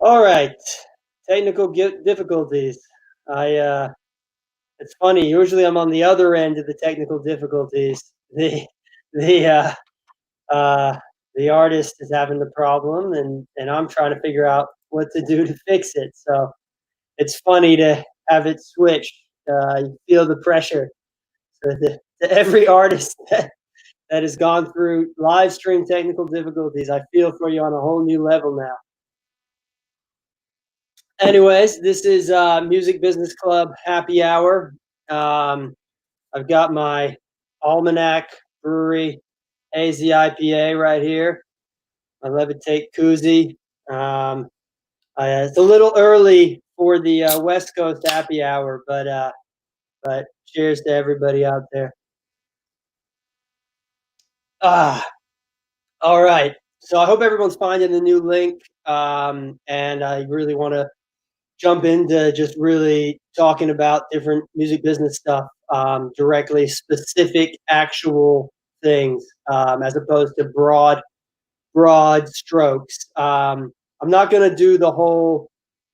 All right, technical difficulties. I It's funny. Usually, I'm on the other end of the technical difficulties. The uh, the artist is having the problem, and I'm trying to figure out what to do to fix it. So it's funny to have it switch. You feel the pressure. So to every artist that has gone through live stream technical difficulties, I feel for you on a whole new level now. Anyways, this is Music Business Club happy hour. Um, I've got my Almanac Brewery hazy IPA right here. My Levitate koozie. Um, it's a little early for the West Coast happy hour, but cheers to everybody out there. Ah, all right. So I hope everyone's finding the new link, and I really want to jump into just really talking about different music business stuff, directly specific actual things, as opposed to broad strokes. I'm not going to do the whole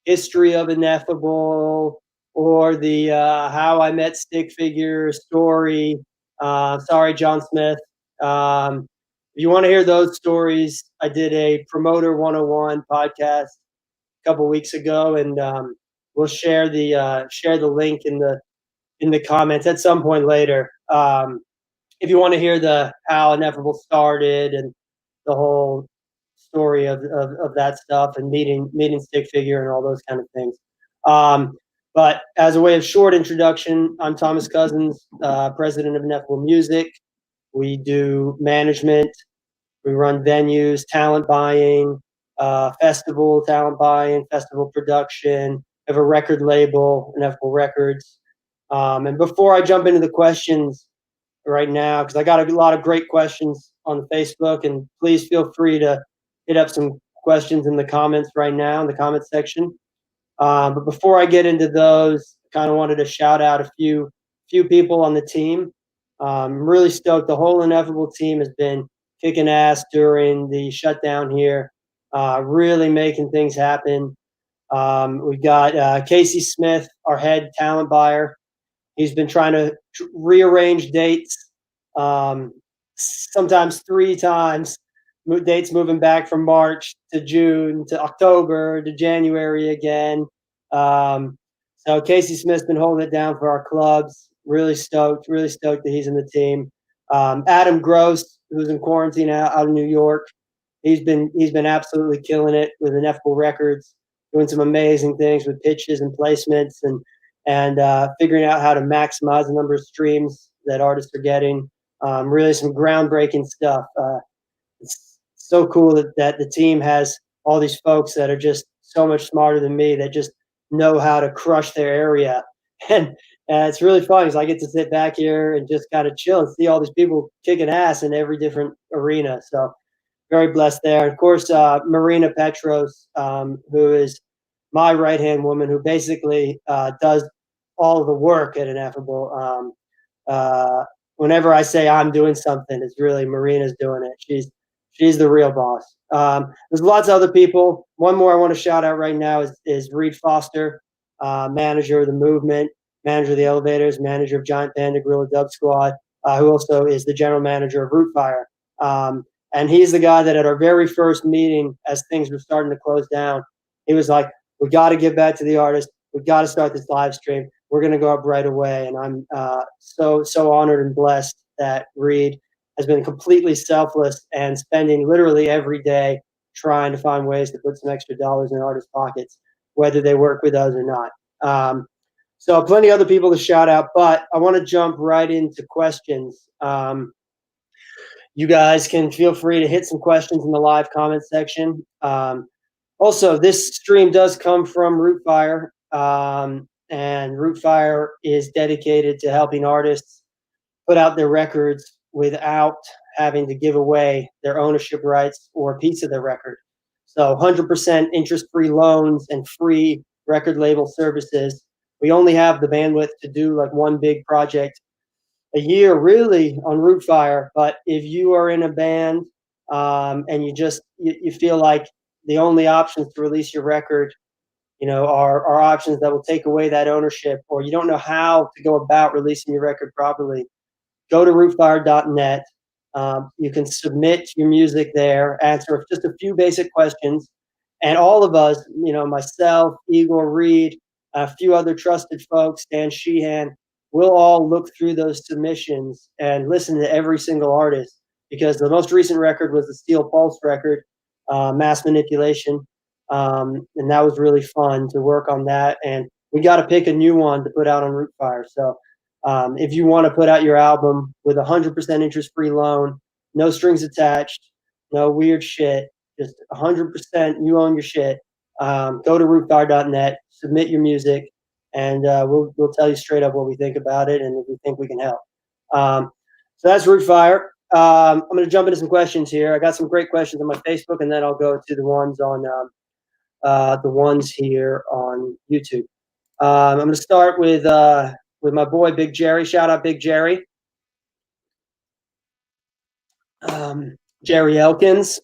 history of Ineffable or the how I met Stick Figure story. Sorry, John Smith. If you want to hear those stories, I did a Promoter 101 podcast couple weeks ago, and we'll share the link in the comments at some point later. If you want to hear the how Ineffable started and the whole story of that stuff and meeting Stick Figure and all those kind of things. But as a way of short introduction, I'm Thomas Cussins, president of Ineffable Music. We do management. We run venues, talent buying, festival talent buying, festival production. We have a record label, Ineffable Records. And before I jump into the questions right now, because I got a lot of great questions on Facebook, and please feel free to hit up some questions in the comments right now in the comments section. But before I get into those, I kind of wanted to shout out a few people on the team. I'm really stoked. The whole Ineffable team has been kicking ass during the shutdown here, really making things happen. We got Casey Smith, our head talent buyer. He's been trying to rearrange dates, sometimes 3 times, dates moving back from March to June to October to January again. So Casey Smith's been holding it down for our clubs. Really stoked that he's in the team. Adam Gross, who's in quarantine out in New York, he's been absolutely killing it with Ineffable Records, doing some amazing things with pitches and placements and figuring out how to maximize the number of streams that artists are getting. Really some groundbreaking stuff. It's so cool that the team has all these folks that are just so much smarter than me that just know how to crush their area. And it's really fun because I get to sit back here and just kind of chill and see all these people kicking ass in every different arena. So very blessed there. And of course, Marina Petros, who is my right-hand woman, who basically does all of the work at Ineffable. Whenever I say I'm doing something, it's really Marina's doing it. She's the real boss. There's lots of other people. One more I want to shout out right now is Reed Foster, manager of the Movement, manager of the Elevators, manager of Giant Panda Gorilla Dub Squad, who also is the general manager of Rootfire. And he's the guy that at our very first meeting, as things were starting to close down, he was like, "We got to give back to the artist. We got to start this live stream. We're going to go up right away." And I'm so honored and blessed that Reed has been completely selfless and spending literally every day trying to find ways to put some extra dollars in artists' pockets, whether they work with us or not. So plenty of other people to shout out, but I want to jump right into questions. You guys can feel free to hit some questions in the live comment section. Also, this stream does come from Rootfire, and Rootfire is dedicated to helping artists put out their records without having to give away their ownership rights or a piece of their record. So 100% interest-free loans and free record label services. We only have the bandwidth to do like one big project a year really on Rootfire. But if you are in a band and you feel like the only options to release your record, are options that will take away that ownership, or you don't know how to go about releasing your record properly, go to rootfire.net. You can submit your music there, answer just a few basic questions, and all of us, myself, Igor Reed, a few other trusted folks, Dan Sheehan, we'll all look through those submissions and listen to every single artist, because the most recent record was the Steel Pulse record, Mass Manipulation, and that was really fun to work on that. And we got to pick a new one to put out on Rootfire. So if you want to put out your album with 100% interest-free loan, no strings attached, no weird shit, just 100% you own your shit, go to rootfire.net, submit your music, and we'll tell you straight up what we think about it and if we think we can help. So that's Rootfire. I'm going to jump into some questions here. I got some great questions on my Facebook, and then I'll go to the ones on here on YouTube. I'm going to start with my boy Big Jerry. Shout out Big Jerry. Jerry Elkins.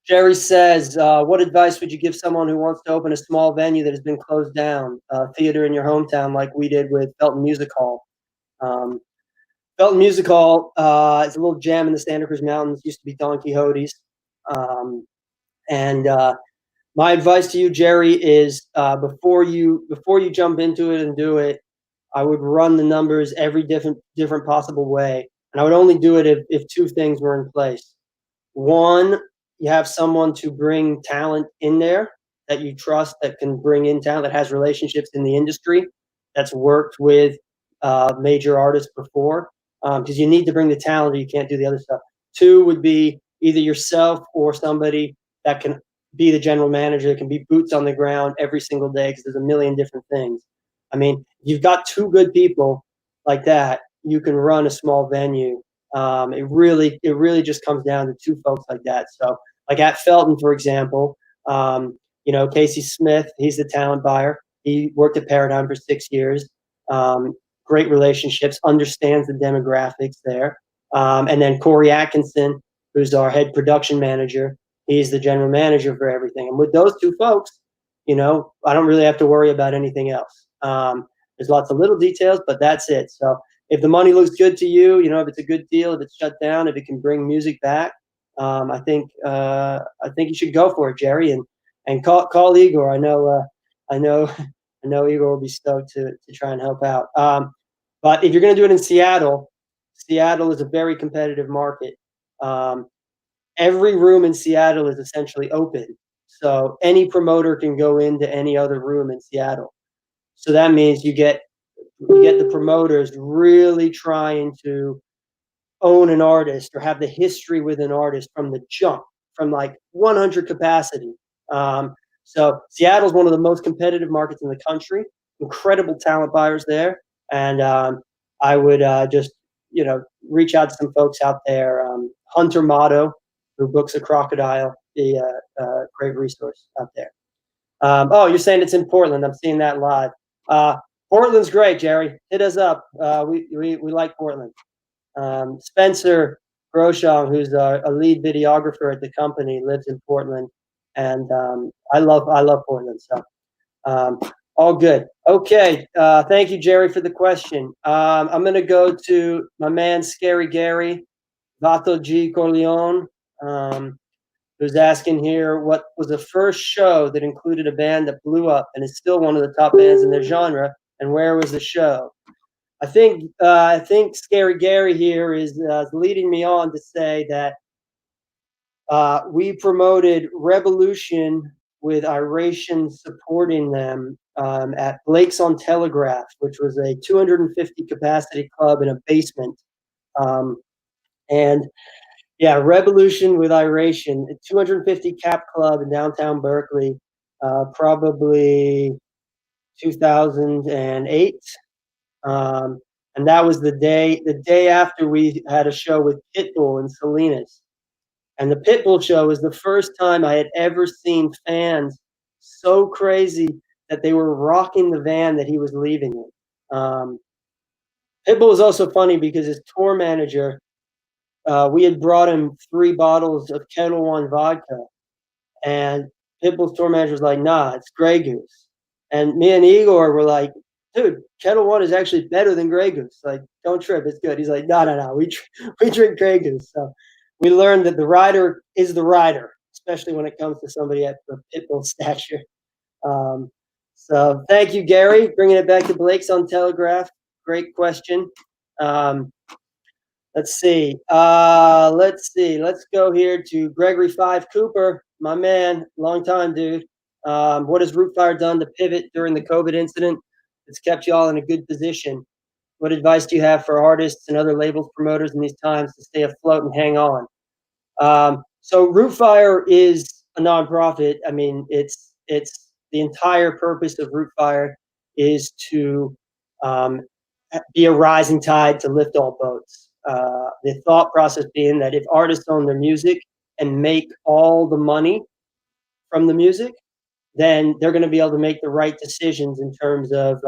Jerry says, what advice would you give someone who wants to open a small venue that has been closed down, theater in your hometown, like we did with Felton Music Hall? Felton Music Hall is a little gem in the Santa Cruz Mountains. Used to be Don Quixote's. My advice to you, Jerry, is before you jump into it and do it, I would run the numbers every different possible way, and I would only do it if two things were in place. One, you have someone to bring talent in there that you trust, that can bring in talent, that has relationships in the industry, that's worked with major artists before, because you need to bring the talent or you can't do the other stuff. Two would be either yourself or somebody that can be the general manager, that can be boots on the ground every single day, because there's a million different things. I mean, you've got two good people like that, you can run a small venue. It really just comes down to two folks like that. So, like at Felton, for example, Casey Smith, he's the talent buyer. He worked at Paradigm for 6 years. Great relationships, understands the demographics there. And then Corey Atkinson, who's our head production manager, he's the general manager for everything. And with those two folks, I don't really have to worry about anything else. There's lots of little details, but that's it. So if the money looks good to you, if it's a good deal, if it's shut down, if it can bring music back, I think you should go for it, Jerry, and call Igor. I know Igor will be stoked to try and help out. But if you're going to do it in Seattle, Seattle is a very competitive market. Every room in Seattle is essentially open, so any promoter can go into any other room in Seattle. So that means you get the promoters really trying to own an artist or have the history with an artist from the jump, from like 100 capacity. So Seattle's one of the most competitive markets in the country. Incredible talent buyers there, and I would just reach out to some folks out there. Hunter Motto, who books a crocodile, be a great resource out there. Oh, you're saying it's in Portland. I'm seeing that live. Portland's great, Jerry. Hit us up. We like Portland. Spencer Groshong, who's a lead videographer at the company, lives in Portland, and I love Portland. So all good. Okay, thank you, Jerry, for the question. I'm gonna go to my man Scary Gary, Vato G Corleone, who's asking here, what was the first show that included a band that blew up and is still one of the top bands in their genre, and where was the show? I think Scary Gary here is leading me on to say that we promoted Revolution with Iration supporting them at Blake's on Telegraph, which was a 250 capacity club in a basement. And yeah, Revolution with Iration, a 250 cap club in downtown Berkeley, probably 2008. And that was the day after we had a show with Pitbull in Salinas. And the Pitbull show was the first time I had ever seen fans so crazy that they were rocking the van that he was leaving in. Pitbull was also funny because his tour manager we had brought him 3 bottles of Kettle One vodka, and Pitbull's tour manager was like, "Nah, it's Grey Goose." And me and Igor were like, "Dude, Kettle One is actually better than Grey Goose. Like, don't trip, it's good." He's like, "No, no, no, we drink Grey Goose." So we learned that the rider is the rider, especially when it comes to somebody at the Pitbull stature. Um, so thank you, Gary, bringing it back to Blake's on Telegraph. Great question. Um, let's see. Let's go here to Gregory Five Cooper, my man, long time dude. What has Rootfire done to pivot during the COVID incident? It's kept you all in a good position. What advice do you have for artists and other labels promoters in these times to stay afloat and hang on? So Rootfire is a nonprofit. I mean, it's the entire purpose of Rootfire is to um, be a rising tide to lift all boats. The thought process being that if artists own their music and make all the money from the music, then they're going to be able to make the right decisions in terms of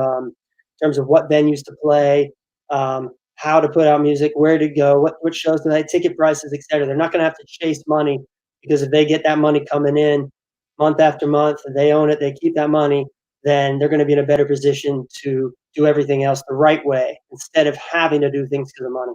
what venues to play, how to put out music, where to go, what shows tonight, ticket prices, etc. They're not going to have to chase money, because if they get that money coming in month after month and they own it, they keep that money, then they're going to be in a better position to do everything else the right way instead of having to do things for the money.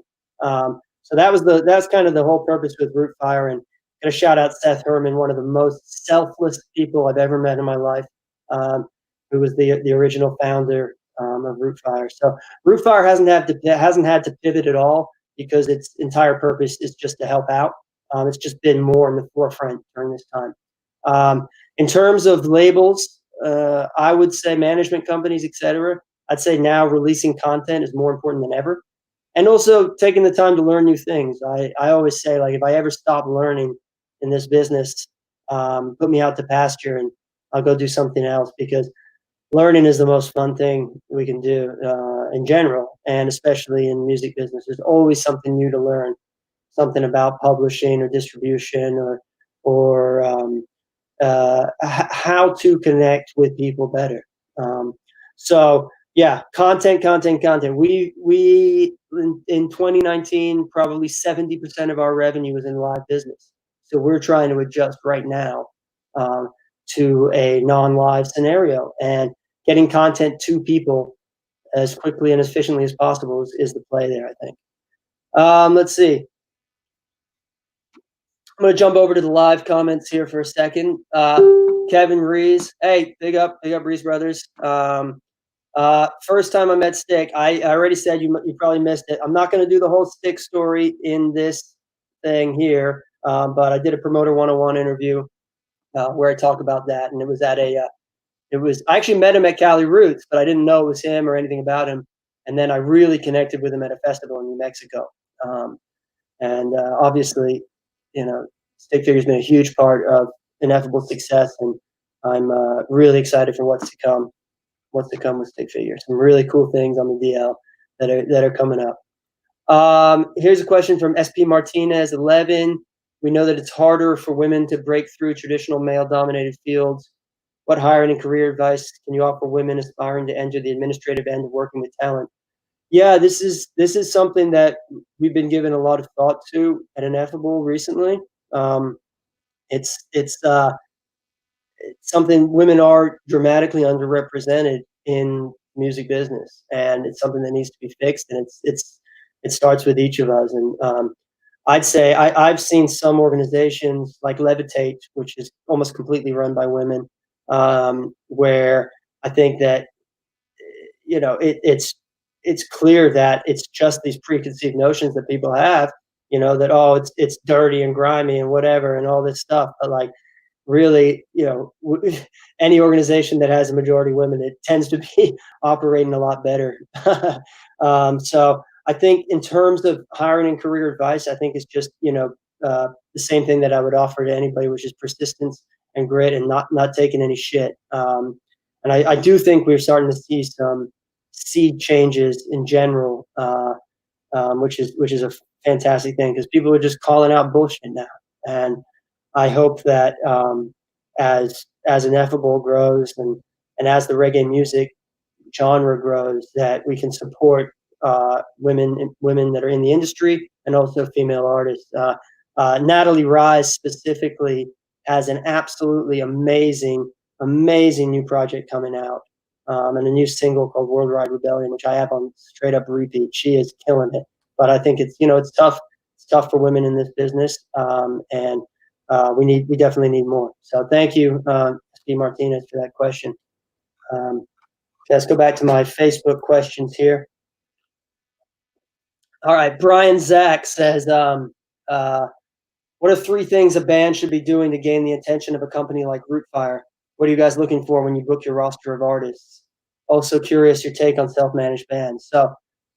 So that's kind of the whole purpose with Rootfire. And got to shout out Seth Herman, one of the most selfless people I've ever met in my life, who was the original founder of Rootfire. So Rootfire hasn't had to pivot at all, because its entire purpose is just to help out. It's just been more in the forefront during this time. In terms of labels, I would say management companies, etc. I'd say now releasing content is more important than ever, and also taking the time to learn new things. I always say, like, if I ever stop learning in this business, put me out to pasture and I'll go do something else, because learning is the most fun thing we can do in general, and especially in music business. There's always something new to learn, something about publishing or distribution, or how to connect with people better. So yeah, content. We in 2019, probably 70% of our revenue was in live business. So we're trying to adjust right now to a non-live scenario, and getting content to people as quickly and as efficiently as possible is the play there, I think. Let's see. I'm going to jump over to the live comments here for a second. Kevin Rees, hey, big up Rees Brothers. First time I met Stick, I already said you probably missed it. I'm not going to do the whole Stick story in this thing here, but I did a Promoter 101 interview where I talk about that, and it was I actually met him at Cali Roots, but I didn't know it was him or anything about him, and then I really connected with him at a festival in New Mexico, and obviously, Stick Figure's been a huge part of Ineffable success, and I'm really excited for what's to come. What's to come with Stick Figure? Some really cool things on the DL that are coming up. Here's a question from SP Martinez 11. We know that it's harder for women to break through traditional male-dominated fields. What hiring and career advice can you offer women aspiring to enter the administrative end of working with talent? Yeah, this is something that we've been giving a lot of thought to at Ineffable recently. It's something women are dramatically underrepresented in music business, and it's something that needs to be fixed. And it starts with each of us. And I'd say I've seen some organizations like Levitate, which is almost completely run by women, where I think that it's clear that it's just these preconceived notions that people have, that it's dirty and grimy and whatever and all this stuff, but like, really, any organization that has a majority women, it tends to be operating a lot better. So I think in terms of hiring and career advice, I think it's just, the same thing that I would offer to anybody, which is persistence and grit and not taking any shit. And I do think we're starting to see some seed changes in general, which is a fantastic thing, because people are just calling out bullshit now. And I hope that as Ineffable grows and as the reggae music genre grows, that we can support women that are in the industry, and also female artists. Natalie Rise specifically has an absolutely amazing, amazing new project coming out, and a new single called Worldwide Rebellion, which I have on straight up repeat. She is killing it. But I think it's, it's tough. It's tough for women in this business, and we definitely need more. So thank you, Steve Martinez, for that question. Let's go back to my Facebook questions here. All right, Brian Zach says, what are 3 things a band should be doing to gain the attention of a company like Rootfire? What are you guys looking for when you book your roster of artists? Also curious your take on self-managed bands. So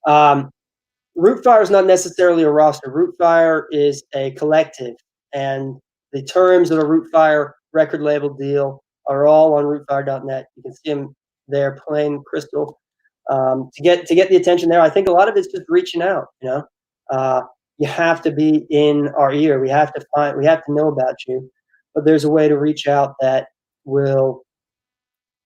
Rootfire is not necessarily a roster. Rootfire is a collective, and the terms of a Rootfire record label deal are all on rootfire.net. You can see them there, plain crystal. To get the attention there, I think a lot of it's just reaching out. You have to be in our ear. We have to know about you, but there's a way to reach out that will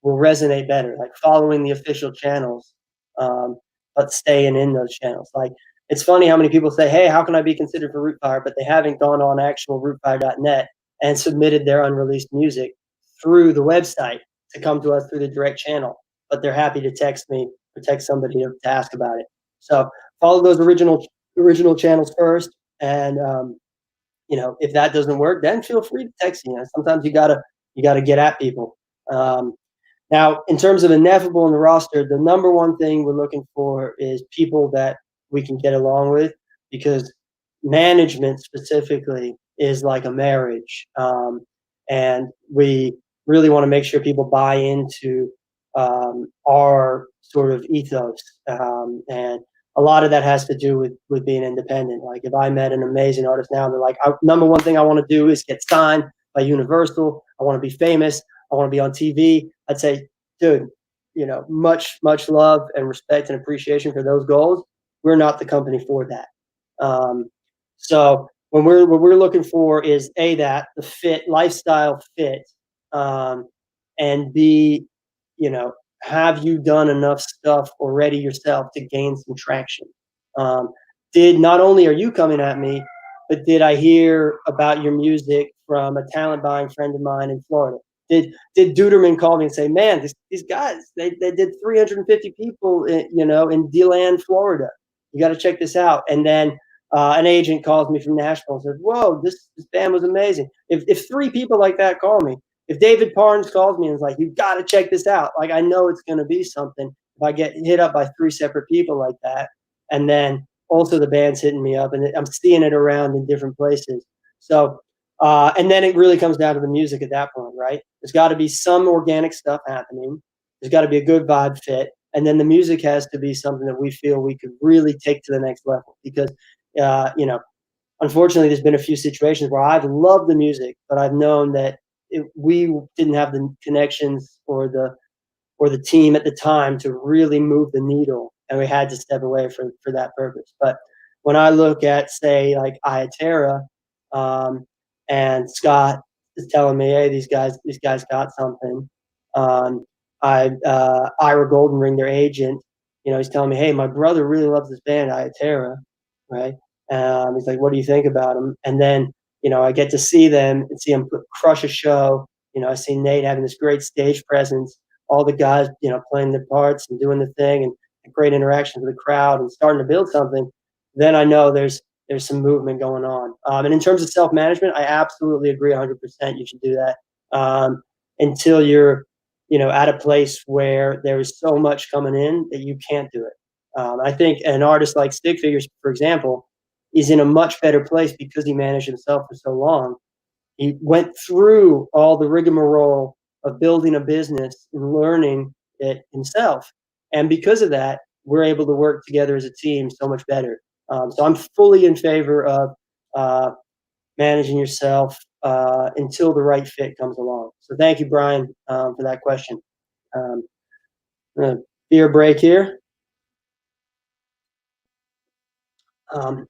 resonate better, like following the official channels, but staying in those channels. Like, it's funny how many people say, hey, how can I be considered for Rootfire? But they haven't gone on actual rootfire.net and submitted their unreleased music through the website to come to us through the direct channel. But they're happy to text me or text somebody to ask about it. So follow those original channels first. And, if that doesn't work, then feel free to text me. Sometimes you gotta get at people. Now, in terms of Ineffable in the roster, the number one thing we're looking for is people that we can get along with, because management specifically is like a marriage. And we really want to make sure people buy into our sort of ethos. And a lot of that has to do with being independent. Like, if I met an amazing artist now and they're like, number one thing I want to do is get signed by Universal. I want to be famous. I want to be on TV. I'd say, dude, much love and respect and appreciation for those goals. We're not the company for that. So what we're looking for is the fit, lifestyle fit, and B, have you done enough stuff already yourself to gain some traction? Not only are you coming at me, but did I hear about your music from a talent buying friend of mine in Florida? Did Duderman call me and say, man, these guys, they did 350 people, in DeLand, Florida. You got to check this out. And then an agent calls me from Nashville and says, whoa, this band was amazing. If 3 people like that call me, if David Parnes calls me and is like, you got to check this out, like, I know it's going to be something. If I get hit up by 3 separate people like that, and then also the band's hitting me up, and I'm seeing it around in different places. So, and then it really comes down to the music at that point, right? There's got to be some organic stuff happening. There's got to be a good vibe fit. And then the music has to be something that we feel we could really take to the next level. Because, unfortunately, there's been a few situations where I've loved the music, but I've known that we didn't have the connections or the team at the time to really move the needle, and we had to step away for that purpose. But when I look at, say, like Iatera, and Scott is telling me, hey, these guys got something. Ira Goldenring, their agent, he's telling me, hey, my brother really loves this band, Iatera, right? He's like, what do you think about them? And then, I get to see them and see them crush a show. I see Nate having this great stage presence, all the guys, playing their parts and doing the thing, and great interactions with the crowd and starting to build something. Then I know there's some movement going on. And in terms of self-management, I absolutely agree 100%. You should do that until you're, at a place where there is so much coming in that you can't do it. I think an artist like Stick Figures, for example, is in a much better place because he managed himself for so long. He went through all the rigmarole of building a business and learning it himself. And because of that, we're able to work together as a team so much better. So I'm fully in favor of managing yourself until the right fit comes along. So thank you, Brian, for that question. Beer break here.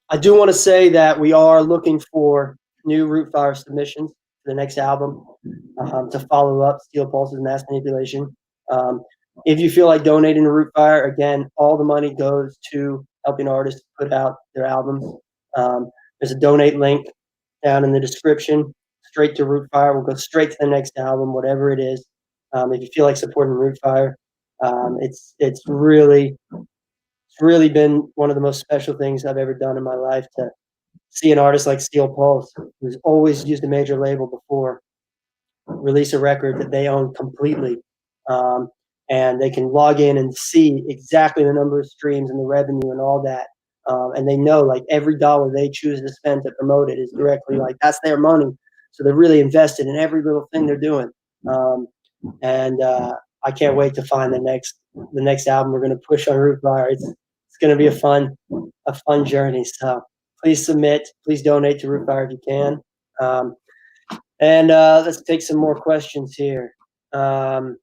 I do want to say that we are looking for new Rootfire submissions for the next album to follow up Steel Pulse's Mass Manipulation. If you feel like donating to Rootfire, again, all the money goes to helping artists put out their albums. There's a donate link down in the description, straight to Rootfire. We'll go straight to the next album, whatever it is. If you feel like supporting Rootfire, it's really been one of the most special things I've ever done in my life to see an artist like Steel Pulse, who's always used a major label before, release a record that they own completely. Um, and they can log in and see exactly the number of streams and the revenue and all that. And they know like every dollar they choose to spend to promote it is directly like that's their money. So they're really invested in every little thing they're doing. And I can't wait to find the next album we're going to push on Rootfire. It's going to be a fun journey. So please submit, please donate to Rootfire if you can. And let's take some more questions here. Let's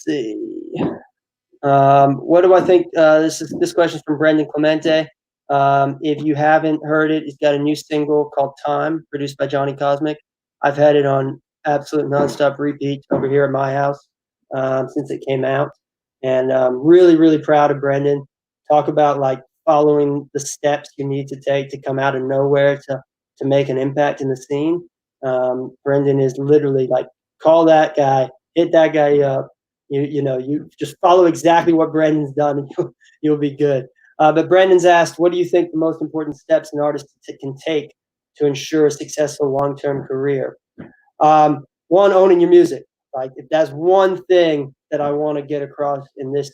see. What do I think? This question is from Brendan Clemente. If you haven't heard it, he's got a new single called Time, produced by Johnny Cosmic. I've had it on absolute nonstop repeat over here at my house since it came out. And really, really proud of Brendan. Talk about like following the steps you need to take to come out of nowhere to make an impact in the scene. Brendan is literally like, call that guy, hit that guy up. You just follow exactly what Brendan's done and you'll be good. But Brendan's asked, what do you think the most important steps an artist can take to ensure a successful long-term career? One, owning your music. Like if that's one thing that I want to get across in this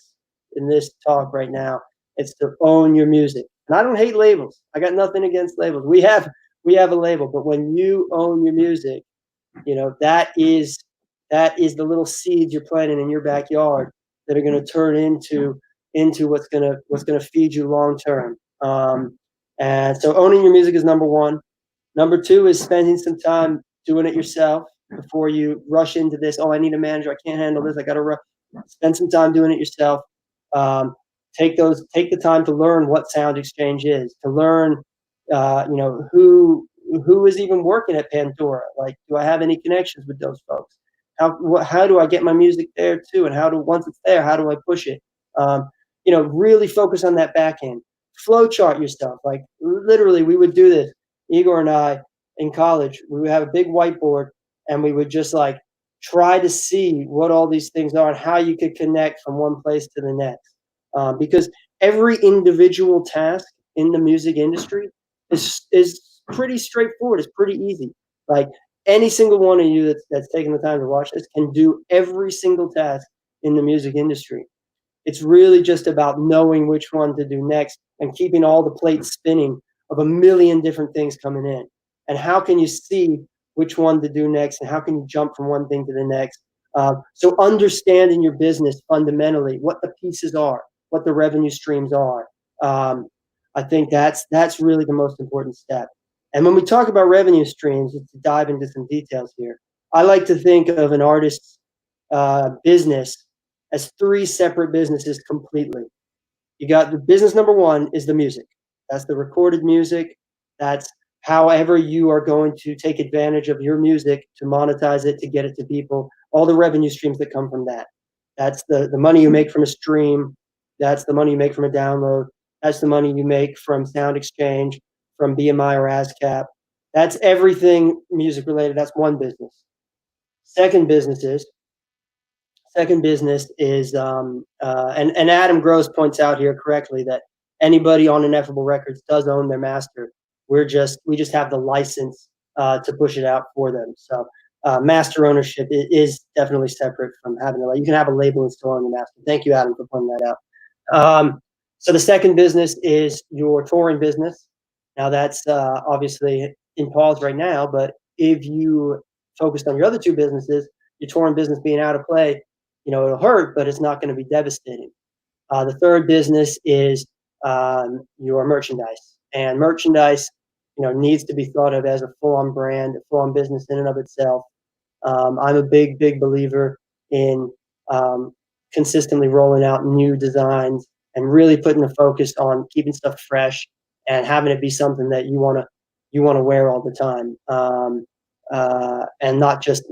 talk right now, it's to own your music. And I don't hate labels. I got nothing against labels. We have a label, but when you own your music, that is the little seeds you're planting in your backyard that are going to turn into what's going to feed you long term. And so owning your music is number one. Number two is spending some time doing it yourself before you rush into this. Oh, I need a manager. I can't handle this. I got to spend some time doing it yourself. Take the time to learn what Sound Exchange is, to learn, who is even working at Pandora. Like, do I have any connections with those folks? How do I get my music there too? And once it's there, how do I push it? Really focus on that back end. Flow chart your stuff. Like literally, we would do this. Igor and I in college, we would have a big whiteboard, and we would just like try to see what all these things are and how you could connect from one place to the next. Because every individual task in the music industry is pretty straightforward. It's pretty easy. Like any single one of you that's taking the time to watch this can do every single task in the music industry. It's really just about knowing which one to do next and keeping all the plates spinning of a million different things coming in. And how can you see which one to do next and how can you jump from one thing to the next? So understanding your business fundamentally, what the pieces are, what the revenue streams are. I think that's really the most important step. And when we talk about revenue streams, to dive into some details here, I like to think of an artist's business as three separate businesses completely. You got the business number one is the music. That's the recorded music. That's however you are going to take advantage of your music to monetize it, to get it to people, all the revenue streams that come from that. That's the money you make from a stream. That's the money you make from a download. That's the money you make from Sound Exchange, from BMI or ASCAP. That's everything music related. That's one business. Second business is, and Adam Gross points out here correctly that anybody on Ineffable Records does own their master. We just have the license to push it out for them. So master ownership is definitely separate from having a. You can have a label and still own the master. Thank you, Adam, for pointing that out. So the second business is your touring business. Now that's obviously in pause right now, but if you focused on your other two businesses, your touring business being out of play, it'll hurt, but it's not going to be devastating. The third business is your merchandise, and merchandise, needs to be thought of as a full-on brand, a full-on business in and of itself. I'm a big believer in consistently rolling out new designs and really putting the focus on keeping stuff fresh and having it be something that you want to wear all the time, and not just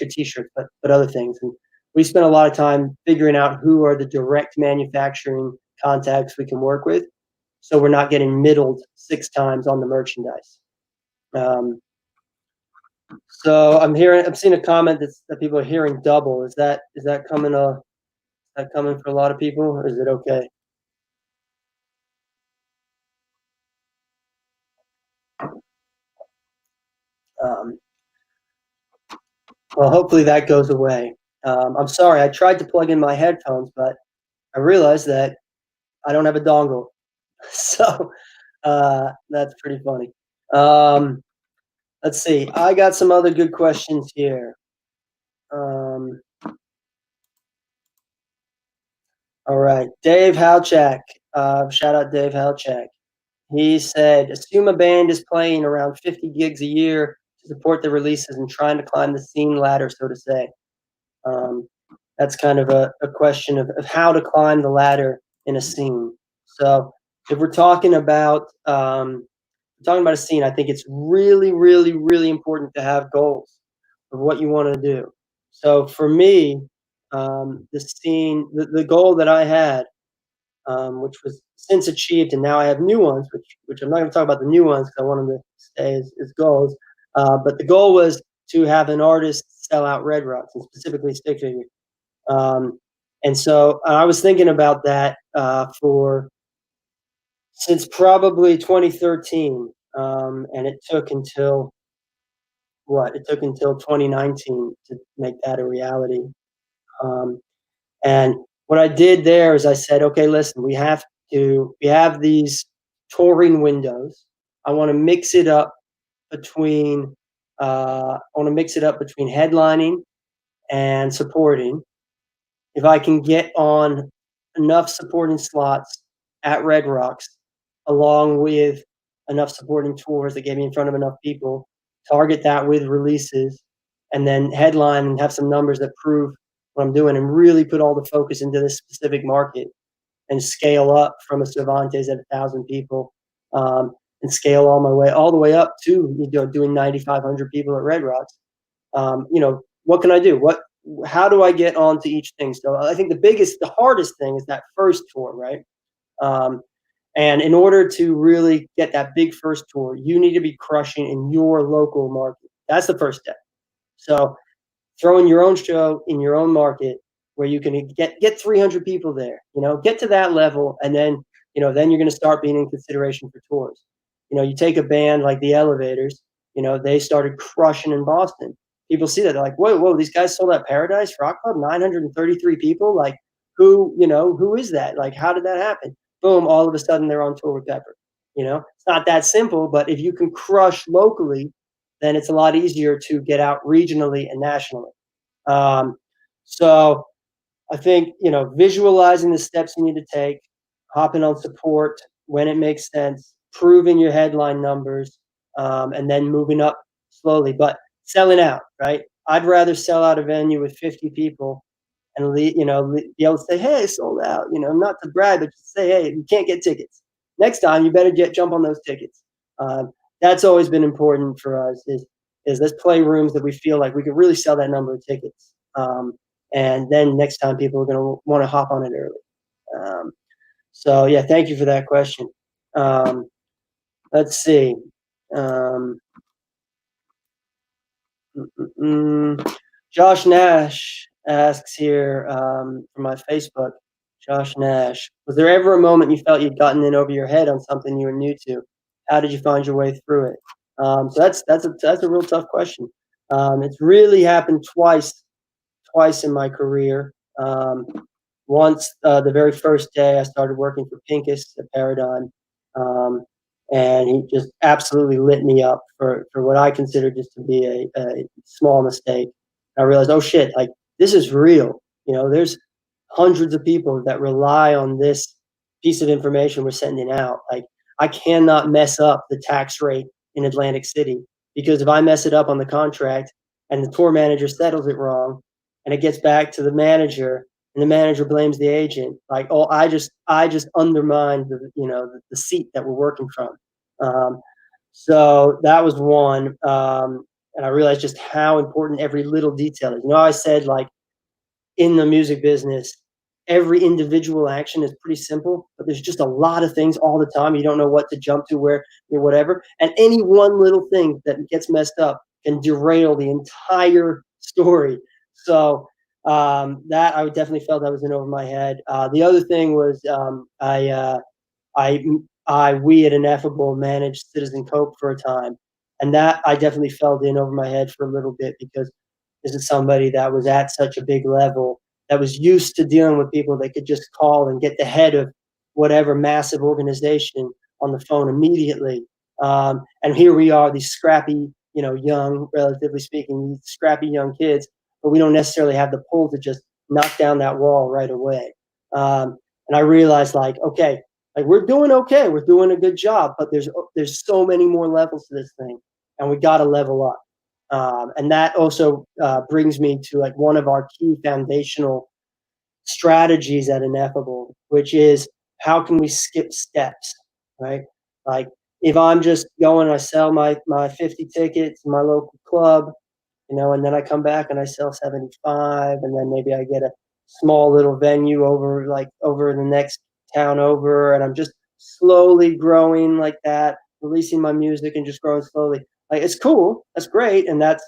your t-shirts, but other things. And we spent a lot of time figuring out who are the direct manufacturing contacts we can work with, so we're not getting middled 6 times on the merchandise. So I'm seeing a comment that people are hearing double. Is that coming for a lot of people, or is it okay? Um, well, hopefully that goes away. I'm sorry, I tried to plug in my headphones, but I realized that I don't have a dongle, so that's pretty funny. Um, let's see. I got some other good questions here. Um, all right, Dave Halchak. Shout out Dave Halchak. He said, assume a band is playing around 50 gigs a year to support the releases and trying to climb the scene ladder, so to say. Um, that's kind of a question of how to climb the ladder in a scene. So if we're talking about a scene, I think it's really, really, really important to have goals of what you want to do. So for me, the goal that I had, which was since achieved, and now I have new ones, which I'm not going to talk about the new ones because I want them to stay as goals. But the goal was to have an artist sell out Red Rocks, and specifically Stick Figure. And so I was thinking about that for since probably 2013, and it took until 2019 to make that a reality. Um, and what I did there is I said, okay, listen, we have these touring windows. I want to mix it up between headlining and supporting. If I can get on enough supporting slots at Red Rocks, along with enough supporting tours that get me in front of enough people, target that with releases, and then headline and have some numbers that prove what I'm doing, and really put all the focus into this specific market and scale up from a Cervantes at 1,000 people, and scale all the way up to doing 9,500 people at Red Rocks. What can I do? How do I get onto each thing? So I think the hardest thing is that first tour, right? And in order to really get that big first tour, you need to be crushing in your local market. That's the first step. So throwing your own show in your own market where you can get 300 people there, get to that level. And then, then you're going to start being in consideration for tours. You take a band like the Elevators, they started crushing in Boston. People see that, they're like, whoa, these guys sold out Paradise Rock Club, 933 people. Like, who is that? Like, how did that happen? Boom, all of a sudden they're on tour with Pepper. It's not that simple, but if you can crush locally, then it's a lot easier to get out regionally and nationally. So I think, visualizing the steps you need to take, hopping on support when it makes sense, proving your headline numbers, and then moving up slowly, but selling out, right? I'd rather sell out a venue with 50 people and be able to say, hey, sold out, not to brag, but just say, hey, you can't get tickets. Next time you better jump on those tickets. That's always been important for us is let's play rooms that we feel like we could really sell that number of tickets. And then next time people are going to want to hop on it early. So yeah, thank you for that question. Let's see. Josh Nash asks here from my Facebook. Josh Nash, was there ever a moment you felt you'd gotten in over your head on something you were new to? How did you find your way through it? So that's a real tough question. It's really happened twice in my career. Once, the very first day I started working for Pincus at Paradigm, and he just absolutely lit me up for what I consider just to be a small mistake. I realized, oh shit, like this is real. There's hundreds of people that rely on this piece of information we're sending out. Like, I cannot mess up the tax rate in Atlantic City, because if I mess it up on the contract and the tour manager settles it wrong and it gets back to the manager and the manager blames the agent, like, oh, I just undermined the seat that we're working from. So that was one. And I realized just how important every little detail is. I said, like, in the music business, every individual action is pretty simple, but there's just a lot of things all the time. You don't know what to jump to, where, or whatever. And any one little thing that gets messed up can derail the entire story. So that I definitely felt that was in over my head. The other thing was I, we at Ineffable managed Citizen Cope for a time, and that I definitely felt in over my head for a little bit, because this is somebody that was at such a big level, that was used to dealing with people that could just call and get the head of whatever massive organization on the phone immediately. And here we are, these scrappy, young, relatively speaking, these scrappy young kids, but we don't necessarily have the pull to just knock down that wall right away. And I realized, like, okay, like we're doing okay, we're doing a good job, but there's so many more levels to this thing, and we got to level up. And that also brings me to like one of our key foundational strategies at Ineffable, which is how can we skip steps, right? Like if I'm just going, I sell my 50 tickets in my local club, and then I come back and I sell 75, and then maybe I get a small little venue over the next town over, and I'm just slowly growing like that, releasing my music and just growing slowly. Like it's cool, that's great, and that's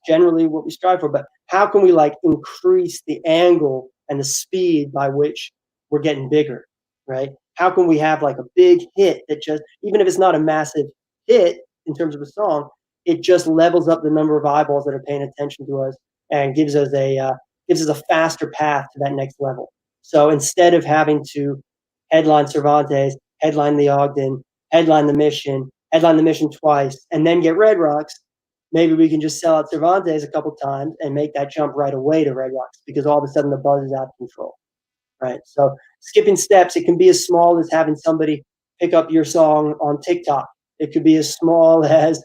generally what we strive for. But how can we like increase the angle and the speed by which we're getting bigger, right? How can we have like a big hit that just, even if it's not a massive hit in terms of a song, it just levels up the number of eyeballs that are paying attention to us and gives us a faster path to that next level. So instead of having to headline Cervantes, headline the Ogden, headline the Mission twice, and then get Red Rocks, maybe we can just sell out Cervantes a couple times and make that jump right away to Red Rocks, because all of a sudden the buzz is out of control, right? So skipping steps, it can be as small as having somebody pick up your song on TikTok. It could be as small as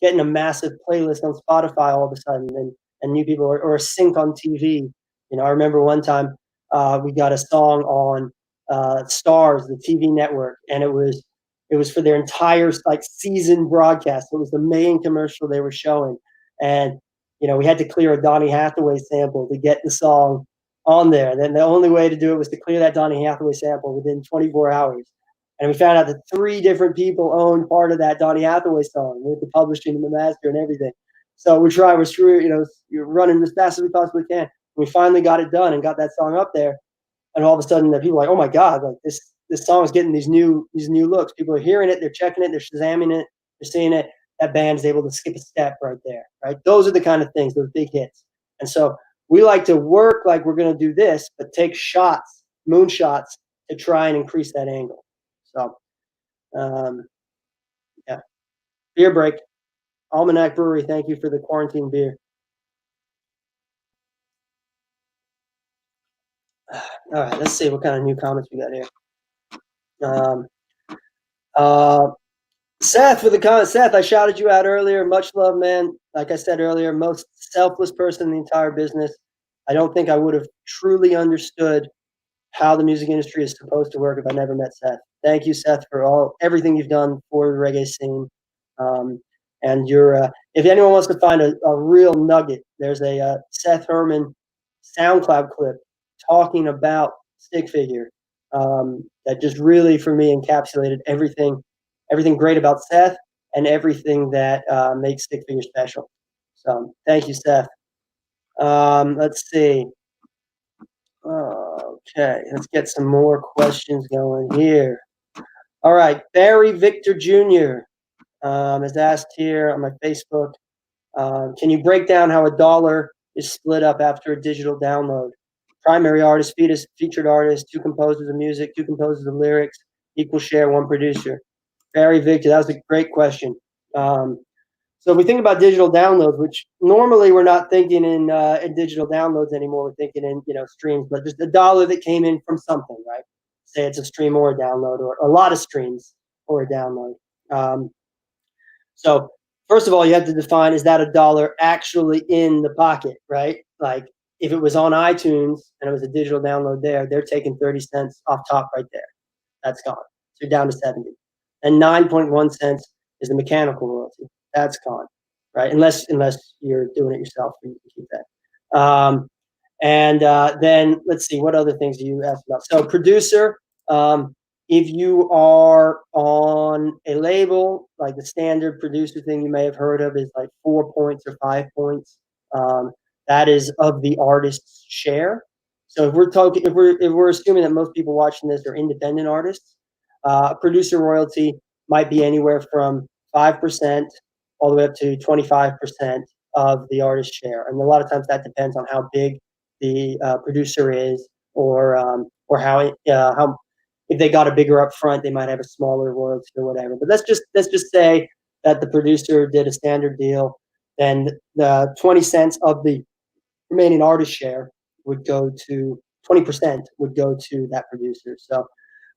getting a massive playlist on Spotify all of a sudden, and new people, or a sync on TV. I remember one time we got a song on Stars, the TV network, and it was for their entire like season broadcast. It was the main commercial they were showing, and we had to clear a Donny Hathaway sample to get the song on there. And then the only way to do it was to clear that Donny Hathaway sample within 24 hours. And we found out that 3 different people owned part of that Donny Hathaway song, with the publishing and the master and everything. So you're running as fast as we possibly can. We finally got it done and got that song up there. And all of a sudden, the people are like, oh my God, like this song is getting these new looks. People are hearing it, they're checking it, they're Shazamming it, they're seeing it. That band's able to skip a step right there, right? Those are the kind of things, those big hits. And so we like to work like we're going to do this, but take shots, moonshots, to try and increase that angle. So, yeah. Beer break. Almanac Brewery, thank you for the quarantine beer. All right, let's see what kind of new comments we got here. Seth for the comment. Seth, I shouted you out earlier. Much love, man. Like I said earlier, most selfless person in the entire business. I don't think I would have truly understood how the music industry is supposed to work if I never met Seth. Thank you, Seth, for everything you've done for the reggae scene. And if anyone wants to find a real nugget, there's a Seth Herman SoundCloud clip talking about Stick Figure that just really, for me, encapsulated everything great about Seth and everything that makes Stick Figure special. So thank you, Seth. Let's see. Okay, let's get some more questions going here. All right, Barry Victor Jr. Has asked here on my Facebook, can you break down how $1 is split up after a digital download? Primary artist, featured artist, 2 composers of music, 2 composers of lyrics, equal share, 1 producer. Barry Victor, that was a great question. So if we think about digital downloads, which normally we're not thinking in digital downloads anymore, we're thinking in streams, but just $1 that came in from something, right? Say it's a stream or a download, or a lot of streams or a download. So first of all, you have to define, is that $1 actually in the pocket, right? Like if it was on iTunes and it was a digital download there, they're taking 30 cents off top right there. That's gone. So you're down to 70. And 9.1 cents is the mechanical royalty. That's gone, right? Unless you're doing it yourself, you can keep that. And then let's see, what other things you asked about? So producer, if you are on a label, like the standard producer thing you may have heard of is like 4 points or 5 points. Um, that is of the artist's share. So if we're talking, if we're assuming that most people watching this are independent artists, producer royalty might be anywhere from 5% all the way up to 25% of the artist's share. And a lot of times that depends on how big the producer is, or how if they got a bigger upfront, they might have a smaller royalty or whatever. But let's just say that the producer did a standard deal, then the 20 cents of the remaining artist share would go to 20% would go to that producer. So,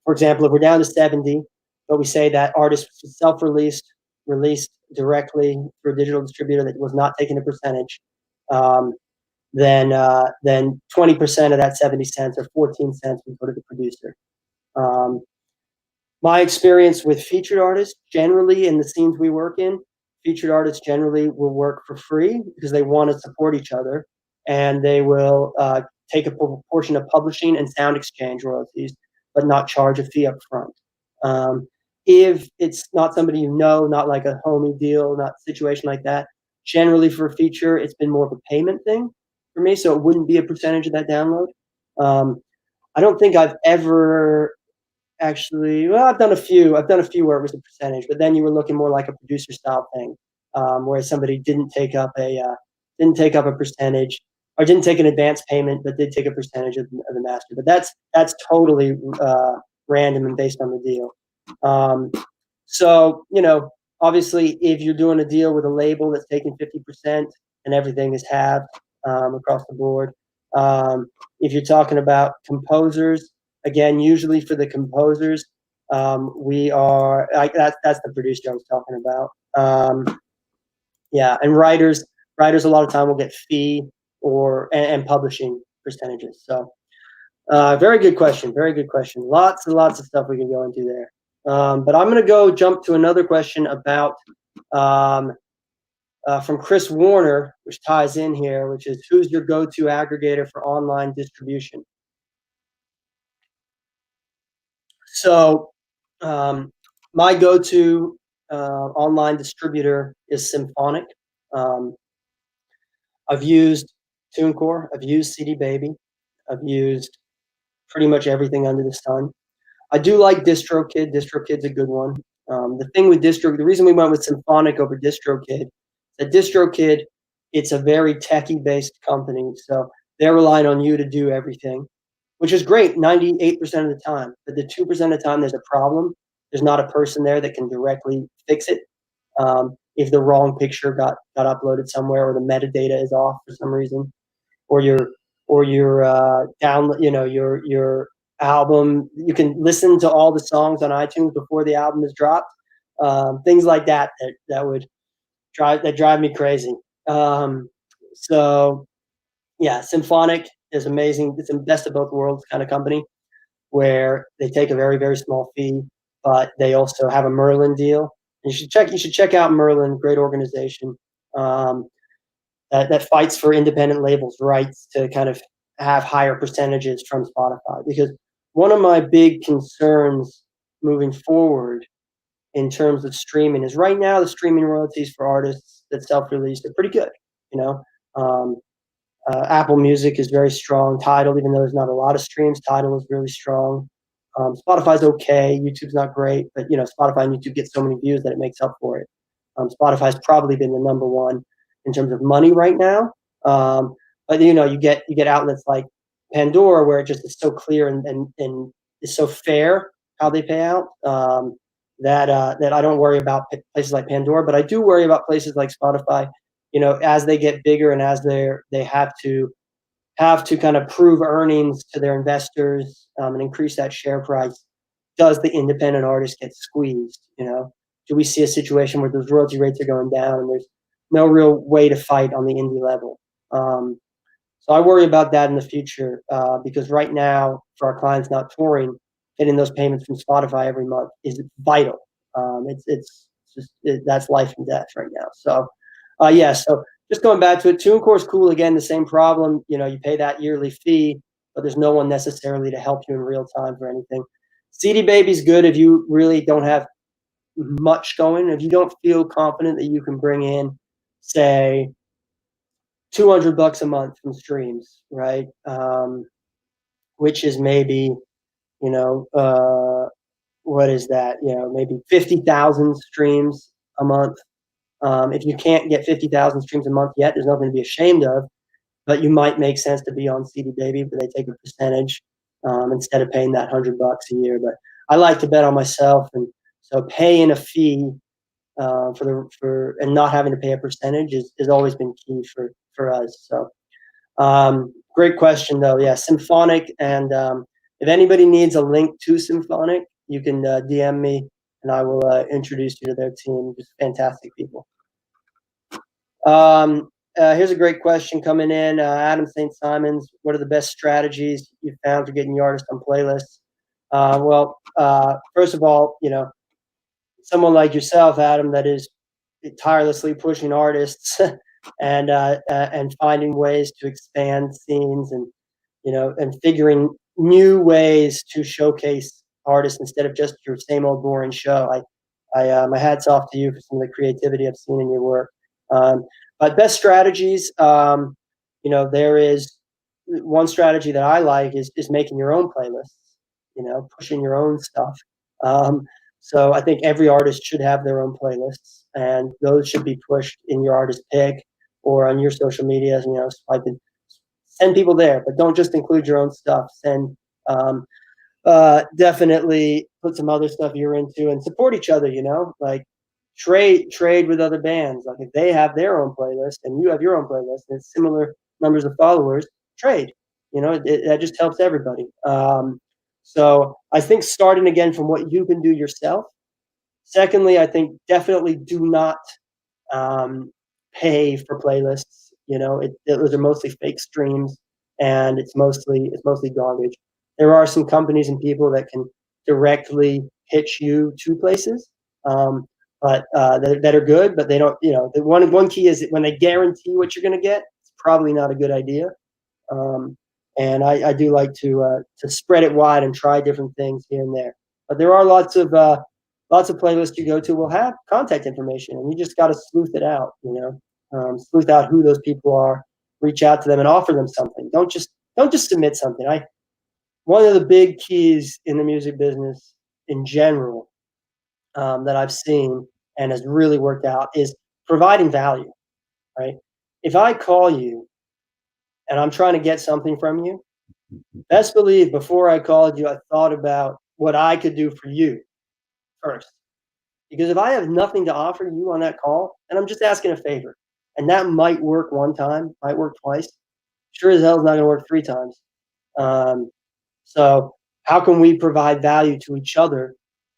for example, if we're down to 70, but we say that artist was released directly through a digital distributor that was not taking a percentage, um, then 20% of that 70 cents or 14 cents would go to the producer. Um, my experience with featured artists, generally in the scenes we work in, featured artists generally will work for free because they want to support each other, and they will take a portion of publishing and sound exchange royalties, but not charge a fee up front. Um, if it's not somebody you know, not like a homie deal, not a situation like that, generally for a feature, it's been more of a payment thing for me, so it wouldn't be a percentage of that download. Um, I don't think I've ever actually, well, I've done a few where it was a percentage, but then you were looking more like a producer style thing, where somebody didn't take up a percentage, or didn't take an advance payment, but did take a percentage of the master. But that's totally random and based on the deal. Um, so obviously, if you're doing a deal with a label that's taking 50% and everything is halved across the board. If you're talking about composers, again, usually for the composers, we are that's the producer I was talking about. Yeah, and writers a lot of time will get fee and publishing percentages. So very good question. Very good question. Lots and lots of stuff we can go into there. But I'm going to go jump to another question about from Chris Warner, which ties in here, which is, who's your go-to aggregator for online distribution? So my go-to online distributor is Symphonic. I've used TuneCore. I've used CD Baby. I've used pretty much everything under the sun. I do like DistroKid. DistroKid's a good one. The thing with the reason we went with Symphonic over DistroKid, that DistroKid, it's a very techie-based company, so they're relying on you to do everything, which is great 98% of the time. But the 2% of the time there's a problem, there's not a person there that can directly fix it. If the wrong picture got uploaded somewhere, or the metadata is off for some reason, or your your album, you can listen to all the songs on iTunes before the album is dropped. Things like that would drive me crazy. So yeah, Symphonic is amazing. It's a best of both worlds kind of company, where they take a very, very small fee, but they also have a Merlin deal. And you should check out Merlin, great organization that fights for independent labels' rights to kind of have higher percentages from Spotify. Because one of my big concerns moving forward in terms of streaming is, right now the streaming royalties for artists that self-release are pretty good. You know, um, Apple Music is very strong. Tidal, even though there's not a lot of streams, Tidal is really strong. Spotify's okay. YouTube's not great, but Spotify and YouTube get so many views that it makes up for it. Spotify's probably been the number one in terms of money right now. But you get outlets like Pandora, where it just is so clear and is so fair how they pay out, that I don't worry about places like Pandora, but I do worry about places like Spotify. As they get bigger and as they have to kind of prove earnings to their investors, and increase that share price. Does the independent artist get squeezed? Do we see a situation where those royalty rates are going down and there's no real way to fight on the indie level? So I worry about that in the future, because right now, for our clients not touring, getting those payments from Spotify every month is vital. It's just that's life and death right now. So yeah, so just going back to it, TuneCore's cool. Again, the same problem. You pay that yearly fee, but there's no one necessarily to help you in real time for anything. CD Baby's good if you really don't have much going. If you don't feel confident that you can bring in, say, $200 a month from streams, right? Which is maybe, you know, what is that? Maybe 50,000 streams a month. If you can't get 50,000 streams a month yet, there's nothing to be ashamed of, but you might make sense to be on CD Baby, but they take a percentage instead of paying that $100 a year. But I like to bet on myself, and so paying a fee and not having to pay a percentage has always been key for us. So great question though. Yeah, Symphonic, and if anybody needs a link to Symphonic, you can DM me and I will introduce you to their team. Just fantastic people. Here's a great question coming in. Adam St. Simons, what are the best strategies you found for getting your artists on playlists? Well, first of all, someone like yourself, Adam, that is tirelessly pushing artists and finding ways to expand scenes, and figuring new ways to showcase artists instead of just your same old boring show. My hat's off to you for some of the creativity I've seen in your work. But best strategies, there is one strategy that I like is making your own playlists, pushing your own stuff. So I think every artist should have their own playlists, and those should be pushed in your artist pick or on your social media. Send people there, but don't just include your own stuff. Send definitely put some other stuff you're into and support each other. Like trade with other bands. Like if they have their own playlist and you have your own playlist and it's similar numbers of followers, trade. That just helps everybody. So I think starting again from what you can do yourself. Secondly, I think definitely do not pay for playlists. Those are mostly fake streams, and it's mostly garbage. There are some companies and people that can directly pitch you to places, but that are good, but they don't. The one key is that when they guarantee what you're going to get, it's probably not a good idea. And I do like to spread it wide and try different things here and there. But there are lots of playlists you go to will have contact information, and you just got to sleuth it out. Sleuth out who those people are, reach out to them, and offer them something. Don't just submit something. One of the big keys in the music business in general that I've seen and has really worked out is providing value. Right? If I call you and I'm trying to get something from you, best believe before I called you, I thought about what I could do for you first. Because if I have nothing to offer you on that call, and I'm just asking a favor, and that might work one time, might work twice, sure as hell is not going to work 3 times. So how can we provide value to each other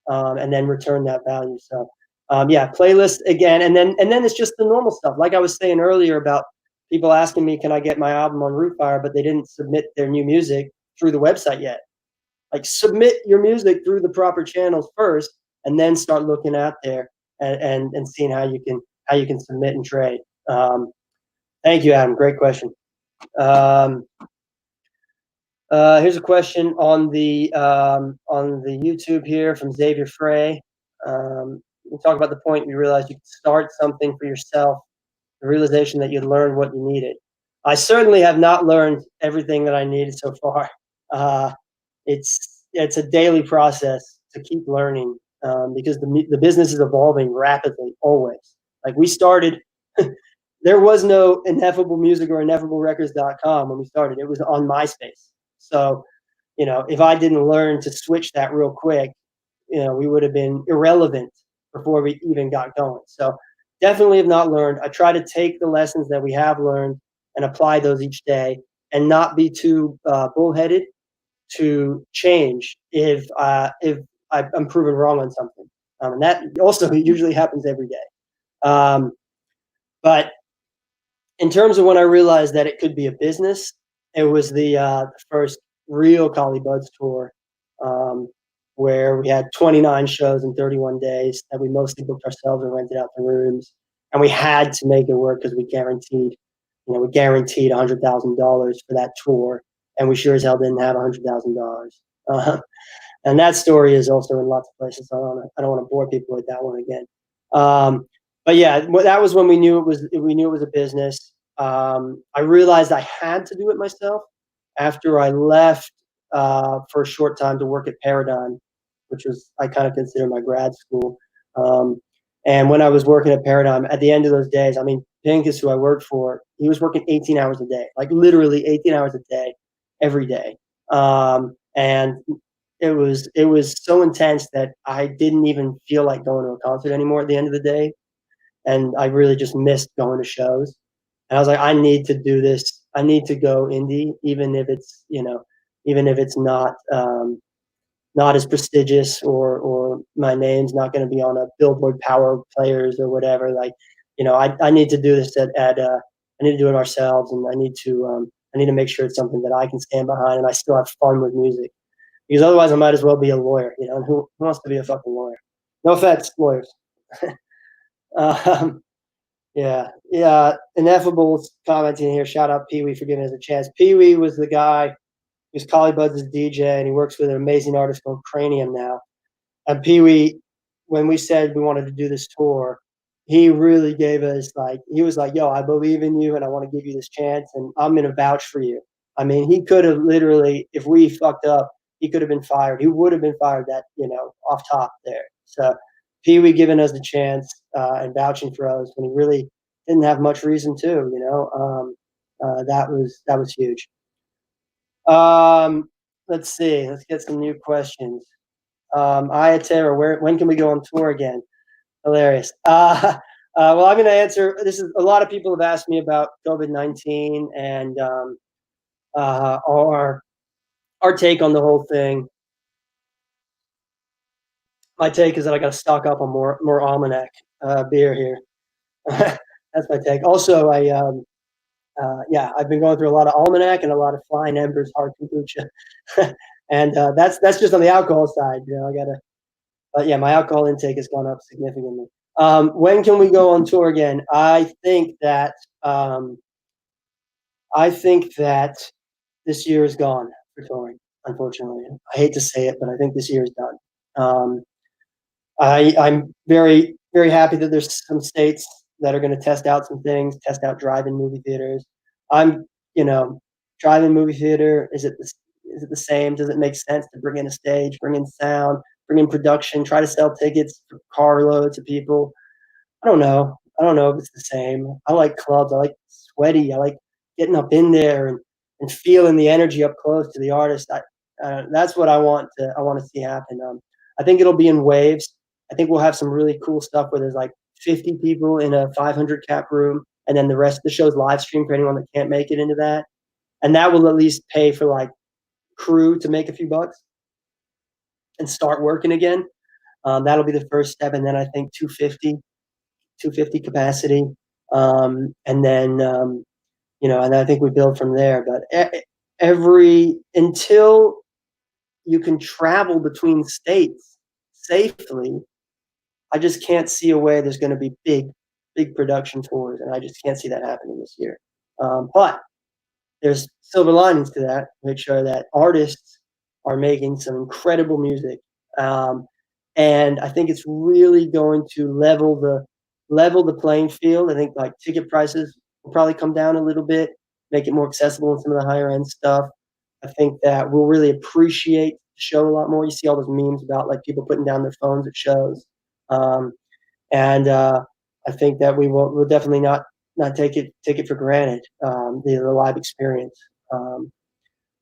and then return that value? So playlist again, and then it's just the normal stuff. Like I was saying earlier about people asking me, can I get my album on Rootfire, but they didn't submit their new music through the website yet. Like submit your music through the proper channels first, and then start looking out there and seeing how you can submit and trade. Thank you, Adam. Great question. Here's a question on the YouTube here from Xavier Frey. We talk about the point you realized you could start something for yourself, the realization that you'd learned what you needed. I certainly have not learned everything that I needed so far. It's a daily process to keep learning because the business is evolving rapidly always. Like we started, there was no Ineffable Music or InneffableRecords.com when we started. It was on MySpace. So, if I didn't learn to switch that real quick, we would have been irrelevant before we even got going. So definitely have not learned. I try to take the lessons that we have learned and apply those each day and not be too bullheaded to change if I'm proven wrong on something. And that also usually happens every day. But in terms of when I realized that it could be a business, it was the first real Collie Buds tour, where we had 29 shows in 31 days that we mostly booked ourselves and rented out the rooms. and we had to make it work because we guaranteed $100,000 for that tour, and we sure as hell didn't have $100,000. And that story is also in lots of places. So I don't want to bore people with that one again. But yeah, that was when we knew it was a business. I realized I had to do it myself after I left for a short time to work at Paradigm, which was I kind of consider my grad school. And when I was working at Paradigm, at the end of those days, I mean, Pincus, who I worked for, he was working 18 hours a day, like literally 18 hours a day, every day. And it was so intense that I didn't even feel like going to a concert anymore at the end of the day, and I really just missed going to shows. And I was like, I need to do this. I need to go indie, even if it's even if it's not as prestigious, or my name's not going to be on a Billboard Power Players or whatever. Like, I need to do this I need to do it ourselves, and I need to make sure it's something that I can stand behind, and I still have fun with music. Because otherwise, I might as well be a lawyer. And who wants to be a fucking lawyer? No offense, lawyers. um, yeah, yeah. Ineffable's commenting here. Shout out Pee Wee for giving us a chance. Pee Wee was the guy who's Collie Budd's DJ, and he works with an amazing artist called Cranium now. And Pee Wee, when we said we wanted to do this tour, he really gave us he was like, "Yo, I believe in you, and I want to give you this chance, and I'm gonna vouch for you." I mean, he could have literally, if we fucked up, he could have been fired. He would have been fired off top there. So Pee Wee giving us the chance and vouching for us when he really didn't have much reason to. That was huge. Let's see. Let's get some new questions. Ayatera, when can we go on tour again? Hilarious. Well, I'm going to answer. This is a lot of people have asked me about COVID-19 and our take on the whole thing. My take is that I got to stock up on more Almanac beer here. That's my take. Also, I've been going through a lot of Almanac and a lot of Flying Embers hard kombucha, and that's just on the alcohol side. But yeah, my alcohol intake has gone up significantly. When can we go on tour again? I think that this year is gone for touring. Unfortunately, I hate to say it, but I think this year is done. I'm very, very happy that there's some states that are going to test out some things, test out drive-in movie theaters. Drive-in movie theater, is it the same? Does it make sense to bring in a stage, bring in sound, bring in production, try to sell tickets for carloads of people? I don't know. I don't know if it's the same. I like clubs. I like sweaty. I like getting up in there and feeling the energy up close to the artist. That's what I want to see happen. I think it'll be in waves. I think we'll have some really cool stuff where there's like 50 people in a 500 cap room, and then the rest of the show's live stream for anyone that can't make it into that. And that will at least pay for like crew to make a few bucks and start working again. That'll be the first step. And then I think 250 capacity. And then, and I think we build from there. But until you can travel between states safely, I just can't see a way there's going to be big production tours, and I just can't see that happening this year. But there's silver linings to that, which are that artists are making some incredible music, and I think it's really going to level the playing field. I think like ticket prices will probably come down a little bit, make it more accessible in some of the higher end stuff. I think that we'll really appreciate the show a lot more. You see all those memes about like people putting down their phones at shows. And I think that we'll definitely not take it for granted, the live experience.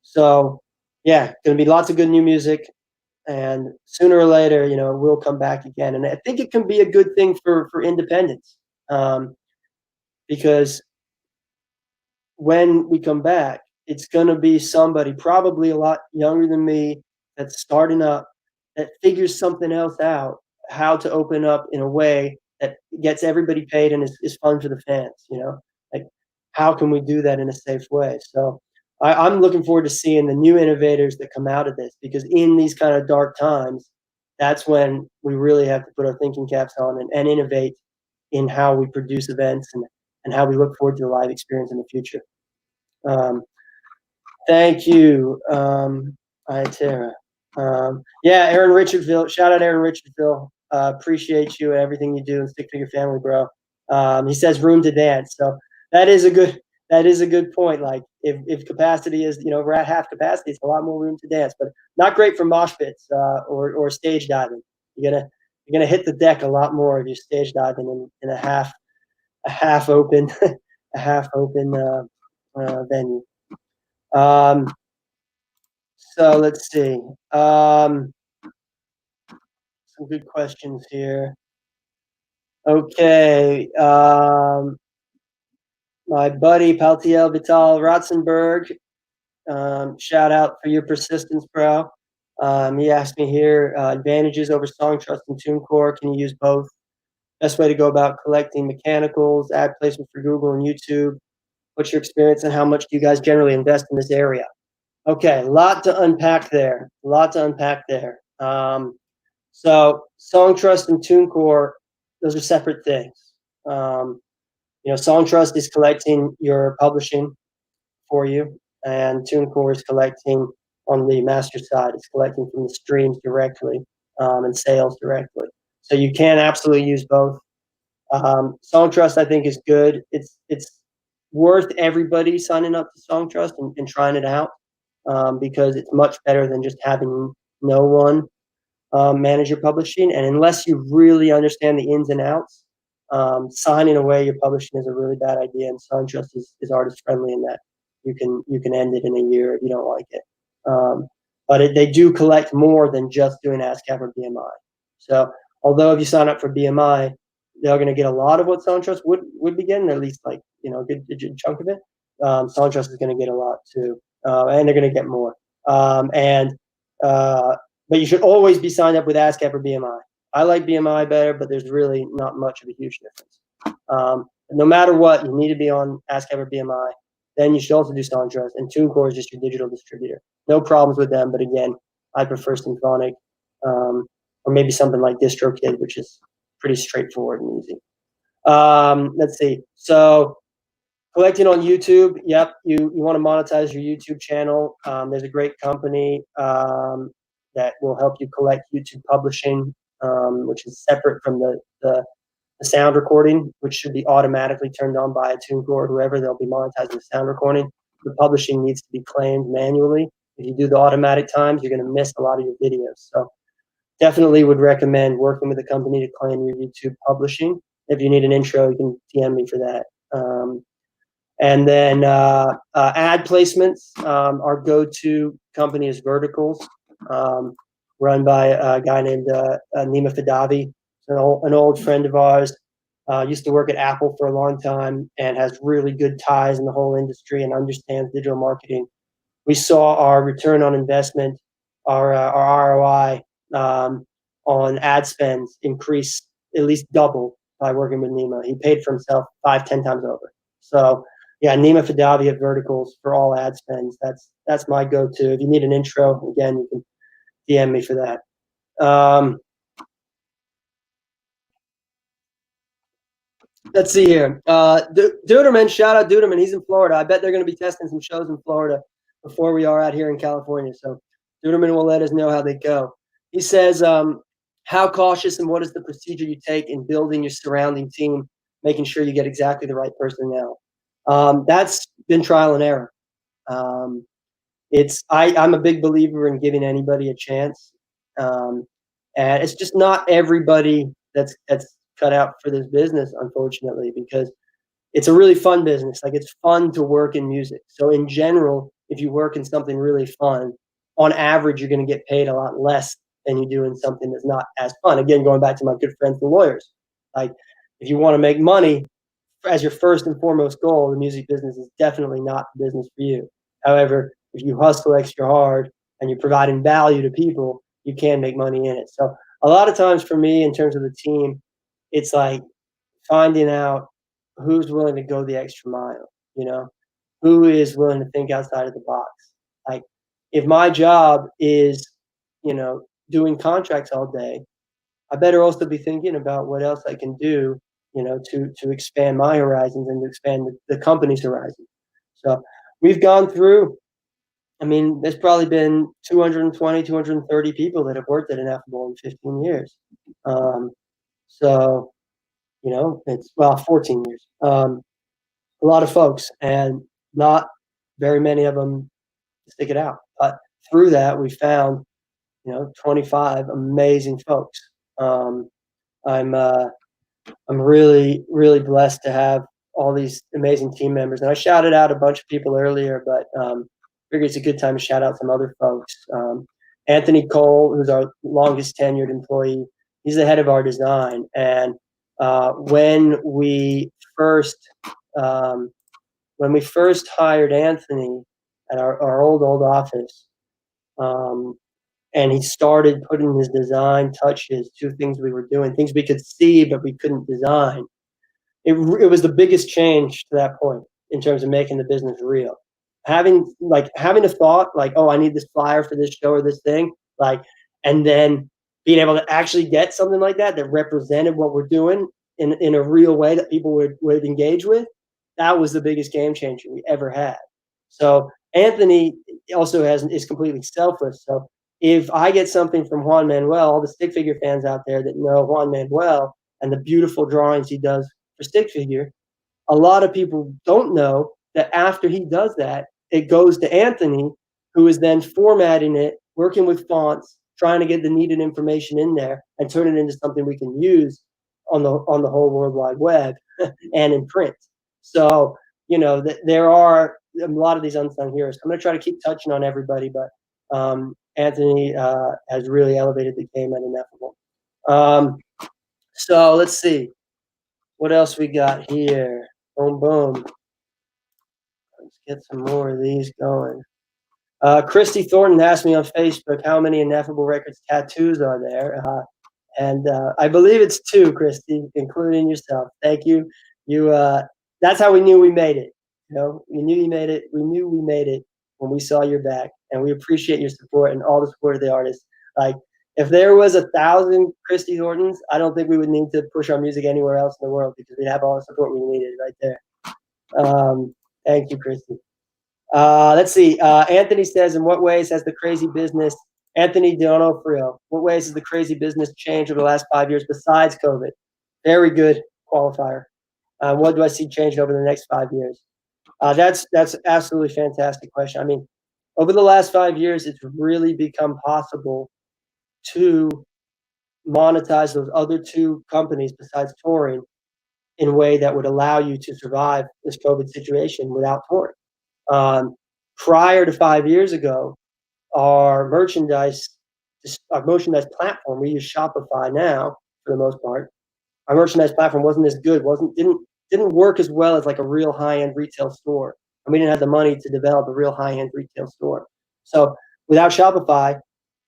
So yeah, going to be lots of good new music, and sooner or later, we'll come back again. And I think it can be a good thing for independence, because when we come back, it's going to be somebody probably a lot younger than me that's starting up, that figures something else out, how to open up in a way that gets everybody paid and is fun for the fans. Like, how can we do that in a safe way? So I'm looking forward to seeing the new innovators that come out of this, because in these kind of dark times, that's when we really have to put our thinking caps on and innovate in how we produce events and how we look forward to the live experience in the future. Thank you, Iatera. Yeah, Aaron Richardville. Shout out Aaron Richardville. Appreciate you and everything you do in Stick Figure Family, bro. He says room to dance. So that is a good point. Like if capacity is, we're at half capacity, it's a lot more room to dance, but not great for mosh pits or stage diving. You're gonna hit the deck a lot more if you're stage diving in a half open a half open venue. So let's see. Some good questions here. Okay. My buddy Paltiel Vital Ratzenberg, shout out for your persistence, bro. He asked me here, advantages over Songtrust and TuneCore. Can you use both? Best way to go about collecting mechanicals, ad placement for Google and YouTube. What's your experience and how much do you guys generally invest in this area? Okay, a lot to unpack there. So Songtrust and TuneCore, those are separate things. Songtrust is collecting your publishing for you, and TuneCore is collecting on the master side. It's collecting from the streams directly and sales directly. So you can absolutely use both. Songtrust, I think, is good. It's worth everybody signing up to Songtrust and trying it out because it's much better than just having no one manage your publishing. And unless you really understand the ins and outs, signing away your publishing is a really bad idea. And Songtrust is artist friendly in that you can end it in a year if you don't like it. But they do collect more than just doing ASCAP or BMI. So although if you sign up for BMI, they're going to get a lot of what Songtrust would be getting, at least like a good chunk of it. Songtrust is going to get a lot too, and they're going to get more. But you should always be signed up with ASCAP or BMI. I like BMI better, but there's really not much of a huge difference. No matter what, you need to be on ASCAP or BMI. Then you should also do Songtrust, and TuneCore is just your digital distributor. No problems with them, but again, I prefer Symphonic, or maybe something like DistroKid, which is pretty straightforward and easy. Let's see. So collecting on YouTube, yep, you want to monetize your YouTube channel. There's a great company that will help you collect YouTube publishing, which is separate from the sound recording, which should be automatically turned on by a TuneCore or whoever. They'll be monetizing the sound recording. The publishing needs to be claimed manually. If you do the automatic times, you're going to miss a lot of your videos. So definitely would recommend working with a company to claim your YouTube publishing. If you need an intro, you can DM me for that. And then ad placements. Our go-to company is Verticals, run by a guy named Nima Fadavi, an old friend of ours. Used to work at Apple for a long time and has really good ties in the whole industry and understands digital marketing. We saw our return on investment, our ROI on ad spends increase at least double by working with Nima. He paid for himself 5-10 times over. So yeah, Nima Fadavi at Verticals for all ad spends. That's my go-to. If you need an intro, again, you can DM me for that. Let's see here. Duderman, shout out Duderman. He's in Florida. I bet they're going to be testing some shows in Florida before we are out here in California. So Duderman will let us know how they go. He says, how cautious and what is the procedure you take in building your surrounding team, making sure you get exactly the right personnel? That's been trial and error. I'm a big believer in giving anybody a chance. And it's just not everybody that's cut out for this business, unfortunately, because it's a really fun business. Like, it's fun to work in music. So in general, if you work in something really fun, on average, you're going to get paid a lot less than you do in something that's not as fun. Again, going back to my good friends, the lawyers. Like, if you want to make money as your first and foremost goal, the music business is definitely not the business for you. However, if you hustle extra hard and you're providing value to people, you can make money in it. So a lot of times for me, in terms of the team, it's like finding out who's willing to go the extra mile, who is willing to think outside of the box. Like, if my job is, doing contracts all day, I better also be thinking about what else I can do to expand my horizons and to expand the company's horizons. So we've gone through, I mean, there's probably been 220, 230 people that have worked at Ineffable in 15 years. Um, so, it's, well, 14 years. A lot of folks, and not very many of them stick it out. But through that, we found, 25 amazing folks. Um, I'm I'm really, really blessed to have all these amazing team members. And I shouted out a bunch of people earlier, but figure it's a good time to shout out some other folks. Anthony Cole, who's our longest tenured employee, he's the head of our design. And when we first um, hired Anthony at our old office, um, and he started putting his design touches to things we were doing, things we could see but we couldn't design. It was the biggest change to that point in terms of making the business real. Having a thought like, oh, I need this flyer for this show or this thing, like, and then being able to actually get something like that represented what we're doing in a real way that people would engage with. That was the biggest game changer we ever had. So Anthony also is completely selfless. So if I get something from Juan Manuel, all the stick figure fans out there that know Juan Manuel and the beautiful drawings he does for stick figure, a lot of people don't know that after he does that, it goes to Anthony, who is then formatting it, working with fonts, trying to get the needed information in there and turn it into something we can use on the whole World Wide Web and in print. So, there are a lot of these unsung heroes. I'm going to try to keep touching on everybody, but Anthony has really elevated the game at Ineffable. So let's see. What else we got here? Boom, boom. Let's get some more of these going. Christy Thornton asked me on Facebook how many Ineffable Records tattoos are there. And I believe it's 2, Christy, including yourself. Thank you. That's how we knew we made it. We knew you made it. We knew we made it when we saw your back, and we appreciate your support and all the support of the artists. Like, if there was 1,000 Christy Thorntons, I don't think we would need to push our music anywhere else in the world because we'd have all the support we needed right there. Thank you, Christy. Let's see. Anthony says, in what ways has the crazy business, Anthony D'Onofrio, what ways has the crazy business changed over the last 5 years besides COVID? Very good qualifier. What do I see changing over the next 5 years? That's absolutely fantastic question. I mean, over the last 5 years, it's really become possible to monetize those other 2 companies besides touring in a way that would allow you to survive this COVID situation without touring. Prior to 5 years ago, our merchandise platform, we use Shopify now for the most part. Our merchandise platform wasn't as good, didn't work as well as like a real high-end retail store. And we didn't have the money to develop a real high-end retail store. So without Shopify,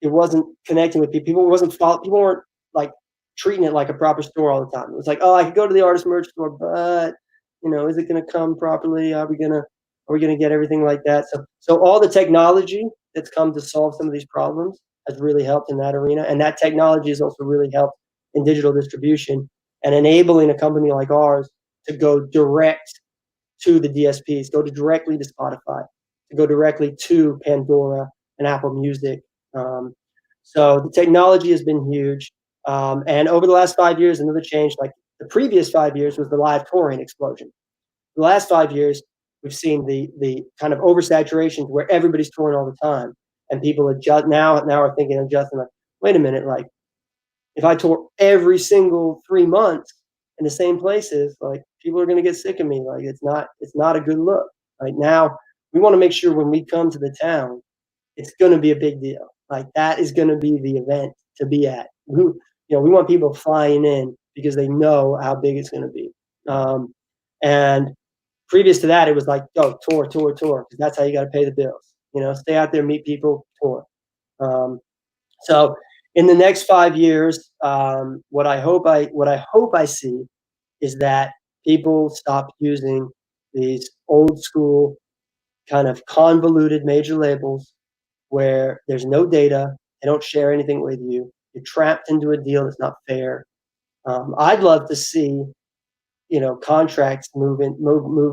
it wasn't connecting with people. People weren't like treating it like a proper store all the time. It was like, oh, I could go to the artist merch store, but is it going to come properly? Are we going to get everything like that? So all the technology that's come to solve some of these problems has really helped in that arena. And that technology has also really helped in digital distribution and enabling a company like ours to go direct to the DSPs, directly to Spotify, to go directly to Pandora and Apple Music. So the technology has been huge. And over the last 5 years, another change, like the previous 5 years, was the live touring explosion. The last 5 years, we've seen the kind of oversaturation where everybody's touring all the time, and people now are thinking, adjusting, like, wait a minute, like, if I tour every single 3 months in the same places, like, people are going to get sick of me. Like, it's not a good look. Like, now we want to make sure when we come to the town, it's going to be a big deal. Like, that is going to be the event to be at. We want people flying in because they know how big it's going to be. And previous to that, it was like, tour, because that's how you got to pay the bills. Stay out there, meet people, tour. So in the next 5 years, what I hope I see is that people stop using these old school kind of convoluted major labels where there's no data, they don't share anything with you, you're trapped into a deal that's not fair. I'd love to see contracts move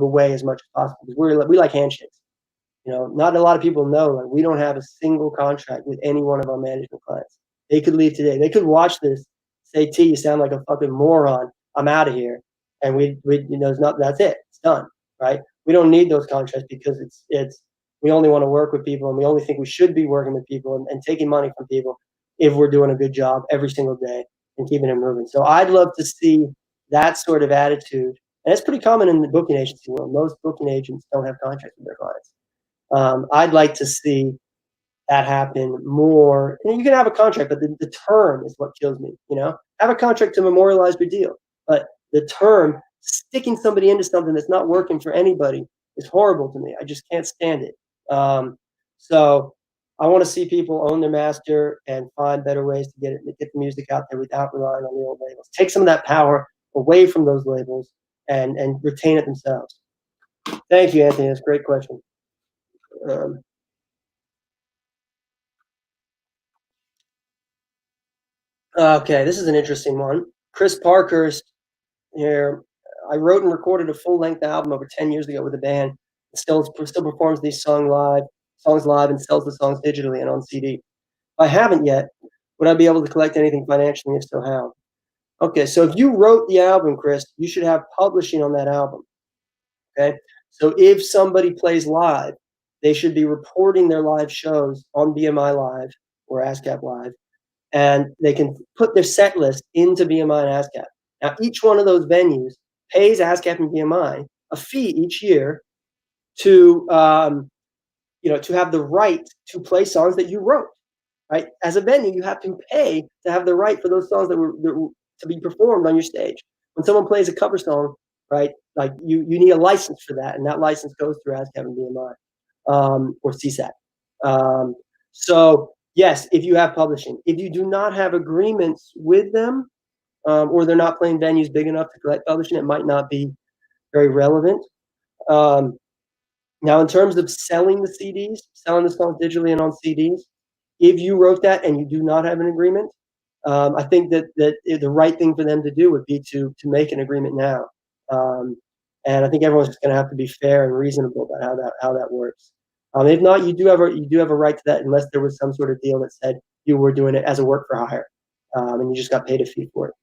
away as much as possible, because we like handshakes. Not a lot of people know, like, we don't have a single contract with any one of our management clients. They could leave today. They could watch this, say, T, you sound like a fucking moron. I'm out of here. And it's not, that's it. It's done. Right. We don't need those contracts, because we only want to work with people, and we only think we should be working with people and taking money from people if we're doing a good job every single day and keeping it moving. So I'd love to see that sort of attitude. And it's pretty common in the booking agency world. Most booking agents don't have contracts with their clients. I'd like to see that happen more. And you can have a contract, but the term is what kills me. Have a contract to memorialize your deal, but the term, sticking somebody into something that's not working for anybody, is horrible to me. I just can't stand it. So I want to see people own their master and find better ways to get the music out there without relying on the old labels. Take some of that power away from those labels and retain it themselves. Thank you, Anthony. That's a great question. Okay, this is an interesting one. Chris Parkhurst here. I wrote and recorded a full-length album over 10 years ago with a band. Still performs these songs live, and sells the songs digitally and on CD. If I haven't yet, would I be able to collect anything financially? If so, how? Okay, so if you wrote the album, Chris, you should have publishing on that album. Okay, so if somebody plays live, they should be reporting their live shows on BMI Live or ASCAP Live, and they can put their set list into BMI and ASCAP. Now, each one of those venues pays ASCAP and BMI a fee each year to have the right to play songs that you wrote. Right? As a venue, you have to pay to have the right for those songs that were to be performed on your stage. When someone plays a cover song, right, like you need a license for that, and that license goes through ASCAP and BMI or CSAC. So yes, if you have publishing. If you do not have agreements with them, or they're not playing venues big enough to collect publishing, it might not be very relevant. Now, in terms of selling the CDs, selling the songs digitally and on CDs, if you wrote that and you do not have an agreement, I think that the right thing for them to do would be to make an agreement now. And I think everyone's just going to have to be fair and reasonable about how that works. If not, you do have a right to that, unless there was some sort of deal that said you were doing it as a work for hire, and you just got paid a fee for it.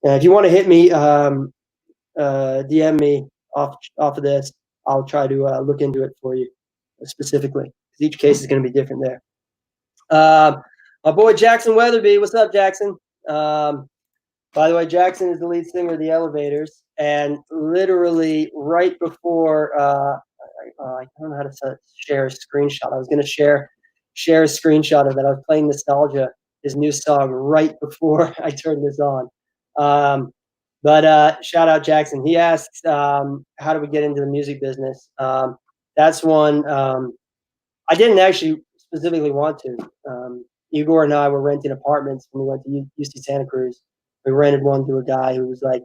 And if you want to hit me, DM me off of this. I'll try to look into it for you specifically, because each case is going to be different there. My boy Jackson Weatherby, what's up, Jackson? By the way, Jackson is the lead singer of the Elevators, and literally right before I don't know how to share a screenshot. I was going to share a screenshot of that. I was playing Nostalgia, his new song, right before I turned this on. But shout out Jackson. He asks, how do we get into the music business? That's one I didn't actually specifically want to. Igor and I were renting apartments when we went to UC Santa Cruz. We rented one to a guy who was like,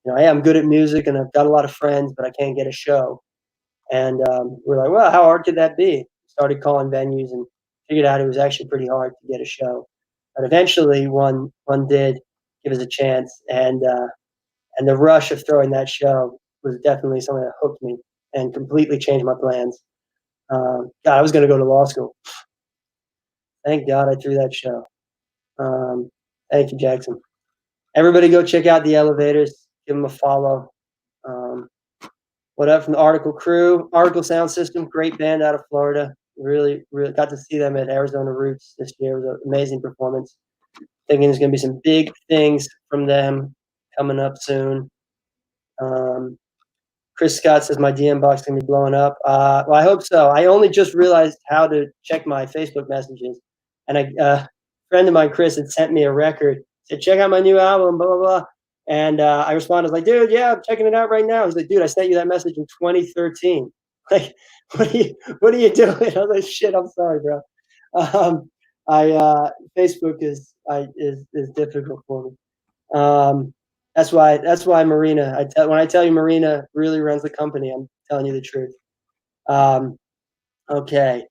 hey, I'm good at music and I've got a lot of friends, but I can't get a show. And we're like, well, how hard could that be? Started calling venues and figured out it was actually pretty hard to get a show. But eventually one did give us a chance, and the rush of throwing that show was definitely something that hooked me and completely changed my plans. God, I was going to go to law school. Thank God I threw that show. Thank you, Jackson. Everybody go check out the Elevators. Give them a follow. What up from the Article crew? Article Sound System, great band out of Florida. Really got to see them at Arizona Roots this year. It was an amazing performance. Thinking there's going to be some big things from them coming up soon. Chris Scott says my DM box is going to be blowing up. Well, I hope so. I only just realized how to check my Facebook messages. And a friend of mine, Chris, had sent me a record. Said, check out my new album, blah, blah, blah. And I responded, like, dude, yeah, I'm checking it out right now. He's like, dude, I sent you that message in 2013. Like, what are you doing? I was like, shit, I'm sorry, bro. Facebook is difficult for me. That's why Marina. When I tell you Marina really runs the company, I'm telling you the truth. Okay.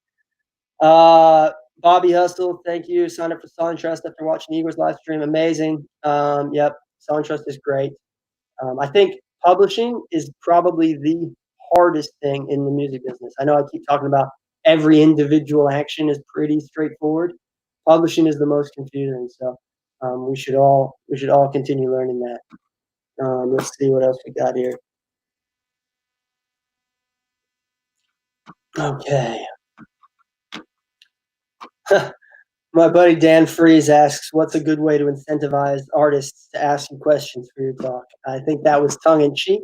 Bobby Hustle, thank you. Signed up for Solid Trust after watching Igor's live stream. Amazing. Yep, Solid Trust is great. I think publishing is probably the hardest thing in the music business. I know I keep talking about every individual action is pretty straightforward. Publishing is the most confusing. So we should all continue learning that. Let's see what else we got here. Okay. My buddy Dan Fries asks, "What's a good way to incentivize artists to ask you questions for your talk?" I think that was tongue in cheek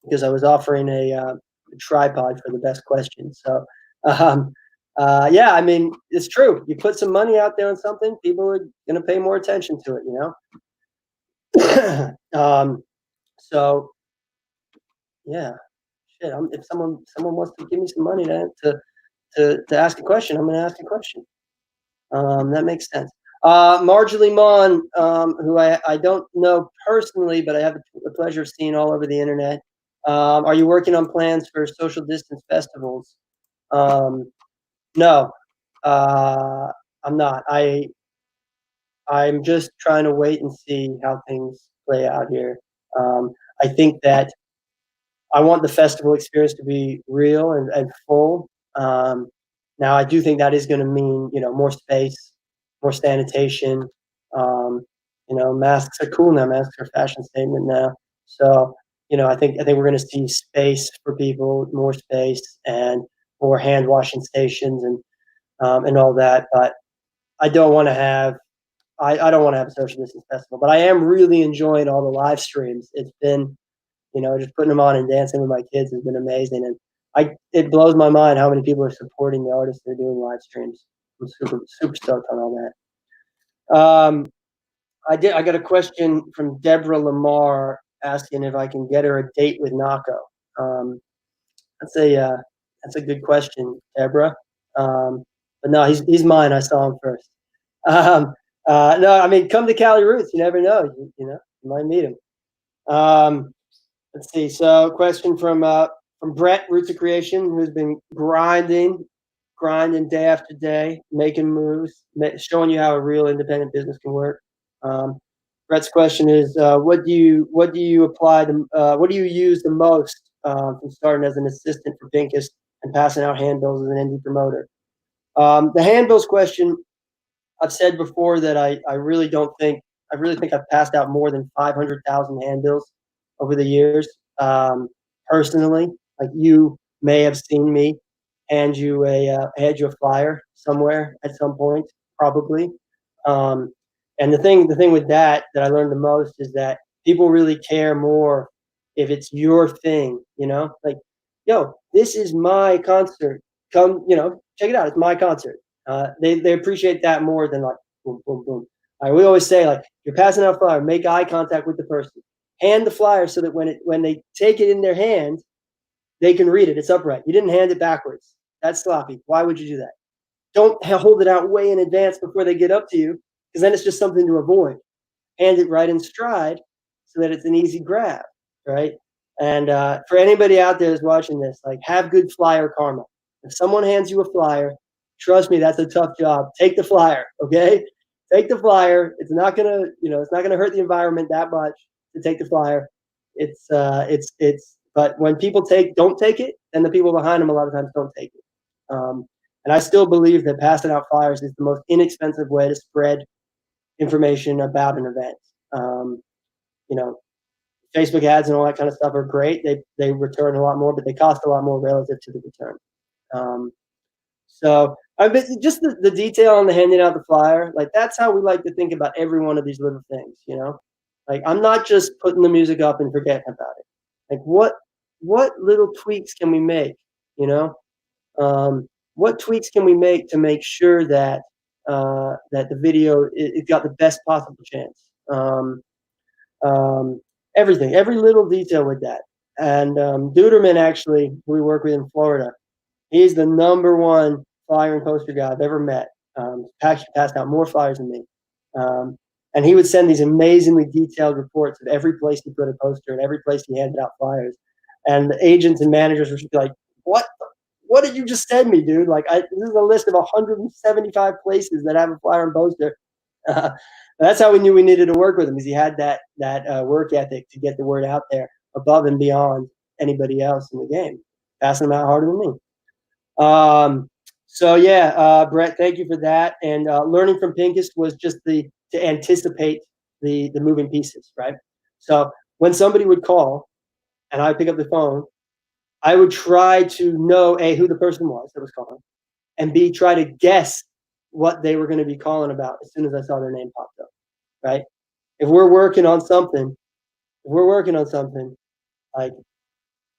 because I was offering a tripod for the best questions. So, um, yeah, I mean, it's true. You put some money out there on something, people are going to pay more attention to it. So yeah, shit. If someone wants to give me some money to ask a question, I'm going to ask a question. That makes sense. Marjorie Mon, who I don't know personally, but I have the pleasure of seeing all over the internet. Are you working on plans for social distance festivals? No, uh, I'm not. I'm just trying to wait and see how things play out here. I think that I want the festival experience to be real and full. Now, I do think that is going to mean, more space, more sanitation. Masks are cool now. Masks are a fashion statement now. So, I think we're going to see space for people, more space, and more hand washing stations and all that. But I don't want to have I don't want to have a social distance festival. But I am really enjoying all the live streams. It's been just putting them on and dancing with my kids has been amazing, and it blows my mind how many people are supporting the artists that are doing live streams. I'm super super stoked on all that. I got a question from Deborah Lamar asking if I can get her a date with Nako. Um, that's a good question, Deborah. But no, he's mine. I saw him first. Um, no, I mean, come to Cali Roots. You never know. You might meet him. Um, Let's see. So, question from Brett, Roots of Creation, who's been grinding day after day, making moves, showing you how a real independent business can work. Brett's question is, what do you apply what do you use the most from starting as an assistant for Pincus and passing out handbills as an indie promoter? The handbills question, I've said before that I really think I've passed out more than 500,000 handbills over the years. Personally, like you may have seen me hand you a flyer somewhere at some point, probably. Um, and the thing with that I learned the most is that people really care more if it's your thing, like, yo, this is my concert. Come, check it out. It's my concert. They appreciate that more than like boom, boom, boom. We always say, like, you're passing out a flyer, make eye contact with the person, hand the flyer so that when they take it in their hand, they can read it. It's upright. You didn't hand it backwards. That's sloppy. Why would you do that? Don't hold it out way in advance before they get up to you, because then it's just something to avoid. Hand it right in stride so that it's an easy grab, right? And for anybody out there that's watching this, like, have good flyer karma. If someone hands you a flyer, trust me, that's a tough job. Take the flyer, okay? Take the flyer. It's not gonna hurt the environment that much to take the flyer. But when people don't take it, then the people behind them a lot of times don't take it. And I still believe that passing out flyers is the most inexpensive way to spread information about an event. Um, you know, Facebook ads and all that kind of stuff are great. They return a lot more, but they cost a lot more relative to the return. So I bet just the detail on the handing out the flyer, like, that's how we like to think about every one of these little things. Like, I'm not just putting the music up and forgetting about it. Like, what little tweaks can we make? You know, what tweaks can we make to make sure that that the video it got the best possible chance? Everything, every little detail with that. And Duderman, actually, who we work with in Florida, he's the number one flyer and poster guy I've ever met. Actually passed out more flyers than me. And he would send these amazingly detailed reports of every place he put a poster and every place he handed out flyers. And the agents and managers would be like, what did you just send me, dude? Like, this is a list of 175 places that have a flyer and poster. That's how we knew we needed to work with him, because he had that work ethic to get the word out there. above and beyond anybody else in the game, passing them out harder than me. So yeah, Brett, thank you for that. And learning from Pincus was just to anticipate the moving pieces, right? So when somebody would call and I would pick up the phone, I would try to know A, who the person was that was calling, and B, try to guess what they were going to be calling about as soon as I saw their name popped up, right? If we're working on something, like,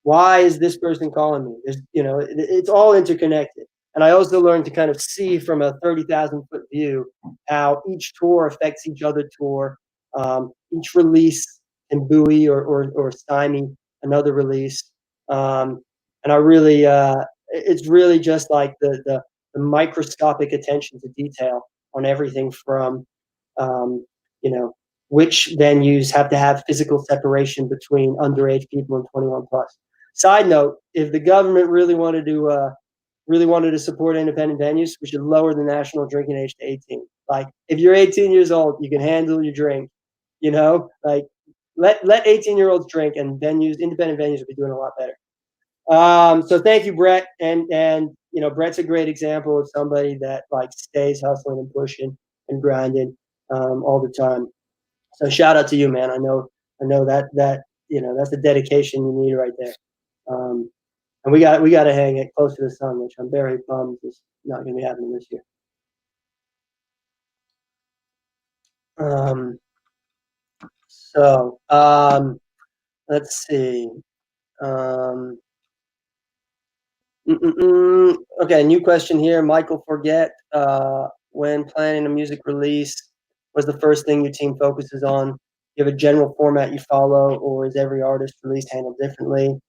why is this person calling me? It's all interconnected. And I also learned to kind of see from a 30,000 foot view how each tour affects each other tour. Each release can buoy or stymie another release. And I really, it's really just like the microscopic attention to detail on everything from, um, you know, which venues have to have physical separation between underage people and 21 plus. Side note: if the government really wanted to support independent venues, we should lower the national drinking age to 18. Like, if you're 18 years old, you can handle your drink. Like, let 18-year-olds drink, and independent venues will be doing a lot better. So thank you, Brett, and Brett's a great example of somebody that like stays hustling and pushing and grinding all the time. So shout out to you, man. I know that's the dedication you need right there. And we got to hang it close to the sun, which I'm very bummed is not going to be happening this year. Let's see. Um, okay, new question here. Michael Forget. When planning a music release, what's the first thing your team focuses on? You have a general format you follow, or is every artist release handled differently?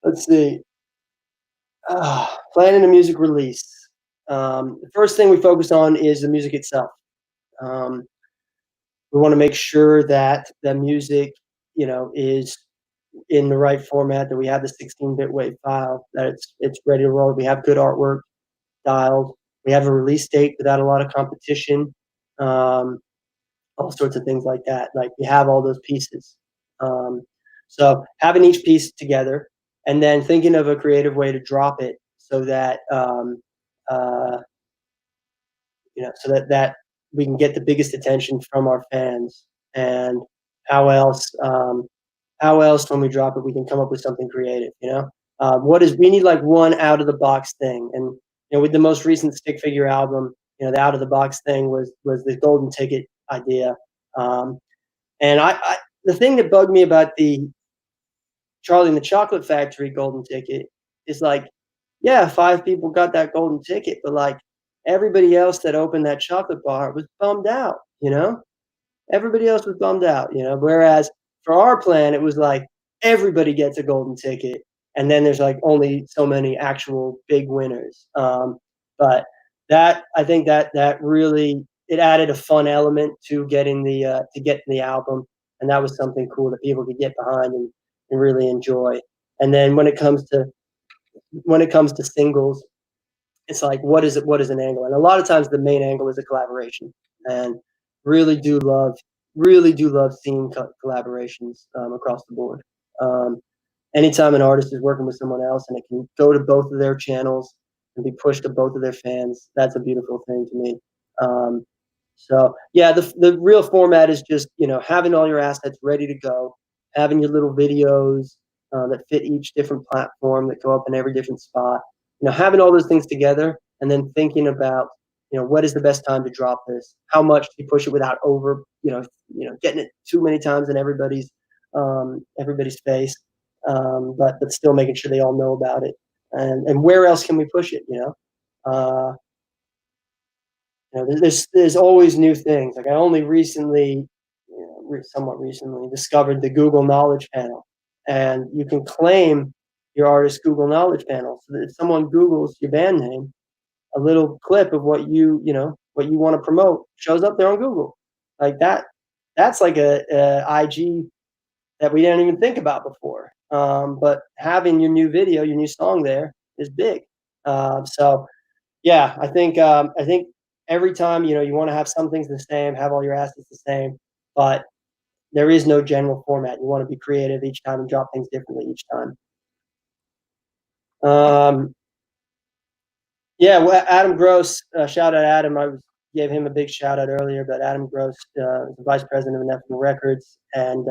Let's see. Planning a music release. The first thing we focus on is the music itself. Um, we want to make sure that the music, is in the right format, that we have the 16-bit WAV file, that it's ready to roll. We have good artwork dialed. We have a release date without a lot of competition. All sorts of things like that. Like, we have all those pieces. So having each piece together, and then thinking of a creative way to drop it so that that we can get the biggest attention from our fans. And how else when we drop it we can come up with something creative. We need like one out of the box thing. And with the most recent Stick Figure album, the out of the box thing was the golden ticket idea. And I the thing that bugged me about the Charlie and the Chocolate Factory golden ticket is, like, yeah, 5 people got that golden ticket, but like everybody else that opened that chocolate bar was bummed out. Everybody else was bummed out. Whereas for our plan, it was like everybody gets a golden ticket, and then there's like only so many actual big winners. But I think that really it added a fun element to getting the album, and that was something cool that people could get behind and really enjoy. And then when it comes to singles, it's like, what is an angle? And a lot of times the main angle is a collaboration, and really do love seeing collaborations across the board. Anytime an artist is working with someone else and it can go to both of their channels and be pushed to both of their fans, that's a beautiful thing to me. So yeah, the real format is just having all your assets ready to go, having your little videos that fit each different platform, that go up in every different spot. Having all those things together, and then thinking about what is the best time to drop this? How much do you push it without getting it too many times in everybody's face, but still making sure they all know about it. And where else can we push it? There's always new things. Like, I only recently, somewhat recently, discovered the Google Knowledge Panel, and you can claim your artist's Google Knowledge Panel, so that if someone Googles your band name, a little clip of what you want to promote shows up there on Google. Like that. That's like a IG that we didn't even think about before. But having your new video, your new song there is big. So yeah, I think every time you want to have some things the same, have all your assets the same, but there is no general format. You want to be creative each time and drop things differently each time. Yeah, well, Adam Gross, shout out Adam. Gave him a big shout out earlier, but Adam Gross is the vice president of Ineffable Records and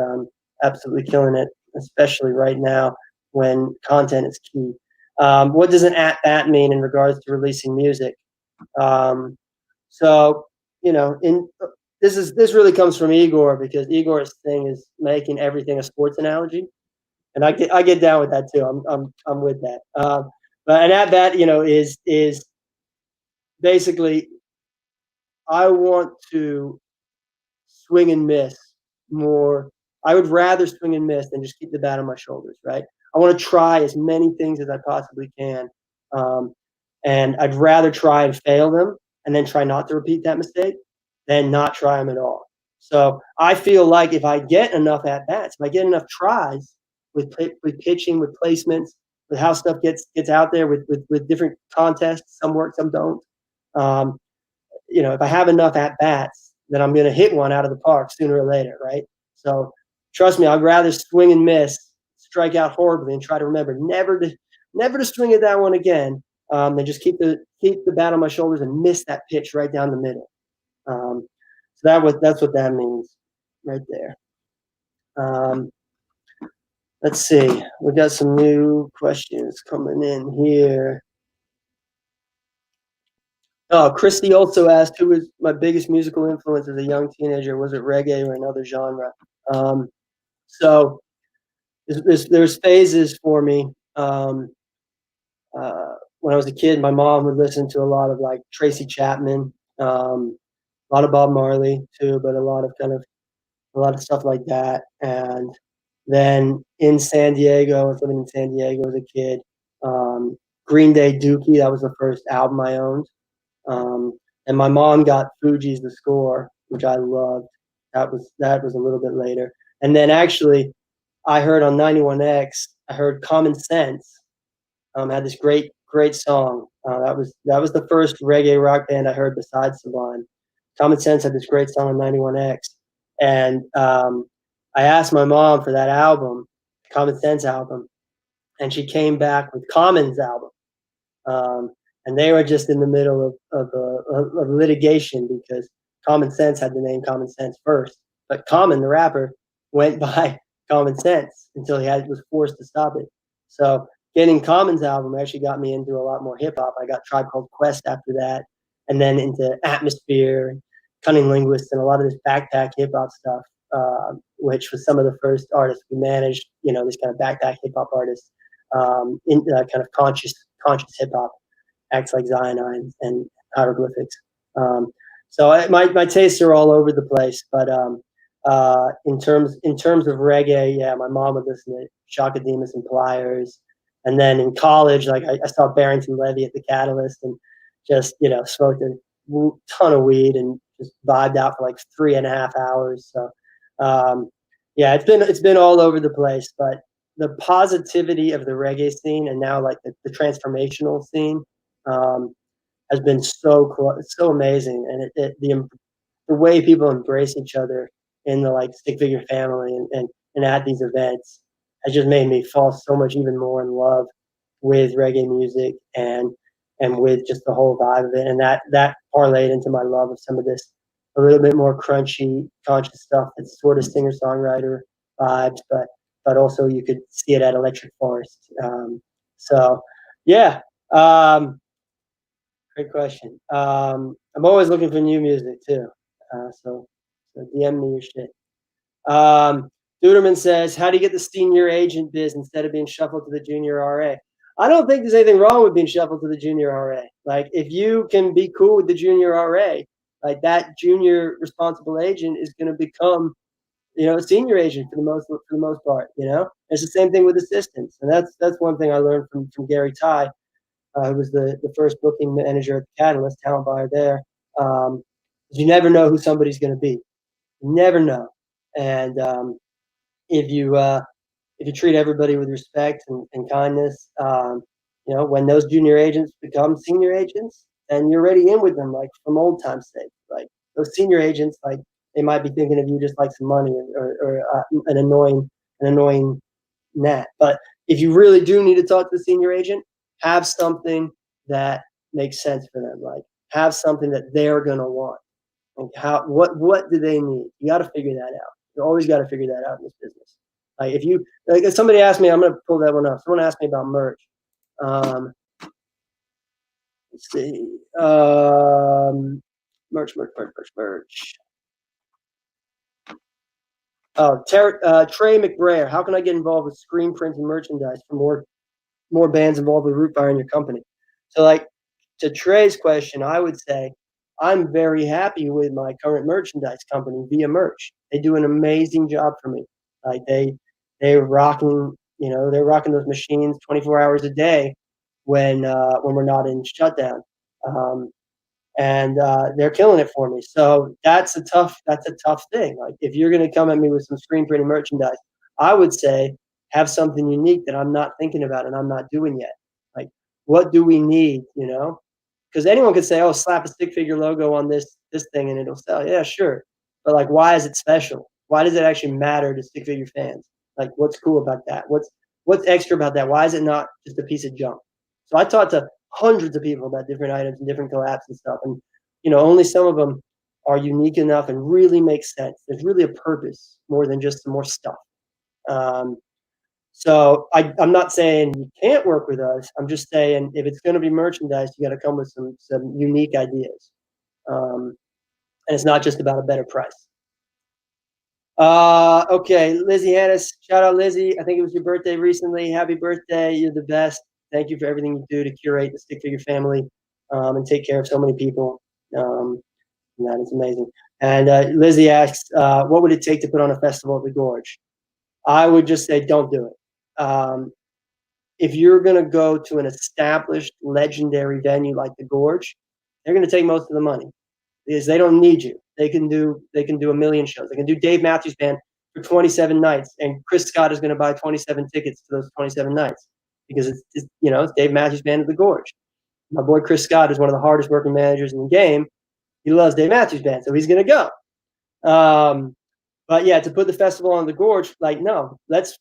absolutely killing it, especially right now when content is key. What does an at bat mean in regards to releasing music? Um, so, this really comes from Igor, because Igor's thing is making everything a sports analogy, and I get down with that too. I'm with that. But an at bat, is basically, I want to swing and miss more. I would rather swing and miss than just keep the bat on my shoulders, right? I want to try as many things as I possibly can. Um, and I'd rather try and fail them and then try not to repeat that mistake than not try them at all. So I feel like if I get enough at bats, if I get enough tries with pitching, with placements, with how stuff gets out there, with different contests, some work, some don't. Um, if I have enough at bats, then I'm going to hit one out of the park sooner or later, right? So trust me, I'd rather swing and miss, strike out horribly, and try to remember never to swing at that one again, than just keep the bat on my shoulders and miss that pitch right down the middle. So that's what that means, right there. Let's see, we got some new questions coming in here. Oh, Christy also asked, who was my biggest musical influence as a young teenager? Was it reggae or another genre? So there's phases for me. When I was a kid, my mom would listen to a lot of like Tracy Chapman, a lot of Bob Marley too, but a lot of stuff like that. And then in San Diego, I was living in San Diego as a kid. Green Day Dookie, that was the first album I owned. And my mom got Fugees The Score, which I loved. That was a little bit later. And then actually, I heard on 91X, I heard Common Sense. Had this great song. That was the first reggae rock band I heard besides Sublime. Common Sense had this great song on 91X, and I asked my mom for that album, Common Sense album, and she came back with Common's album. And they were just in the middle of litigation because Common Sense had the name Common Sense first, but Common, the rapper, went by Common Sense until was forced to stop it. So getting Common's album actually got me into a lot more hip hop. I got Tribe Called Quest after that, and then into Atmosphere, Cunning Linguists, and a lot of this backpack hip hop stuff, which was some of the first artists we managed. These kind of backpack hip hop artists, in kind of conscious hip hop. Acts like Cyanide and Hieroglyphics. So my tastes are all over the place, but in terms of reggae, yeah, my mom would listen to Shaka Demus and Pliers, and then in college, like I saw Barrington Levy at the Catalyst and just smoked a ton of weed and just vibed out for like 3.5 hours. So yeah, it's been all over the place, but the positivity of the reggae scene and now like the transformational scene has been so amazing, and the way people embrace each other in the like stick figure family and at these events has just made me fall so much even more in love with reggae music and with just the whole vibe of it, and that parlayed into my love of some of this a little bit more crunchy conscious stuff that's sort of singer songwriter vibes, but also you could see it at Electric Forest. So yeah. Great question. I'm always looking for new music too. So DM me your shit. Duderman says, how do you get the senior agent biz instead of being shuffled to the junior RA? I don't think there's anything wrong with being shuffled to the junior RA. Like, if you can be cool with the junior RA, like that junior responsible agent is going to become, a senior agent for the most part. It's the same thing with assistants, and that's one thing I learned from Gary Ty, who was the first booking manager at the Catalyst, talent buyer there. You never know who somebody's going to be. You never know, and if you treat everybody with respect and kindness, when those junior agents become senior agents, and you're already in with them, like from old time's sake. Like those senior agents, like They might be thinking of you just like some money or an annoying gnat. But if you really do need to talk to the senior agent, have something that makes sense for them. Like have something that they're gonna want. Like what do they need? You got to figure that out. You always got to figure that out in this business. Like if somebody asked me, I'm gonna pull that one up. Someone asked me about merch. Um, let's see. Merch. Oh, Trey McBrayer. How can I get involved with screen print and merchandise for more bands involved with Rootfire in your company? So, like to Trey's question, I would say I'm very happy with my current merchandise company, Via Merch. They do an amazing job for me. Like they're rocking, they're rocking those machines 24 hours a day when we're not in shutdown. Um, and they're killing it for me. So that's a tough thing. Like if you're going to come at me with some screen printing merchandise, I would say have something unique that I'm not thinking about and I'm not doing yet. Like what do we need? Because anyone could say, "Oh, slap a stick figure logo on this thing and it'll sell." Yeah, sure, but like, why is it special? Why does it actually matter to stick figure fans? Like, what's cool about that? What's extra about that? Why is it not just a piece of junk? So I talked to hundreds of people about different items and different collabs and stuff, and only some of them are unique enough and really make sense. There's really a purpose more than just some more stuff. Um, so I'm not saying you can't work with us. I'm just saying if it's going to be merchandise, you got to come with some unique ideas, and it's not just about a better price. Okay, Lizzie Hannis, shout out Lizzie. I think it was your birthday recently. Happy birthday! You're the best. Thank you for everything you do to curate the stick figure family and take care of so many people. That is amazing. And Lizzie asks, what would it take to put on a festival at the Gorge? I would just say don't do it. If you're going to go to an established legendary venue like the Gorge, they're going to take most of the money because they don't need you. They can do a million shows. They can do Dave Matthews Band for 27 nights, and Chris Scott is going to buy 27 tickets to those 27 nights because it's Dave Matthews Band at the Gorge. My boy Chris Scott is one of the hardest working managers in the game. He loves Dave Matthews Band, so he's going to go. But yeah, to put the festival on the Gorge, no, let's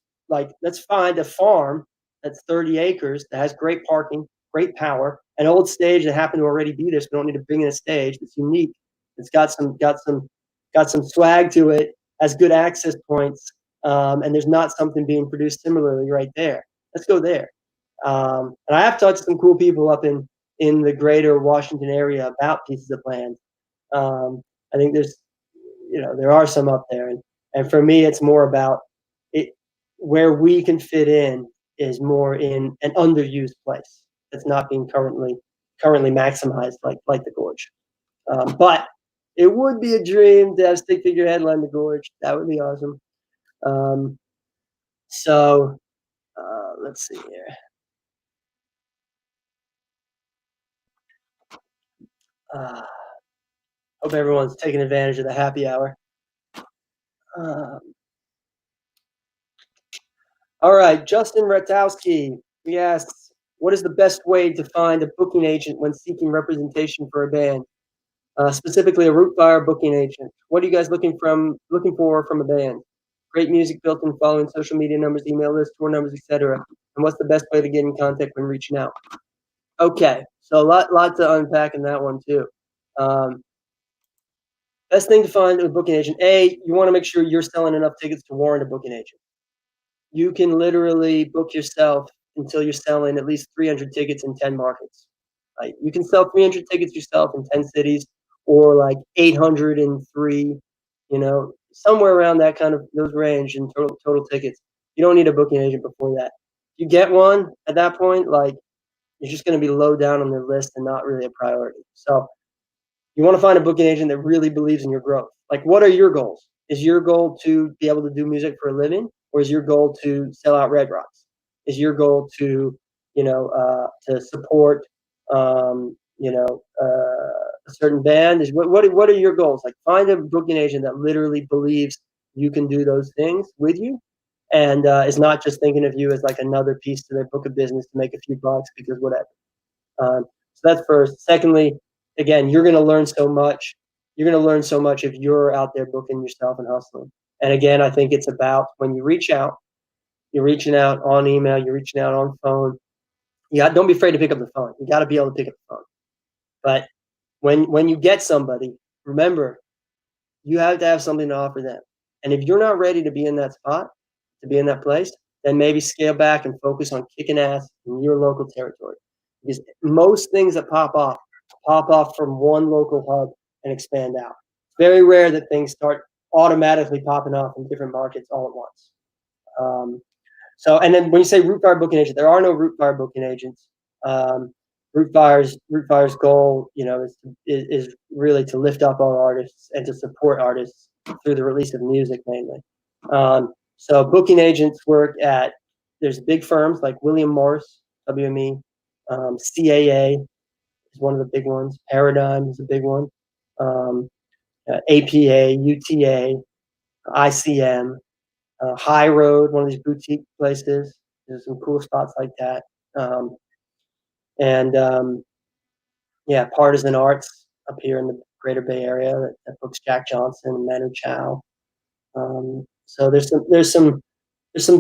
find a farm that's 30 acres that has great parking, great power, an old stage that happened to already be there, so we don't need to bring in a stage that's unique. It's got some swag to it, has good access points, and there's not something being produced similarly right there. Let's go there. And I have talked to some cool people up in the greater Washington area about pieces of land. I think there are some up there, and for me, it's more about it. Where we can fit in is more in an underused place that's not being currently maximized like the Gorge. But it would be a dream to have stick figure headline the Gorge. That would be awesome. So let's see here. Hope everyone's taking advantage of the happy hour. All right, Justin Ratowski. He asks, what is the best way to find a booking agent when seeking representation for a band? Specifically, a Rootfire booking agent. What are you guys looking for from a band? Great music built in following social media numbers, email lists, tour numbers, etc. And what's the best way to get in contact when reaching out? Okay, so a lot to unpack in that one too. Best thing to find a booking agent. You want to make sure you're selling enough tickets to warrant a booking agent. You can literally book yourself until you're selling at least 300 tickets in 10 markets. Like you can sell 300 tickets yourself in 10 cities, or like 803, somewhere around that kind of those range in total tickets. You don't need a booking agent before that. If you get one at that point, like you're just going to be low down on their list and not really a priority. So you want to find a booking agent that really believes in your growth. Like, what are your goals? Is your goal to be able to do music for a living, or is your goal to sell out Red Rocks? Is your goal to, to support, a certain band? What are your goals? Like, find a booking agent that literally believes you can do those things with you, and is not just thinking of you as like another piece to their book of business to make a few bucks because whatever. So that's first. Secondly, again, you're going to learn so much you're going to learn so much if you're out there booking yourself and hustling. And again, I think it's about when you reach out, you're reaching out on email, you're reaching out on phone. Don't be afraid to pick up the phone. You got to be able to pick up the phone. But when you get somebody, remember, you have to have something to offer them. And if you're not ready to be in that spot, to be in that place, then maybe scale back and focus on kicking ass in your local territory. Because most things that pop off from one local hub and expand out. It's very rare that things start automatically popping off in different markets all at once. And then when you say Rootfire booking agent, there are no Rootfire booking agents. Rootfire's goal, is really to lift up our artists and to support artists through the release of music mainly. So booking agents work at, there's big firms like William Morris, WME, CAA is one of the big ones. Paradigm is a big one. APA, UTA, ICM, High Road, one of these boutique places. There's some cool spots like that. Partisan Arts up here in the Greater Bay Area that books Jack Johnson and Manu Chao. So there's some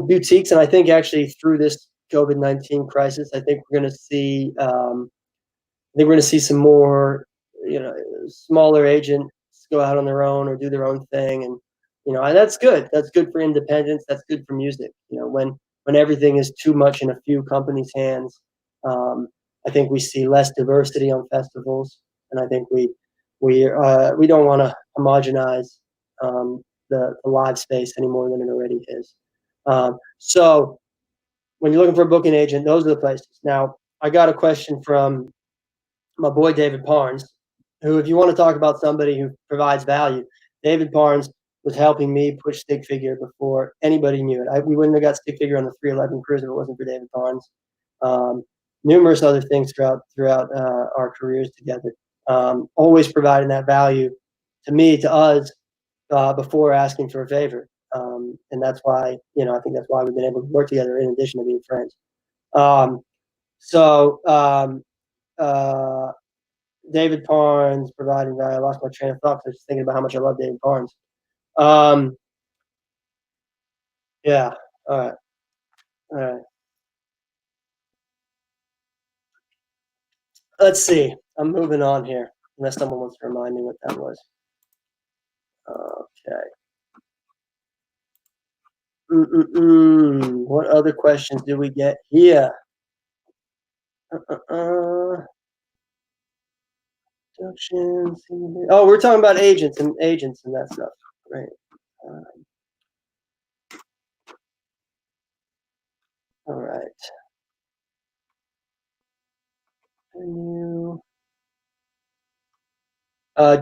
boutiques, and I think actually through this COVID-19 crisis, I think we're going to see some more, smaller agents go out on their own or do their own thing, and and that's good. That's good for independence. That's good for music. When everything is too much in a few companies' hands, I think we see less diversity on festivals, and I think we don't want to homogenize the live space any more than it already is. So when you're looking for a booking agent, those are the places. Now, I got a question from my boy David Parnes, who, if you want to talk about somebody who provides value, David Parnes was helping me push Stick Figure before anybody knew it. We wouldn't have got Stick Figure on the 311 cruise if it wasn't for David Parnes. Numerous other things throughout our careers together. Always providing that value to me, to us, before asking for a favor. And that's why, I think that's why we've been able to work together in addition to being friends. David Parnes providing value. I lost my train of thought because I was just thinking about how much I love David Parnes. Yeah. All right. Let's see. I'm moving on here, unless someone wants to remind me what that was. Okay. What other questions do we get here? Oh, we're talking about agents and that stuff. Right. All right.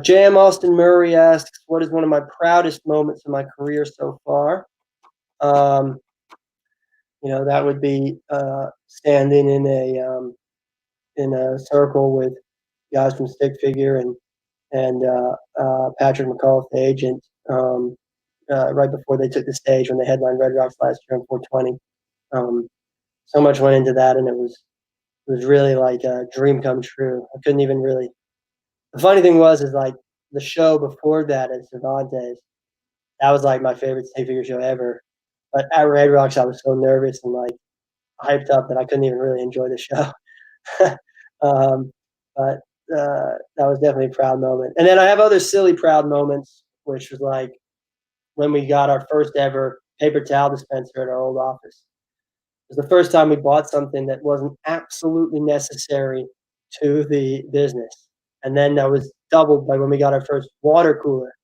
Jam Austin Murray asks, "What is one of my proudest moments in my career so far?" That would be standing in a circle with guys from Stick Figure and Patrick McCullough, the agent, right before they took the stage when they headlined Red Rocks last year on 420. So much went into that, and it was really like a dream come true. I couldn't even really. The funny thing is like the show before that at Cervantes, that was like my favorite Stick Figure show ever. But at Red Rocks, I was so nervous and like hyped up that I couldn't even really enjoy the show. But that was definitely a proud moment. And then I have other silly proud moments, which was like when we got our first ever paper towel dispenser at our old office. It was the first time we bought something that wasn't absolutely necessary to the business. And then that was doubled by when we got our first water cooler.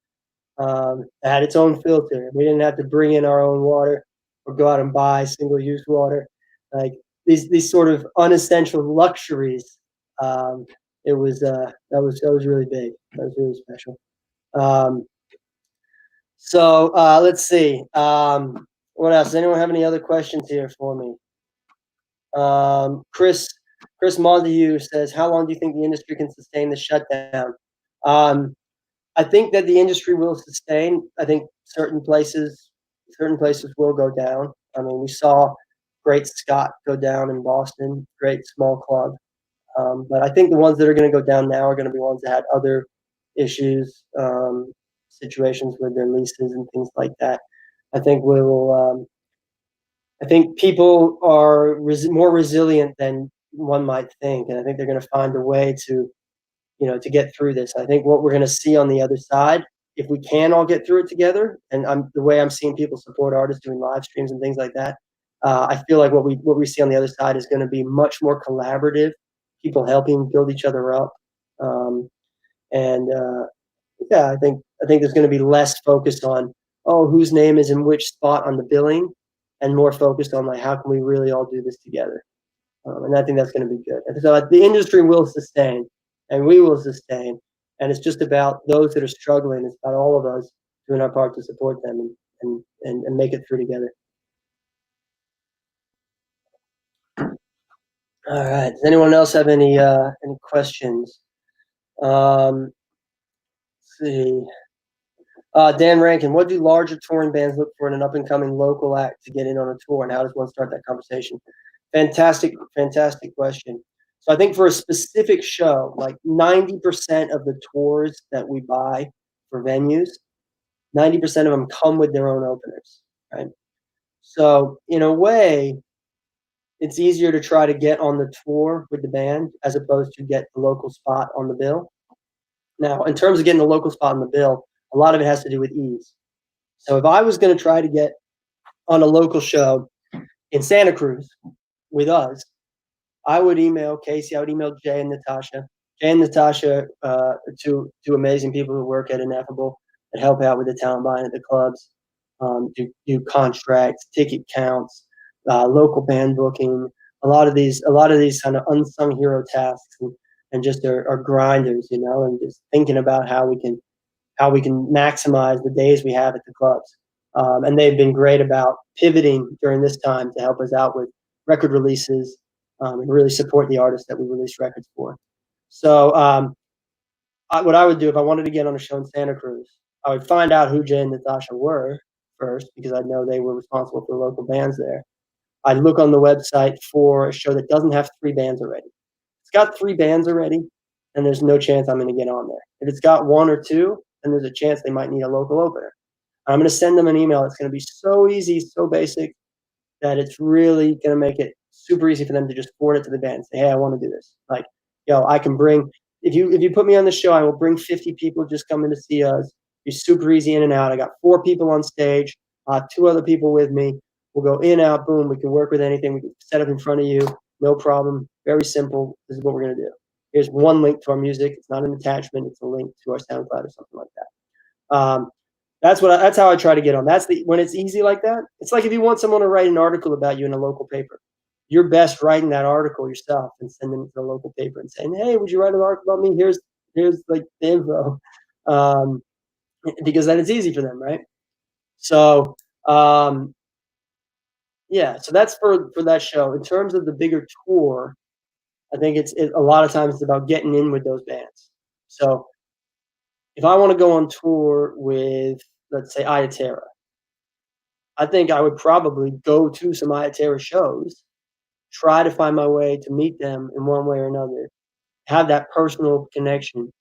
It had its own filter. We didn't have to bring in our own water or go out and buy single-use water. Like these sort of unessential luxuries. That was really big. That was really special. Let's see. What else? Does anyone have any other questions here for me? Chris Montague says, "How long do you think the industry can sustain the shutdown?" I think that the industry will sustain. I think certain places will go down. I mean, we saw Great Scott go down in Boston, great small club. But I think the ones that are going to go down now are going to be ones that had other issues, situations with their leases and things like that. I think we will. I think people are more resilient than one might think, and I think they're going to find a way to, to get through this. I think what we're going to see on the other side, if we can all get through it together, and the way I'm seeing people support artists doing live streams and things like that, I feel like what we see on the other side is going to be much more collaborative, people helping build each other up, um, and yeah, I think there's going to be less focus on, oh, whose name is in which spot on the billing, and more focused on like how can we really all do this together. And I think that's going to be good. And so the industry will sustain, and we will sustain. And it's just about those that are struggling. It's about all of us doing our part to support them and make it through together. All right. Does anyone else have any questions? Let's see. Dan Rankin, what do larger touring bands look for in an up-and-coming local act to get in on a tour, and how does one start that conversation? Fantastic question. So I think for a specific show, like 90% of the tours that we buy for venues, 90% of them come with their own openers, right? So in a way, it's easier to try to get on the tour with the band as opposed to get the local spot on the bill. Now, in terms of getting the local spot on the bill, a lot of it has to do with ease. So if I was going to try to get on a local show in Santa Cruz with us, I would email Casey. I would email Jay and Natasha. Jay and Natasha, two amazing people who work at Ineffable that help out with the talent buying at the clubs, do contracts, ticket counts, local band booking. A lot of these kind of unsung hero tasks, and just are grinders, and just thinking about how we can maximize the days we have at the clubs. And they've been great about pivoting during this time to help us out with record releases, and really support the artists that we release records for. So what I would do if I wanted to get on a show in Santa Cruz, I would find out who Jay and Natasha were first, because I know they were responsible for local bands there. I'd look on the website for a show that doesn't have 3 bands already. If it's got 3 bands already, and there's no chance I'm going to get on there. If it's got 1 or 2, then there's a chance they might need a local opener. I'm going to send them an email. It's going to be so easy, so basic, that it's really going to make it super easy for them to just forward it to the band and say, hey, I want to do this. Like, I can bring, if you put me on the show, I will bring 50 people just coming to see us. Be super easy in and out. I got 4 people on stage, 2 other people with me. We'll go in, out, boom. We can work with anything. We can set up in front of you. No problem. Very simple. This is what we're going to do. Here's one link to our music. It's not an attachment. It's a link to our SoundCloud or something like that. That's how I try to get on. When it's easy like that. It's like if you want someone to write an article about you in a local paper, you're best writing that article yourself and sending it to the local paper and saying, hey, would you write an article about me? Here's like the info, because then it's easy for them, right? So yeah, so that's for that show. In terms of the bigger tour, I think it's a lot of times it's about getting in with those bands. So if I want to go on tour with, let's say, Ayaterra, I think I would probably go to some Ayaterra shows, try to find my way to meet them in one way or another, have that personal connection,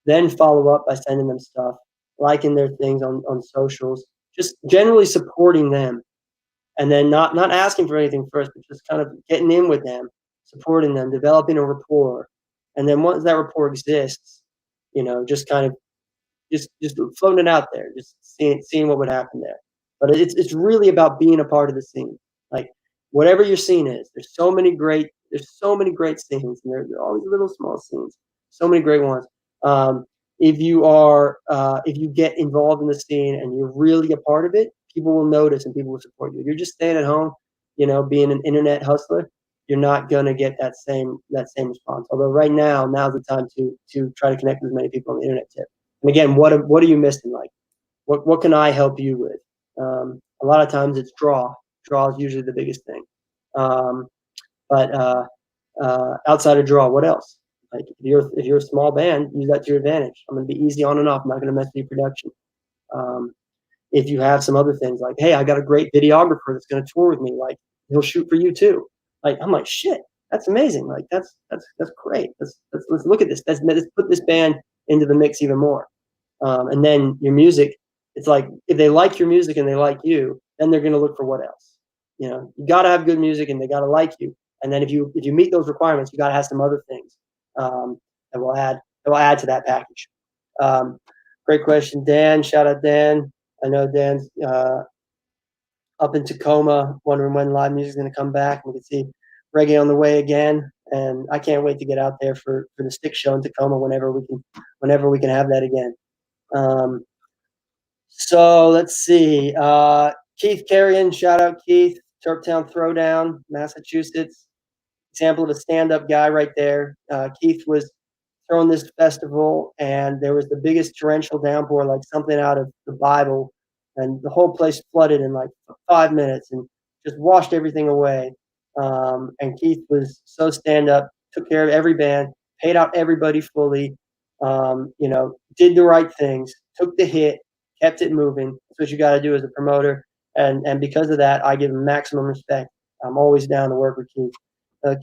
then follow up by sending them stuff, liking their things on socials, just generally supporting them. And then not asking for anything first, but just kind of getting in with them, supporting them, developing a rapport. And then once that rapport exists, just kind of just floating it out there, just seeing what would happen there. But it's really about being a part of the scene. Like whatever your scene is, there's so many great scenes, and there are all these little small scenes, so many great ones. If you get involved in the scene and you're really a part of it, people will notice and people will support you. If you're just staying at home, being an internet hustler, you're not gonna get that same response. Although now's the time to try to connect with as many people on the internet tip. And again, what are you missing? Like, what can I help you with? A lot of times it's draw. Draw is usually the biggest thing. But outside of draw, what else? Like if you're a small band, use that to your advantage. I'm gonna be easy on and off. I'm not gonna mess with your production. If you have some other things like, hey, I got a great videographer that's going to tour with me, like he'll shoot for you too. Like I'm like, shit, that's amazing. Like that's great. Let's look at this. Let's put this band into the mix even more. And then your music, it's like if they like your music and they like you, then they're going to look for what else. You got to have good music and they got to like you. And then if you meet those requirements, you got to have some other things that will add to that package. Um, Great question, Dan. Shout out Dan. I know Dan's up in Tacoma, wondering when live music is going to come back. We can see reggae on the way again, and I can't wait to get out there for the Stick Show in Tacoma whenever we can have that again. Um, so let's see. Keith Carrion, shout out Keith, Turptown Throwdown, Massachusetts. Example of a stand-up guy right there. Keith was throwing this festival, and there was the biggest torrential downpour, like something out of the Bible, and the whole place flooded in like 5 minutes and just washed everything away. And Keith was so stand-up, took care of every band, paid out everybody fully, did the right things, took the hit, kept it moving. That's what you got to do as a promoter. And because of that, I give him maximum respect. I'm always down to work with Keith.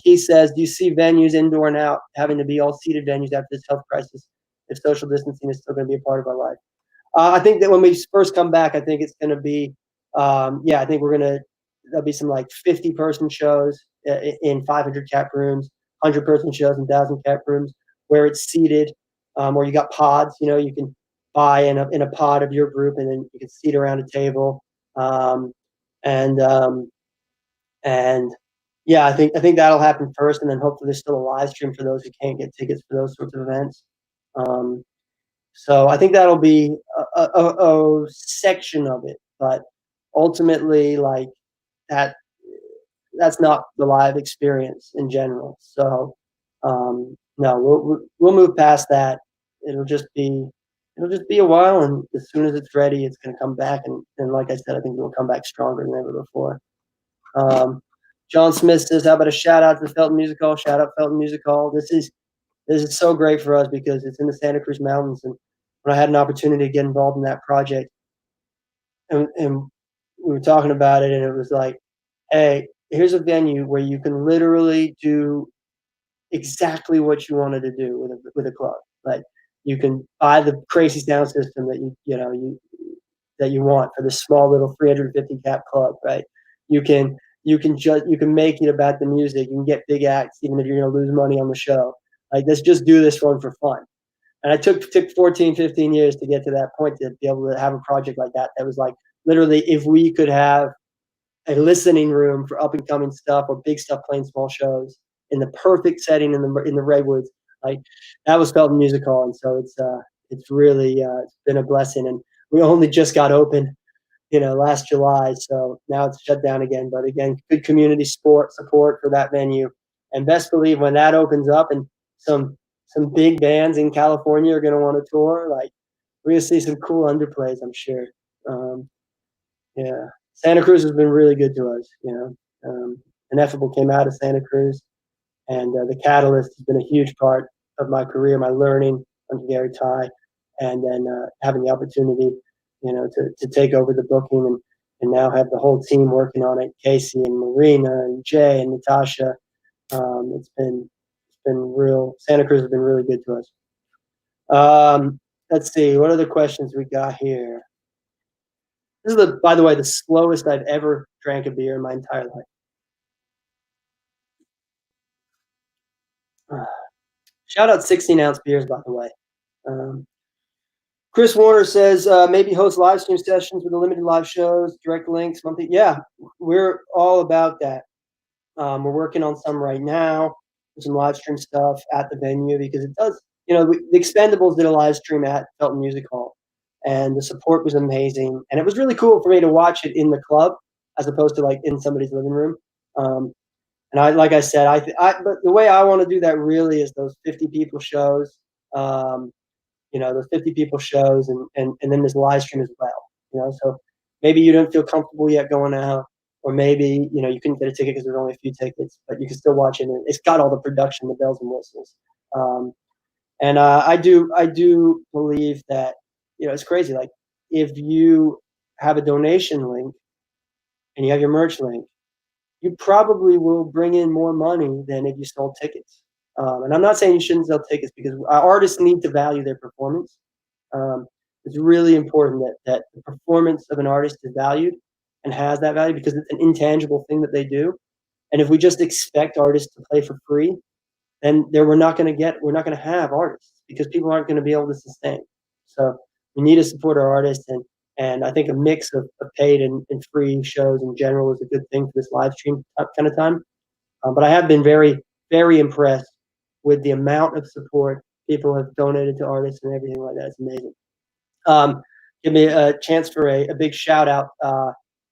Keith says, do you see venues indoor and out having to be all seated venues after this health crisis if social distancing is still going to be a part of our life? I think that when we first come back, I think it's going to be, I think there'll be some like 50-person shows in 500 cap rooms, 100-person shows in 1,000 cap rooms where it's seated, or you got pods, you can buy in a pod of your group and then you can seat around a table. And yeah, I think that'll happen first, and then hopefully there's still a live stream for those who can't get tickets for those sorts of events. So I think that'll be a section of it, but ultimately, like that's not the live experience in general. So no, we'll move past that. It'll just be a while, and as soon as it's ready, it's going to come back. And like I said, I think it will come back stronger than ever before. John Smith says, "How about a shout out to the Felton Music Hall? Shout out Felton Music Hall. This is so great for us because it's in the Santa Cruz Mountains, and when I had an opportunity to get involved in that project, and we were talking about it, and it was like, hey, here's a venue where you can literally do exactly what you wanted to do with a club. Like you can buy the crazy sound system that you want for this small little 350 cap club, right? You can make it about the music. You can get big acts even if you're going to lose money on the show. Like let's just do this one for fun." And I took 14, 15 years to get to that point to be able to have a project like that. That was like literally if we could have a listening room for up and coming stuff or big stuff playing small shows in the perfect setting in the redwoods, like that was Felton Music Hall. And so it's really it's been a blessing. And we only just got open, last July, so now it's shut down again. But again, good community support for that venue, and best believe when that opens up and some big bands in California are going to want to tour, like we're going to see some cool underplays, I'm sure. Yeah, Santa Cruz has been really good to us. Ineffable came out of Santa Cruz, and the Catalyst has been a huge part of my career, my learning under Gary Ty, and then having the opportunity, to take over the booking and now have the whole team working on it. Casey and Marina and Jay and Natasha. It's been real. Santa Cruz has been really good to us. Let's see, what other questions we got here? This is by the way, the slowest I've ever drank a beer in my entire life. Shout out 16-ounce beers, by the way. Chris Warner says maybe host live stream sessions with the limited live shows, direct links, monthly. Yeah, we're all about that. We're working on some right now, some live stream stuff at the venue because it does. The Expendables did a live stream at Felton Music Hall, and the support was amazing. And it was really cool for me to watch it in the club as opposed to like in somebody's living room. And like I said, but the way I want to do that really is those 50 people shows. Those 50 people shows and then this live stream as well. So maybe you don't feel comfortable yet going out, or maybe, you couldn't get a ticket because there's only a few tickets, but you can still watch it. And it's got all the production, the bells and whistles. And I do believe that, it's crazy. Like if you have a donation link and you have your merch link, you probably will bring in more money than if you sold tickets. And I'm not saying you shouldn't sell tickets, because artists need to value their performance. Um, it's really important that the performance of an artist is valued and has that value, because it's an intangible thing that they do. And if we just expect artists to play for free, then we're not going to have artists, because people aren't going to be able to sustain. So we need to support our artists, and I think a mix of paid and free shows in general is a good thing for this live stream kind of time. But I have been very, very impressed with the amount of support people have donated to artists and everything like that. It's amazing. Um, Give me a chance for a big shout out.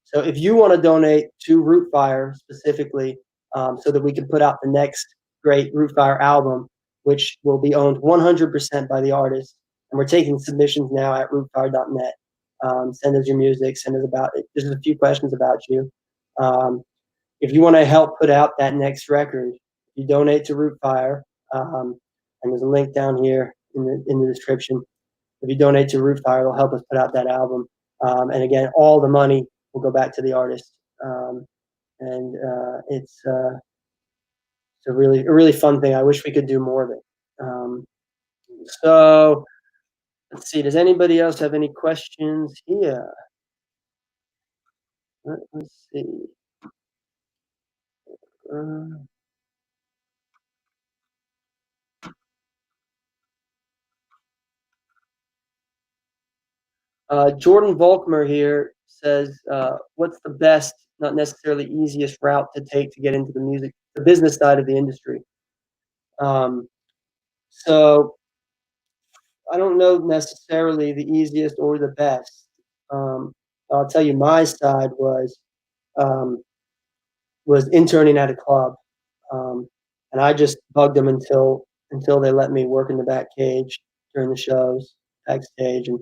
So if you want to donate to Rootfire specifically, so that we can put out the next great Rootfire album, which will be owned 100% by the artist, and we're taking submissions now at rootfire.net. Send us your music. Send us about it. There's a few questions about you. If you want to help put out that next record, you donate to Rootfire, and there's a link down here in the description. If you donate to Rootfire, it'll help us put out that album. And again, all the money will go back to the artist. And it's a really fun thing. I wish we could do more of it. So let's see. Does anybody else have any questions here? Let's see. Jordan Volkmer here says, "What's the best, not necessarily easiest route to take to get into the business side of the industry?" So I don't know necessarily the easiest or the best. Um, I'll tell you, my side um, was interning at a club, and I just bugged them until they let me work in the back cage during the shows, backstage, and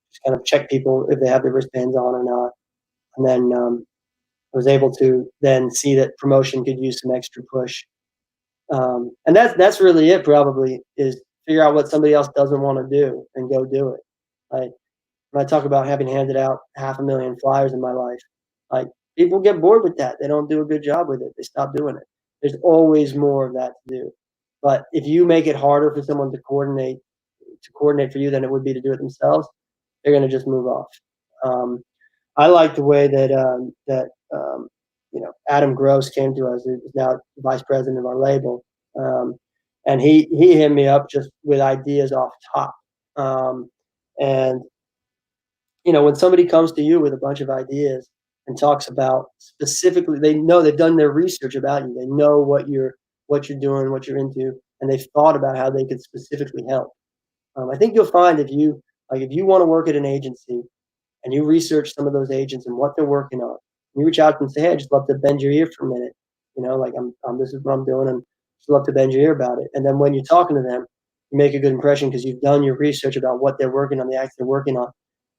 just kind of check people if they have their wristbands on or not. And then I was able to then see that promotion could use some extra push. And that's really it. Probably is figure out what somebody else doesn't want to do and go do it. Like, when I talk about having handed out 500,000 flyers in my life, like, people get bored with that. They don't do a good job with it. They stop doing it. There's always more of that to do. But if you make it harder for someone to coordinate for you than it would be to do it themselves, they're going to just move off. Um, I like the way that Adam Gross came to us. He's now vice president of our label, and he hit me up just with ideas off top. And when somebody comes to you with a bunch of ideas and talks about specifically, they know they've done their research about you. They know what you're doing, what you're into, and they've thought about how they could specifically help. I think you'll find if you want to work at an agency and you research some of those agents and what they're working on, you reach out to them and say, "Hey, I'd just love to bend your ear for a minute. Like, this is what I'm doing, and just love to bend your ear about it." And then when you're talking to them, you make a good impression because you've done your research about what they're working on, the acts they're working on,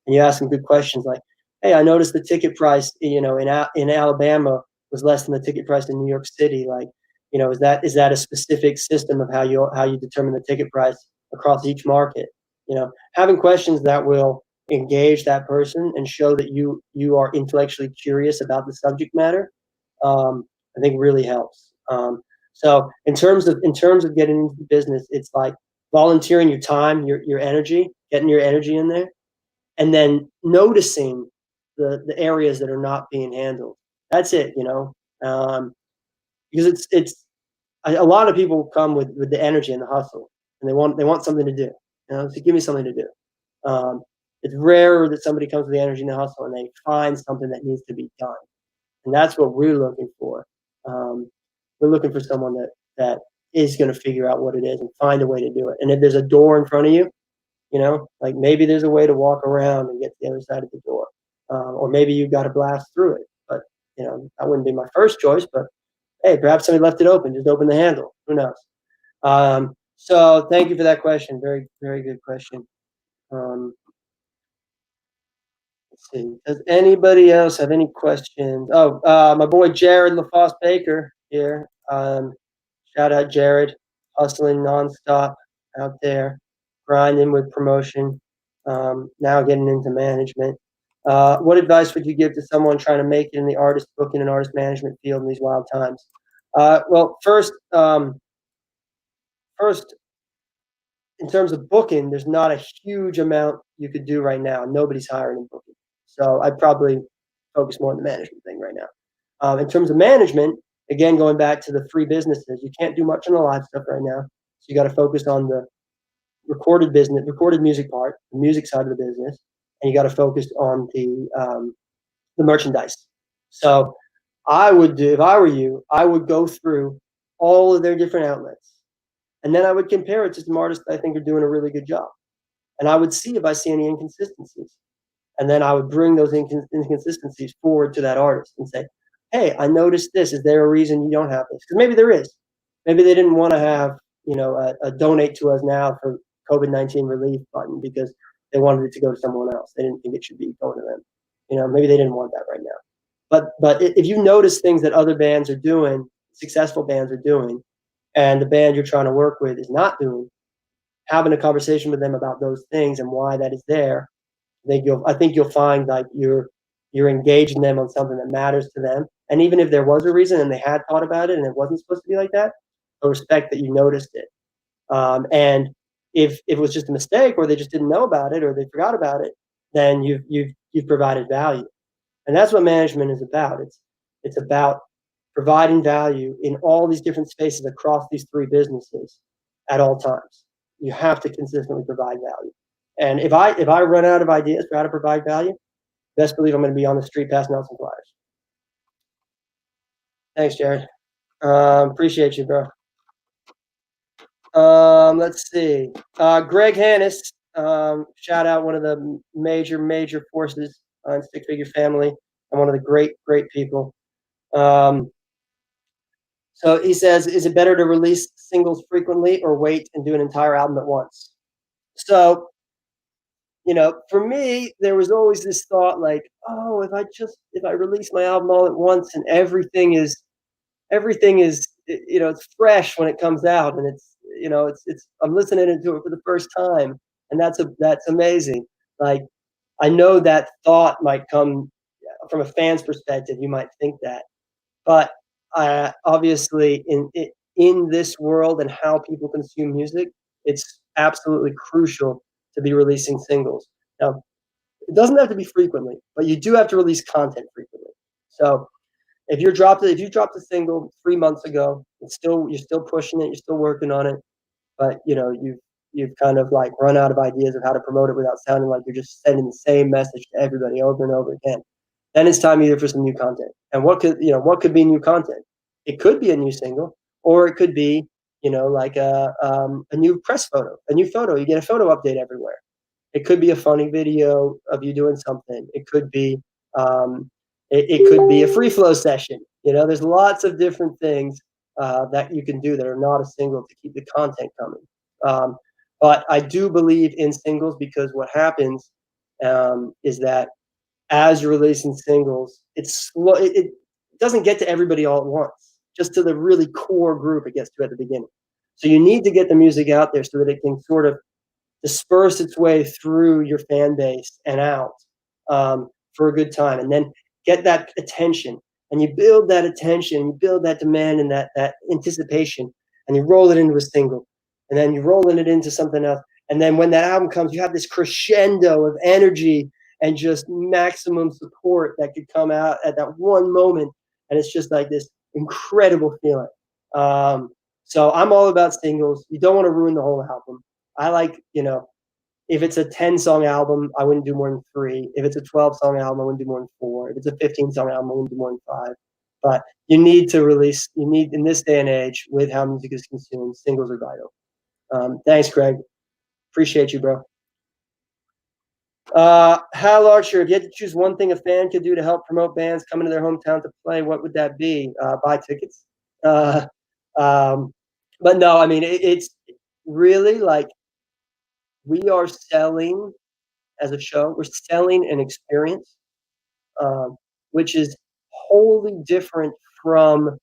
and you ask them good questions like, "Hey, I noticed the ticket price, in Alabama was less than the ticket price in New York City. Like, is that a specific system of how you determine the ticket price across each market?" Having questions that will engage that person and show that you are intellectually curious about the subject matter, I think really helps. So in terms of getting into the business, it's like volunteering your time, your energy, getting your energy in there, and then noticing the areas that are not being handled. That's it. Um, because it's a lot of people come with the energy and the hustle, and they want something to do. So give me something to do. It's rare that somebody comes with the energy and the hustle and they find something that needs to be done, and that's what we're looking for. Um, we're looking for someone that is going to figure out what it is and find a way to do it. And if there's a door in front of you, like, maybe there's a way to walk around and get to the other side of the door, or maybe you've got to blast through it. But that wouldn't be my first choice. But hey, perhaps somebody left it open. Just open the handle. Who knows? So thank you for that question. Very, very good question. Um, let's see. Does anybody else have any questions? Oh, my boy Jared LaFosse Baker here. Shout out Jared, hustling nonstop out there, grinding with promotion. Now getting into management. What advice would you give to someone trying to make it in the artist booking and artist management field in these wild times? Well, first, first, in terms of booking, there's not a huge amount you could do right now. Nobody's hiring and booking. So I'd probably focus more on the management thing right now. In terms of management, again, going back to the free businesses, you can't do much on the live stuff right now. So you got to focus on the recorded music part, the music side of the business, and you got to focus on the merchandise. So I would do, if I were you, I would go through all of their different outlets, and then I would compare it to some artists that I think are doing a really good job, and I would see if I see any inconsistencies, and then I would bring those inconsistencies forward to that artist and say, "Hey, I noticed this. Is there a reason you don't have this? Because maybe there is. Maybe they didn't want to have a donate to us now for COVID-19 relief button because they wanted it to go to someone else. They didn't think it should be going to them. Maybe they didn't want that right now. But if you notice things that other bands are doing, successful bands are doing, and the band you're trying to work with is not doing, having a conversation with them about those things and why that is there, I think you'll find like you're engaging them on something that matters to them. And even if there was a reason and they had thought about it and it wasn't supposed to be like that, I respect that you noticed it. And if it was just a mistake or they just didn't know about it or they forgot about it, then you've provided value. And that's what management is about. It's about providing value in all these different spaces across these three businesses at all times. You have to consistently provide value. And if I run out of ideas for how to provide value, best believe I'm going to be on the street passing out some flyers. Thanks, Jared. Appreciate you, bro. Let's see. Greg Hannis, shout out, one of the major forces on Stick Figure Family and one of the great people. So he says, is it better to release singles frequently or wait and do an entire album at once? So, for me, there was always this thought like, oh, if I release my album all at once and everything is, it's fresh when it comes out and I'm listening to it for the first time. And that's amazing. Like, I know that thought might come from a fan's perspective. You might think that, but obviously in this world and how people consume music, it's absolutely crucial to be releasing singles. Now, it doesn't have to be frequently, but you do have to release content frequently. So if you dropped a single 3 months ago, you're still pushing it, you're still working on it, but you've kind of like run out of ideas of how to promote it without sounding like you're just sending the same message to everybody over and over again. Then it's time either for some new content. And what could be new content? It could be a new single, or it could be like a new press photo, a new photo. You get a photo update everywhere. It could be a funny video of you doing something. It could be it could be a free flow session. There's lots of different things that you can do that are not a single to keep the content coming. But I do believe in singles because what happens is that as you're releasing singles, it's slow. It doesn't get to everybody all at once. Just to the really core group it gets to at the beginning. So you need to get the music out there so that it can sort of disperse its way through your fan base and out for a good time, and then get that attention. And you build that attention, you build that demand and that anticipation, and you roll it into a single, and then you're rolling it into something else. And then when that album comes, you have this crescendo of energy and just maximum support that could come out at that one moment. And it's just like this incredible feeling. So I'm all about singles. You don't want to ruin the whole album. I like, if it's a 10-song album, I wouldn't do more than 3. If it's a 12-song album, I wouldn't do more than 4. If it's a 15-song album, I wouldn't do more than 5. But in this day and age, with how music is consumed, singles are vital. Thanks, Craig. Appreciate you, bro. Hal Archer, if you had to choose one thing a fan could do to help promote bands coming to their hometown to play, what would that be? Buy tickets. But no, I mean, it's really like we are selling as a show. We're selling an experience, which is wholly different from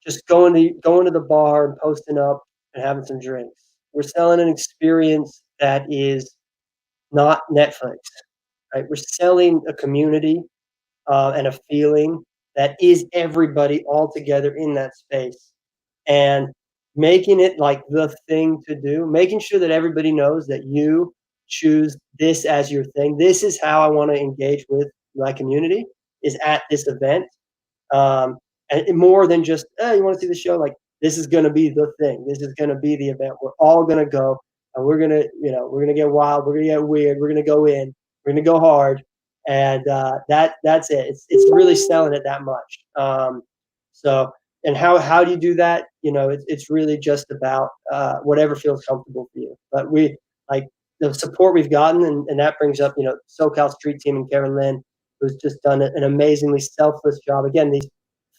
just going to the bar and posting up and having some drinks. We're selling an experience that is not Netflix, right? We're selling a community and a feeling that is everybody all together in that space. And making it like the thing to do, making sure that everybody knows that you choose this as your thing. This is how I want to engage with my community is at this event. Um, and more than just, you want to see the show? Like, this is going to be the thing. This is going to be the event. We're all going to go and we're going to, we're going to get wild. We're going to get weird. We're going to go in. We're going to go hard. And that's it. It's really selling it that much. So, and how do you do that? It's really just about whatever feels comfortable for you. But we like the support we've gotten, and that brings up, SoCal Street Team and Karen Lynn, who's just done an amazingly selfless job. Again, these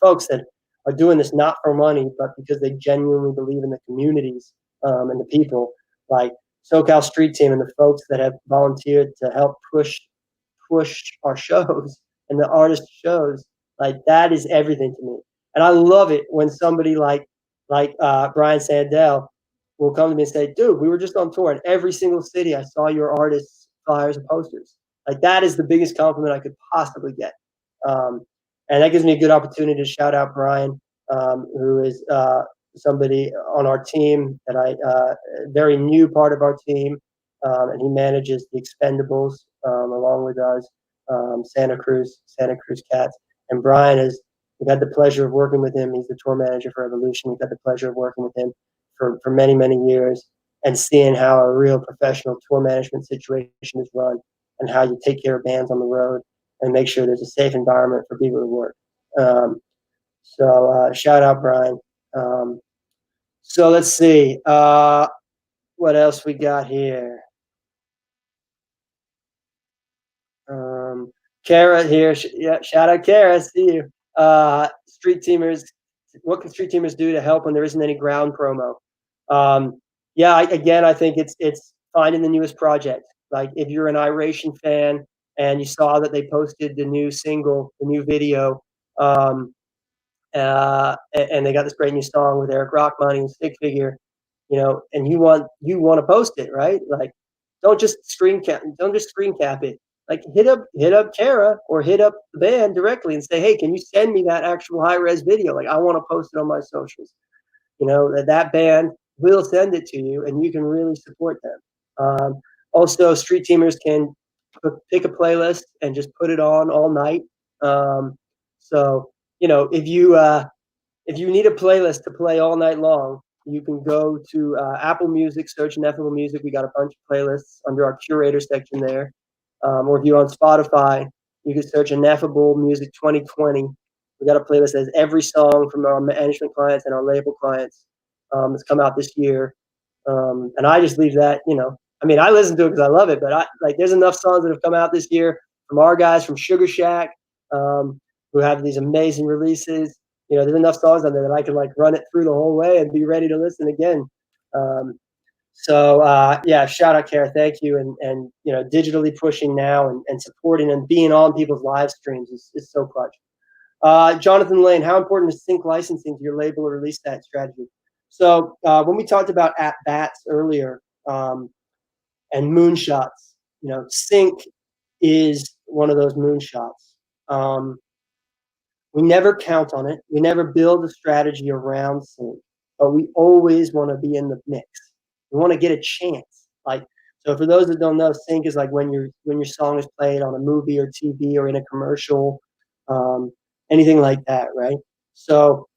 folks that are doing this not for money, but because they genuinely believe in the communities and the people, like SoCal Street Team and the folks that have volunteered to help push our shows and the artist shows. Like, that is everything to me. And I love it when somebody like Brian Sandell will come to me and say, dude, we were just on tour, and every single city I saw your artists' flyers and posters. Like, that is the biggest compliment I could possibly get. And that gives me a good opportunity to shout out Brian, who is somebody on our team that very new part of our team, and he manages the Expendables along with us, Santa Cruz Cats. And Brian we've had the pleasure of working with him. He's the tour manager for Evolution. We've had the pleasure of working with him for many, many years, and seeing how a real professional tour management situation is run and how you take care of bands on the road and make sure there's a safe environment for people to work. So shout out, Brian. So let's see. What else we got here? Kara here. Yeah, shout out, Kara. See you. Street Teamers. What can Street Teamers do to help when there isn't any ground promo? I think it's finding the newest project. Like, if you're an Iration fan and you saw that they posted the new single, the new video, and they got this great new song with Eric Rachmaninoff and Stick Figure, and you want to post it, right? Like, don't just screen cap it. Like, hit up Kara or hit up the band directly and say, hey, can you send me that actual high res video? Like, I want to post it on my socials. That band will send it to you, and you can really support them. Also, Street Teamers can pick a playlist and just put it on all night. So if you need a playlist to play all night long, you can go to Apple Music, search Ineffable Music. We got a bunch of playlists under our curator section there. Or if you're on Spotify, you can search Ineffable Music 2020. We got a playlist that has every song from our management clients and our label clients that's come out this year. And I just leave that, I listen to it because I love it, but there's enough songs that have come out this year from our guys from Sugar Shack, who have these amazing releases. There's enough songs on there that I can run it through the whole way and be ready to listen again. Shout out, Kara. Thank you. And digitally pushing now and supporting and being on people's live streams is so clutch. Jonathan Lane, how important is sync licensing to your label or release that strategy? So when we talked about at bats earlier and moonshots, sync is one of those moonshots. We never count on it. We never build a strategy around sync, but we always want to be in the mix. We want to get a chance. So for those that don't know, sync is like when your song is played on a movie or TV or in a commercial, anything like that, right? So,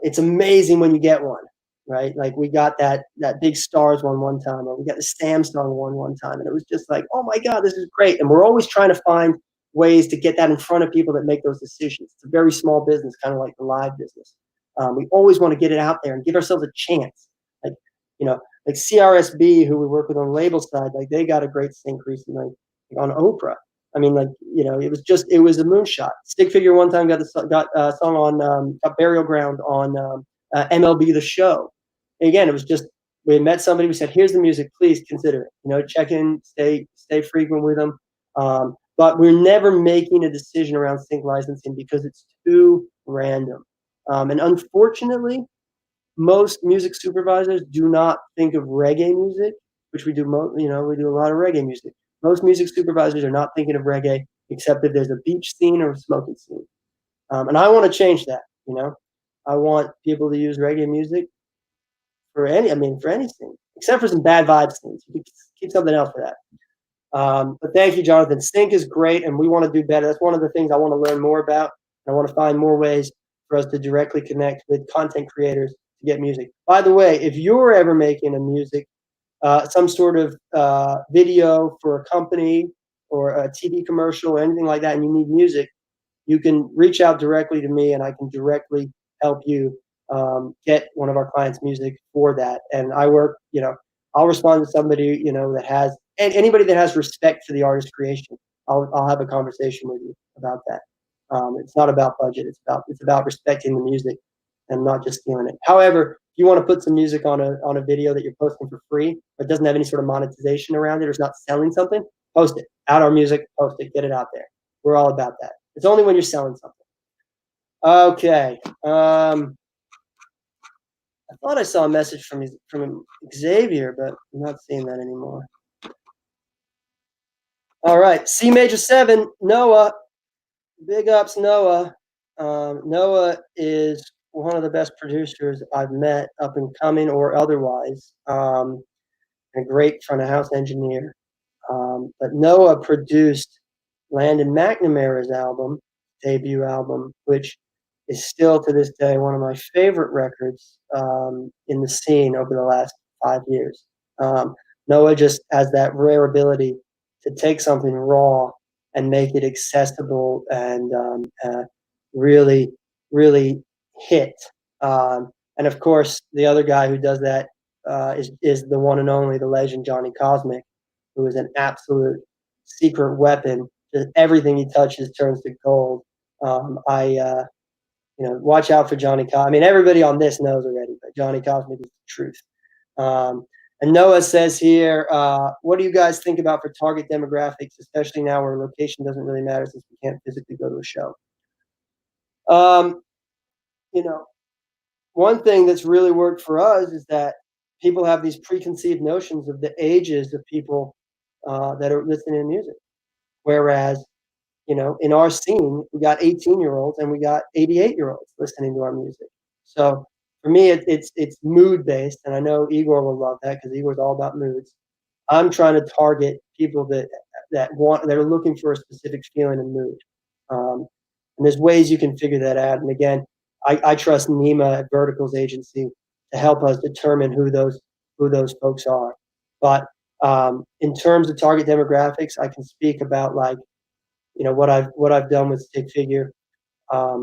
it's amazing when you get one, right? Like, we got that Big Stars one time, or we got the Sam song one time, and it was just like, oh my God, this is great. And we're always trying to find ways to get that in front of people that make those decisions. It's a very small business, kind of like the live business. We always want to get it out there and give ourselves a chance. Like CRSB, who we work with on the label side, like, they got a great sync recently on Oprah. It was a moonshot. Stick Figure one time got a song on Burial Ground on MLB The Show. And again, it was just, we had met somebody, we said, here's the music, please consider it. Check in, stay frequent with them. But we're never making a decision around sync licensing because it's too random. And unfortunately, most music supervisors do not think of reggae music, which we do. We do a lot of reggae music. Most music supervisors are not thinking of reggae, except if there's a beach scene or a smoking scene. And I want to change that. I want people to use reggae music for any scene, except for some bad vibe scenes. You can keep something else for that. But thank you, Jonathan. Sync is great, and we want to do better. That's one of the things I want to learn more about. I want to find more ways for us to directly connect with content creators to get music. By the way, if you're ever making a music, some sort of video for a company or a TV commercial or anything like that, and you need music, you can reach out directly to me, and I can directly help you get one of our clients' music for that. And I work, I'll respond to somebody, that has, and anybody that has respect for the artist's creation. I'll have a conversation with you about that. It's not about budget. It's about respecting the music and not just stealing it. However, if you want to put some music on a video that you're posting for free, or it doesn't have any sort of monetization around it, or it's not selling something, post it. Add our music, post it, get it out there. We're all about that. It's only when you're selling something. Okay. I thought I saw a message from Xavier, but I'm not seeing that anymore. All right. C major 7, Noah. Big ups, Noah. Noah is one of the best producers I've met, up and coming or otherwise. A great front of house engineer. But Noah produced Landon McNamara's debut album, which is still to this day one of my favorite records in the scene over the last 5 years. Noah just has that rare ability to take something raw and make it accessible and really, really hit. And of course, the other guy who does that is the one and only, the legend Johnny Cosmic, who is an absolute secret weapon. Just everything he touches turns to gold. Watch out for Johnny Cosmic. I mean, everybody on this knows already, but Johnny Cosmic is the truth. And Noah says here, what do you guys think about for target demographics, especially now where location doesn't really matter since we can't physically go to a show? One thing that's really worked for us is that people have these preconceived notions of the ages of people that are listening to music. Whereas, in our scene, we got 18-year-olds and we got 88-year-olds listening to our music. So for me, it's mood based, and I know Igor will love that because Igor's all about moods. I'm trying to target people that are looking for a specific feeling and mood. And there's ways you can figure that out. And again, I trust Nima at Vertical's agency to help us determine who those folks are. But in terms of target demographics, I can speak about what I've done with Stick Figure. I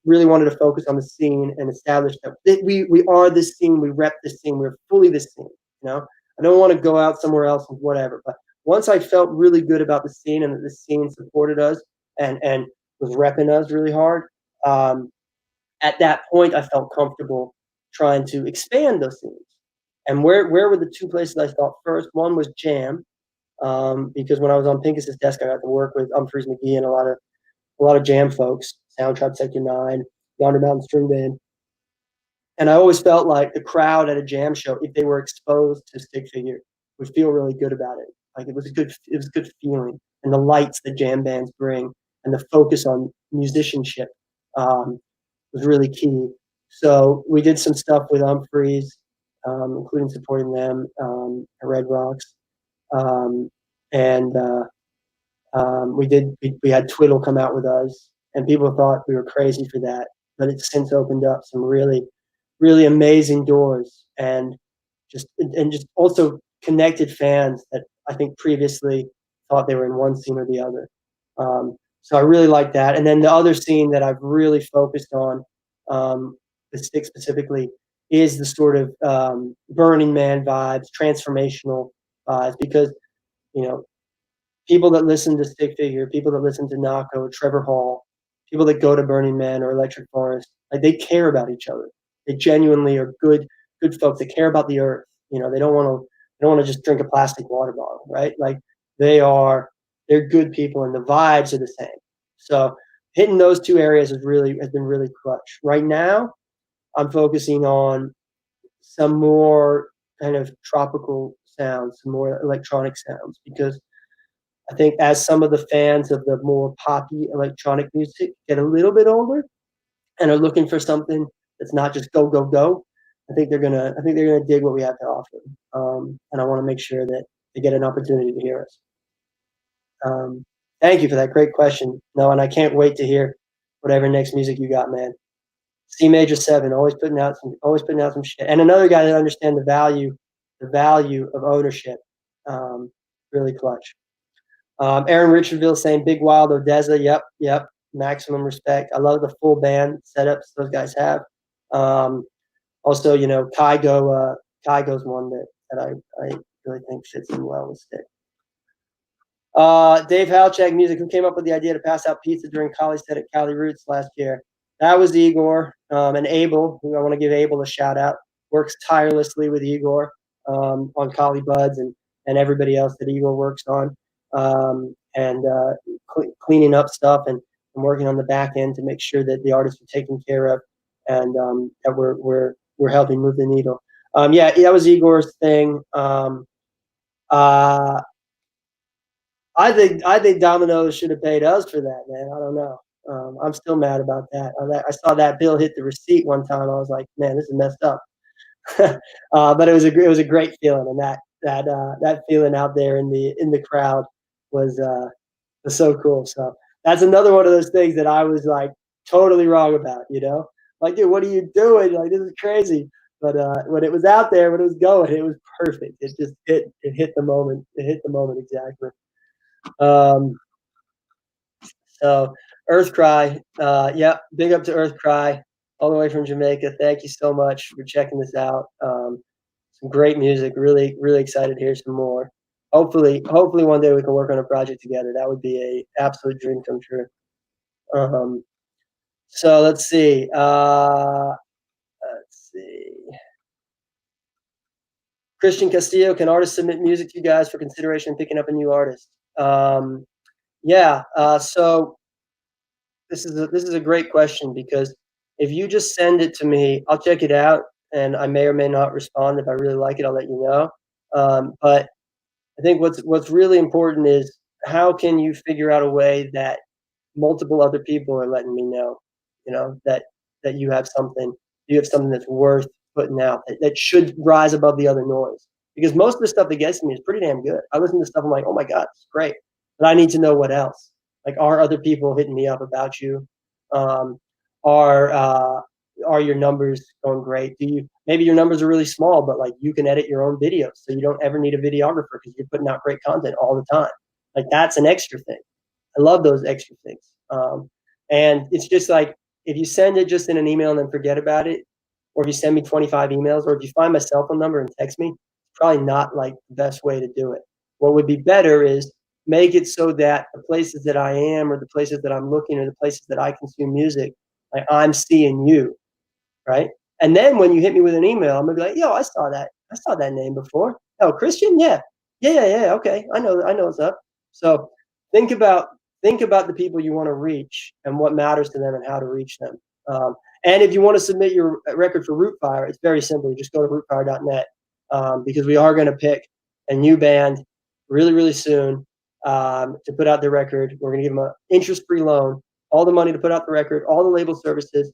really wanted to focus on the scene and establish that we are this scene, we rep this scene, we're fully this scene. I don't want to go out somewhere else and whatever. But once I felt really good about the scene and that the scene supported us and was repping us really hard, at that point I felt comfortable trying to expand those scenes. And where were the two places I thought first? One was Jam, because when I was on Pincus's desk, I got to work with Humphreys McGee and a lot of Jam folks, Soundtrap Sector 9, Yonder Mountain String Band. And I always felt like the crowd at a Jam show, if they were exposed to Stick Figure, would feel really good about it. Like it was a good feeling. And the lights that jam bands bring and the focus on musicianship was really key. So we did some stuff with Humphreys, including supporting them at Red Rocks. We had Twiddle come out with us, and people thought we were crazy for that, but it's since opened up some really, really amazing doors, and just also connected fans that I think previously thought they were in one scene or the other. So I really like that. And then the other scene that I've really focused on, the Stick specifically, is the sort of Burning Man vibes, transformational vibes, because people that listen to Stick Figure, people that listen to Nako, Trevor Hall, people that go to Burning Man or Electric Forest, like they care about each other. They genuinely are good folks that care about the earth. They don't want to just drink a plastic water bottle, right? Like they're good people, and the vibes are the same. So hitting those two areas has been really clutch. Right now, I'm focusing on some more kind of tropical sounds, some more electronic sounds, because I think as some of the fans of the more poppy electronic music get a little bit older and are looking for something that's not just go, go, go, I think they're gonna dig what we have to offer, and I want to make sure that they get an opportunity to hear us. Thank you for that great question, no, and I can't wait to hear whatever next music you got, man. C major 7, always putting out some shit. And another guy that understands the value of ownership. Um, really clutch. Aaron Richardville saying Big Wild Odessa. Yep, yep. Maximum respect. I love the full band setups those guys have. Also, you know, Kygo's one that I really think fits in well with Stick. Dave Halchak Music, who came up with the idea to pass out pizza during college set at Cali Roots last year? That was Igor, and Abel, who I want to give Abel a shout out, works tirelessly with Igor on Cali Buds and everybody else that Igor works on, and cleaning up stuff and working on the back end to make sure that the artists are taken care of and that we're helping move the needle. Yeah, that was Igor's thing. I think Domino's should have paid us for that, man. I don't know. I'm still mad about that. I saw that bill hit the receipt one time. I was like, man, this is messed up. But it was a great feeling, and that feeling out there in the crowd was so cool. So that's another one of those things that I was like totally wrong about. You know, like, dude, what are you doing? Like, this is crazy. But when it was out there, when it was going, it was perfect. It just hit the moment. It hit the moment exactly. So Earthcry, yep, big up to Earthcry, all the way from Jamaica. Thank you so much for checking this out. Some great music. Really, really excited to hear some more. Hopefully one day we can work on a project together. That would be a absolute dream come true. So let's see. Christian Castillo, can artists submit music to you guys for consideration picking up a new artist? Yeah. So this is a great question, because if you just send it to me, I'll check it out, and I may or may not respond. If I really like it, I'll let you know. But I think what's really important is, how can you figure out a way that multiple other people are letting me know, you know, that you have something that's worth putting out, that should rise above the other noise. Because most of the stuff that gets to me is pretty damn good. I listen to stuff, I'm like, oh my God, it's great. But I need to know what else. Like, are other people hitting me up about you? Are your numbers going great? Maybe your numbers are really small, but like, you can edit your own videos, so you don't ever need a videographer because you're putting out great content all the time. Like, that's an extra thing. I love those extra things. And it's just like, if you send it just in an email and then forget about it, or if you send me 25 emails, or if you find my cell phone number and text me, it's probably not like the best way to do it. What would be better is make it so that the places that I am, or the places that I'm looking, or the places that I consume music, like, I'm seeing you, right? And then when you hit me with an email, I'm gonna be like, yo, I saw that name before. Oh, Christian? Yeah. Okay. I know what's up. So think about the people you want to reach and what matters to them and how to reach them. And if you want to submit your record for Rootfire, it's very simple. You just go to rootfire.net, because we are going to pick a new band really, really soon to put out their record. We're going to give them an interest-free loan, all the money to put out the record, all the label services,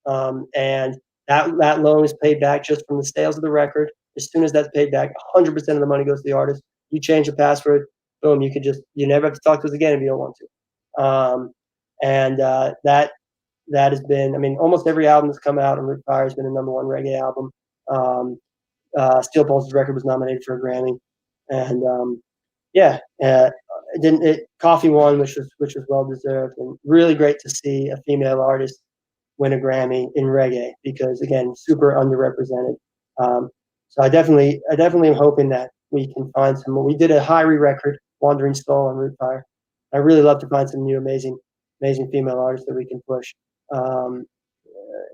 and that loan is paid back just from the sales of the record. As soon as that's paid back, 100% of the money goes to the artist. You change the password, boom, you never have to talk to us again if you don't want to. And that has been, I mean, almost every album that's come out on Rootfire has been a #1 reggae album. Steel Pulse's record was nominated for a Grammy, and Coffee won, which was well deserved, and really great to see a female artist win a Grammy in reggae, because again, super underrepresented. So I definitely am hoping that we can find some more. We did a Hyrie record, Wandering Soul, on Rootfire. I really love to find some new amazing female artists that we can push in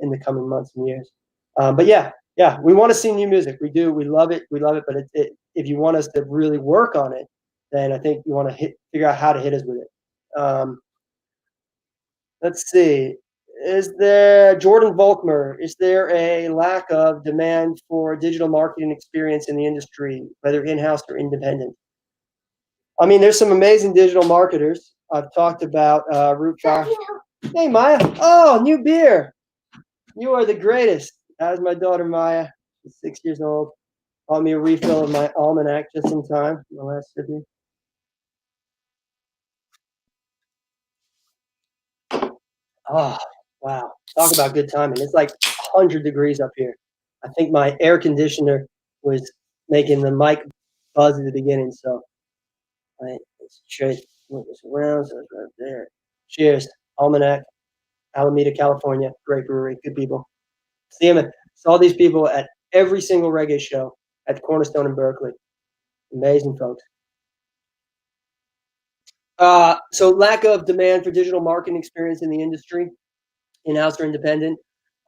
the coming months and years. But yeah, we want to see new music. We do. We love it. But if you want us to really work on it, then I think you want to figure out how to hit us with it. Let's see. Is there Jordan Volkmer? Is there a lack of demand for digital marketing experience in the industry, whether in-house or independent? I mean, there's some amazing digital marketers. I've talked about Rootfire. Hey, Maya. Oh, new beer. You are the greatest. That is my daughter, Maya. She's 6 years old. Bought me a refill of my almanac just in time. My last sibling. Oh, wow. Talk about good timing. It's like 100 degrees up here. I think my air conditioner was making the mic buzz at the beginning, so let's move this around so it's right there. Cheers. Almanac, Alameda, California. Great brewery. Good people. Saw these people at every single reggae show at the Cornerstone in Berkeley. Amazing folks. So lack of demand for digital marketing experience in the industry, in-house or independent.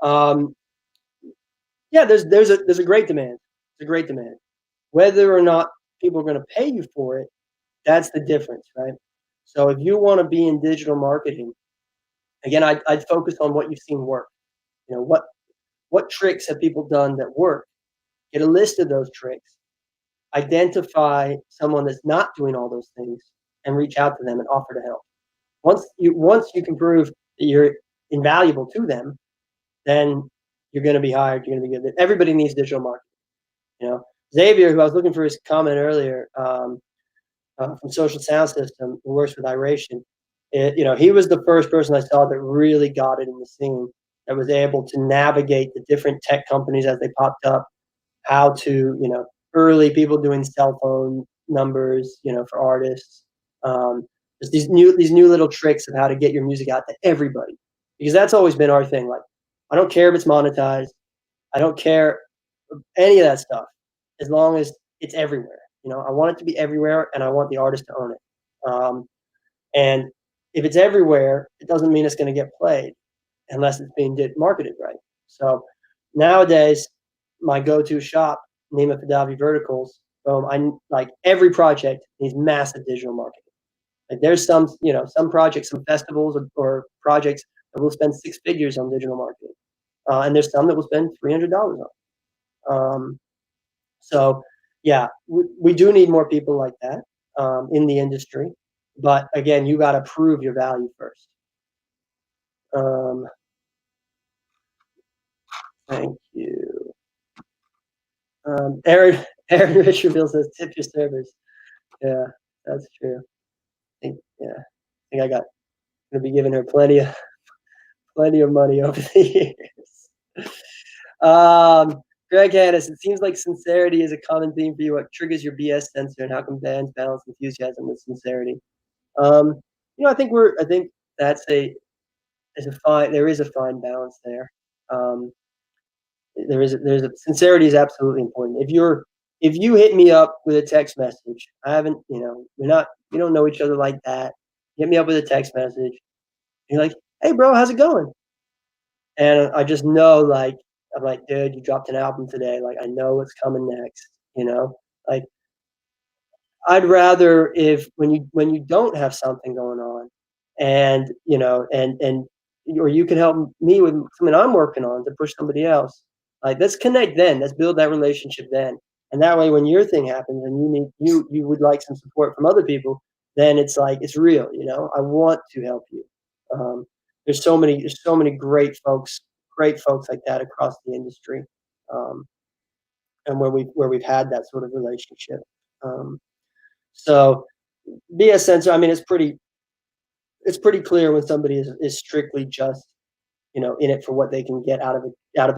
Um, yeah, there's a great demand. It's a great demand. Whether or not people are going to pay you for it, that's the difference, right? So if you want to be in digital marketing, again, I'd focus on what you've seen work. You know, what tricks have people done that work? Get a list of those tricks. Identify someone that's not doing all those things and reach out to them and offer to help. Once you can prove that you're invaluable to them, then you're going to be hired. You're going to be good. Everybody needs digital marketing. You know, Xavier, who I was looking for his comment earlier, from Social Sound System, who works with Iration. He was the first person I saw that really got it in the scene, that was able to navigate the different tech companies as they popped up, how to, early people doing cell phone numbers, for artists. Just these new little tricks of how to get your music out to everybody, because that's always been our thing. Like, I don't care if it's monetized. I don't care any of that stuff, as long as it's everywhere. I want it to be everywhere, and I want the artist to own it. And if it's everywhere, it doesn't mean it's going to get played unless it's being marketed right. So nowadays, my go-to shop, Nima Fadavi Verticals, I like every project needs massive digital marketing. Like, there's some projects, some festivals or projects that will spend six figures on digital marketing, and there's some that will spend $300 on. So yeah, we do need more people like that in the industry. But again, you got to prove your value first. Thank you. Aaron Richardville says, tip your servers. Yeah, that's true. I think I got going to be giving her plenty of money over the years. Greg Hannes, it seems like sincerity is a common theme for you. What triggers your BS sensor, and how can bands balance enthusiasm with sincerity? I think there is a fine balance there. There's a sincerity is absolutely important. If you hit me up with a text message, I haven't, we don't know each other like that. Hit me up with a text message. You're like, hey bro, how's it going? And I just know, like, I'm like, dude, you dropped an album today. Like, I know what's coming next. Like, I'd rather if when you don't have something going on, and or you can help me with something I'm working on to push somebody else. Like, let's connect then. Let's build that relationship then. And that way, when your thing happens and you would like some support from other people, then it's like, it's real. I want to help you. There's so many great folks like that across the industry, and where we've had that sort of relationship. So BS sensor, I mean, it's pretty clear when somebody is strictly just, in it for what they can get out of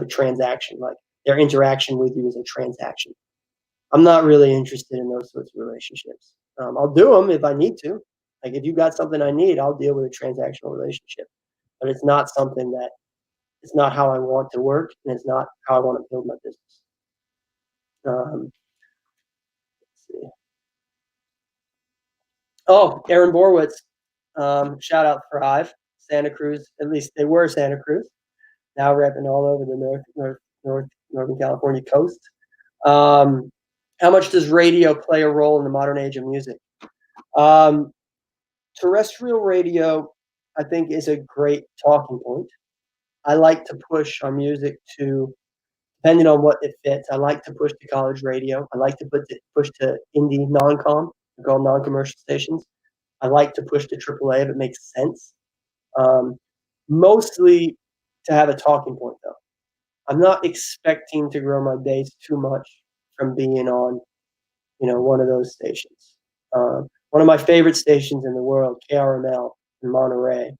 a transaction. Like, their interaction with you is a transaction. I'm not really interested in those sorts of relationships. I'll do them if I need to. Like, if you got something I need, I'll deal with a transactional relationship. But it's not it's not how I want to work, and it's not how I want to build my business. Let's see. Oh, Aaron Borwitz, shout out for Hive, Santa Cruz. At least they were Santa Cruz. Now repping all over the Northern California coast. How much does radio play a role in the modern age of music? Terrestrial radio, I think, is a great talking point. I like to push our music to, depending on what it fits, I like to push to college radio. I like to push to indie non-com, called non-commercial stations. I like to push to AAA if it makes sense. Mostly to have a talking point, though. I'm not expecting to grow my base too much from being on, one of those stations. One of my favorite stations in the world, KRML in Monterey.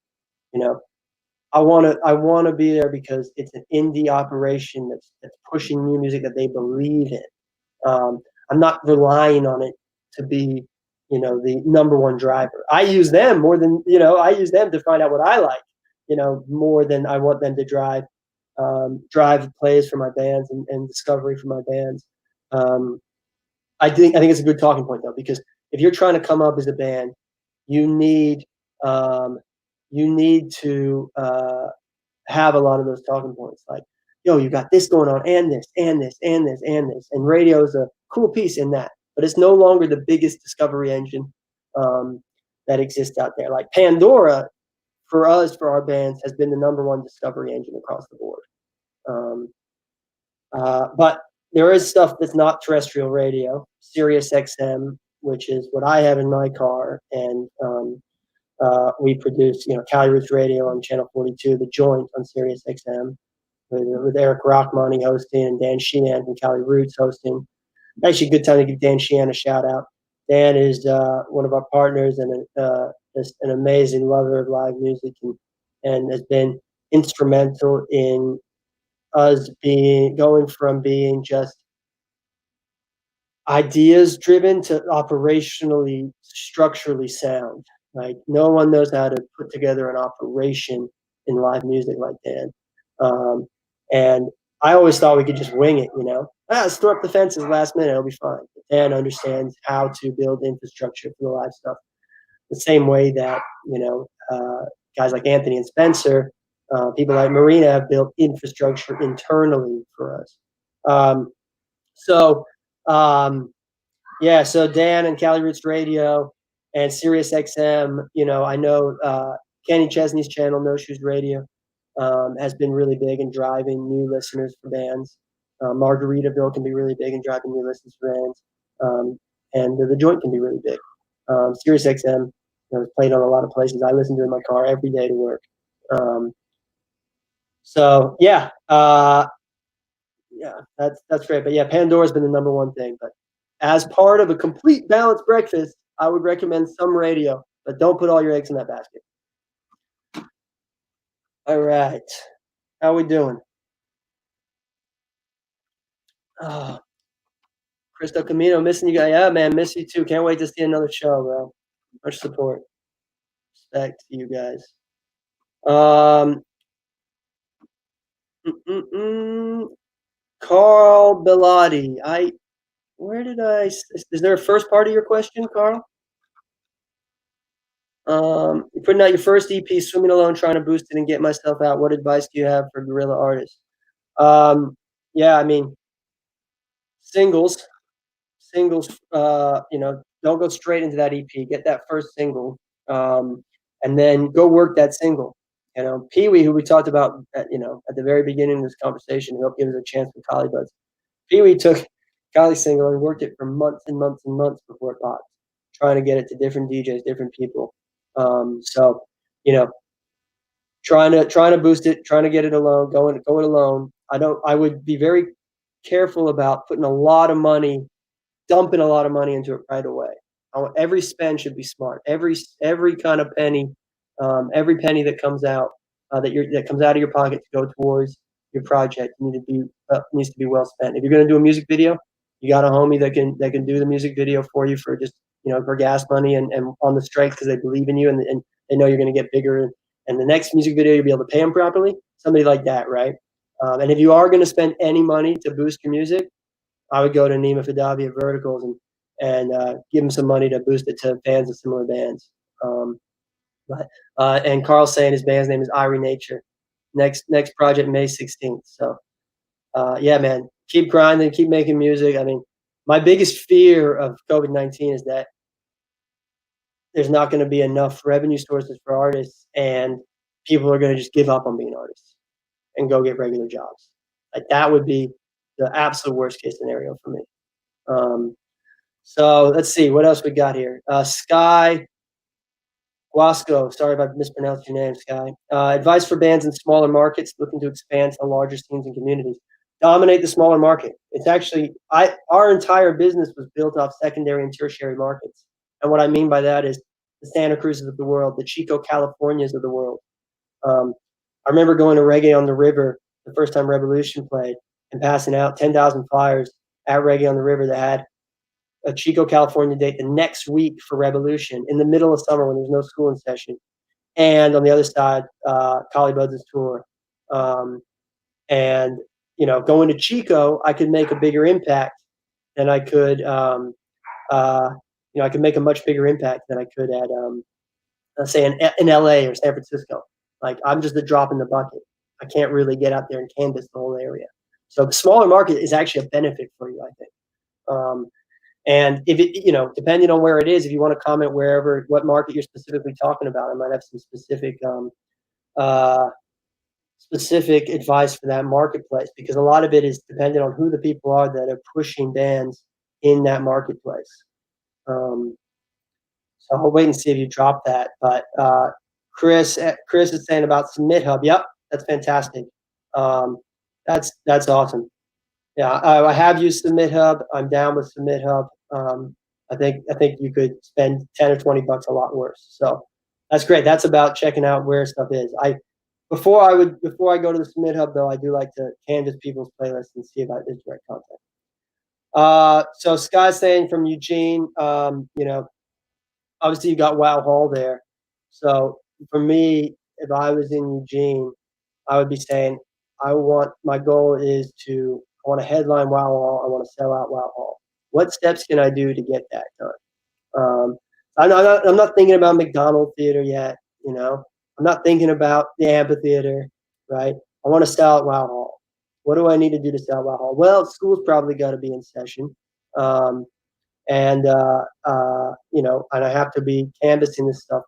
You know, I wanna be there because it's an indie operation that's pushing new music that they believe in. I'm not relying on it to be, the number one driver. I use them more than I use them to find out what I like, more than I want them to drive plays for my bands and discovery for my bands. Um, I think it's a good talking point though, because if you're trying to come up as a band, you need um, you need to have a lot of those talking points, like, yo, you got this going on, and this, and this, and this, and this, and radio is a cool piece in that, but it's no longer the biggest discovery engine um, that exists out there. Like Pandora, for us, for our bands, has been the number one discovery engine across the board. Um, but there is stuff that's not terrestrial radio. Sirius XM, which is what I have in my car, and we produce, Cali Roots Radio on Channel 42, The Joint on Sirius XM, with Eric Rachmani hosting and Dan Sheehan from Cali Roots hosting. Actually, a good time to give Dan Sheehan a shout out. Dan is one of our partners and is an amazing lover of live music, and has been instrumental in us going from being just ideas driven to operationally structurally sound. Like, no one knows how to put together an operation in live music like Dan. And I always thought we could just wing it, let's throw up the fences last minute, it'll be fine. But Dan understands how to build infrastructure for the live stuff the same way that, guys like Anthony and Spencer, people like Marina, have built infrastructure internally for us. So yeah, so Dan and Cali Roots Radio and Sirius XM, I know Kenny Chesney's channel, No Shoes Radio, has been really big in driving new listeners for bands. Margaritaville can be really big in driving new listeners for bands. And The Joint can be really big. Sirius XM, is played on a lot of places. I listen to it in my car every day to work. So yeah, yeah, that's great. But yeah, Pandora's been the number one thing. But as part of a complete balanced breakfast, I would recommend some radio, but don't put all your eggs in that basket. All right, how we doing? Oh, Cristo Camino, missing you guys. Yeah, man, miss you too. Can't wait to see another show, bro. Much support, respect to you guys. Carl Bellotti. Is there a first part of your question, Carl? You're putting out your first EP, Swimming Alone, trying to boost it and get myself out. What advice do you have for guerrilla artists? Yeah, I mean, singles, don't go straight into that EP. Get that first single, and then go work that single. Pee Wee, who we talked about, at the very beginning of this conversation, who give us a chance with Collie Buds. Pee Wee took Collie's single and worked it for months and months and months before it popped, trying to get it to different DJs, different people. So, trying to boost it, trying to get it alone, going alone. I would be very careful about putting a lot of money, dumping a lot of money into it right away. Every spend should be smart. Every kind of penny, every penny that comes out that comes out of your pocket to go towards your project needs to be well spent. If you're going to do a music video, you got a homie that can do the music video for you for just for gas money and on the strength because they believe in you and they know you're going to get bigger. And the next music video you'll be able to pay them properly. Somebody like that, right? And if you are going to spend any money to boost your music, I would go to Nima Fadavi at Verticals and give him some money to boost it to fans of similar bands. And Carl's saying his band's name is Irie Nature. Next project May 16th. So yeah, man, keep grinding, keep making music. I mean, my biggest fear of COVID-19 is that there's not going to be enough revenue sources for artists, and people are going to just give up on being artists and go get regular jobs. Like, that would be the absolute worst case scenario for me. So let's see what else we got here. Sky Wasco, sorry if I mispronounced your name, Sky. Advice for bands in smaller markets looking to expand to larger scenes and communities. Dominate the smaller market. It's actually our entire business was built off secondary and tertiary markets. And what I mean by that is the Santa Cruzes of the world, the Chico Californias of the world. I remember going to Reggae on the River the first time Revolution played and passing out 10,000 flyers at Reggae on the River that had a Chico, California date the next week for Revolution in the middle of summer when there's no school in session. And on the other side, Collie Buds' tour. And, going to Chico, I could make a bigger impact than I could, I could make a much bigger impact than I could at, let's say, in LA or San Francisco. Like, I'm just a drop in the bucket. I can't really get out there and canvas the whole area. So the smaller market is actually a benefit for you, I think. And if it, depending on where it is, if you want to comment what market you're specifically talking about, I might have some specific advice for that marketplace, because a lot of it is dependent on who the people are that are pushing bands in that marketplace. So I'll wait and see if you drop that. But Chris is saying about Submit Hub. Yep, that's fantastic. That's awesome. Yeah, I have used Submit Hub. I'm down with Submit Hub. I think you could spend 10 or 20 bucks a lot worse. So that's great. That's about checking out where stuff is. Before I go to the Submit Hub though, I do like to canvas people's playlists and see about it's direct content. So Sky's saying from Eugene, obviously you got Wow Hall there. So for me, if I was in Eugene, I would be saying my goal is I want to headline Wow Hall. I want to sell out Wow Hall. What steps can I do to get that done? I'm not thinking about McDonald Theater yet. I'm not thinking about the amphitheater, right? I want to sell out Wow Hall. What do I need to do to sell Wow Hall? Well, school's probably got to be in session. And I have to be canvassing this stuff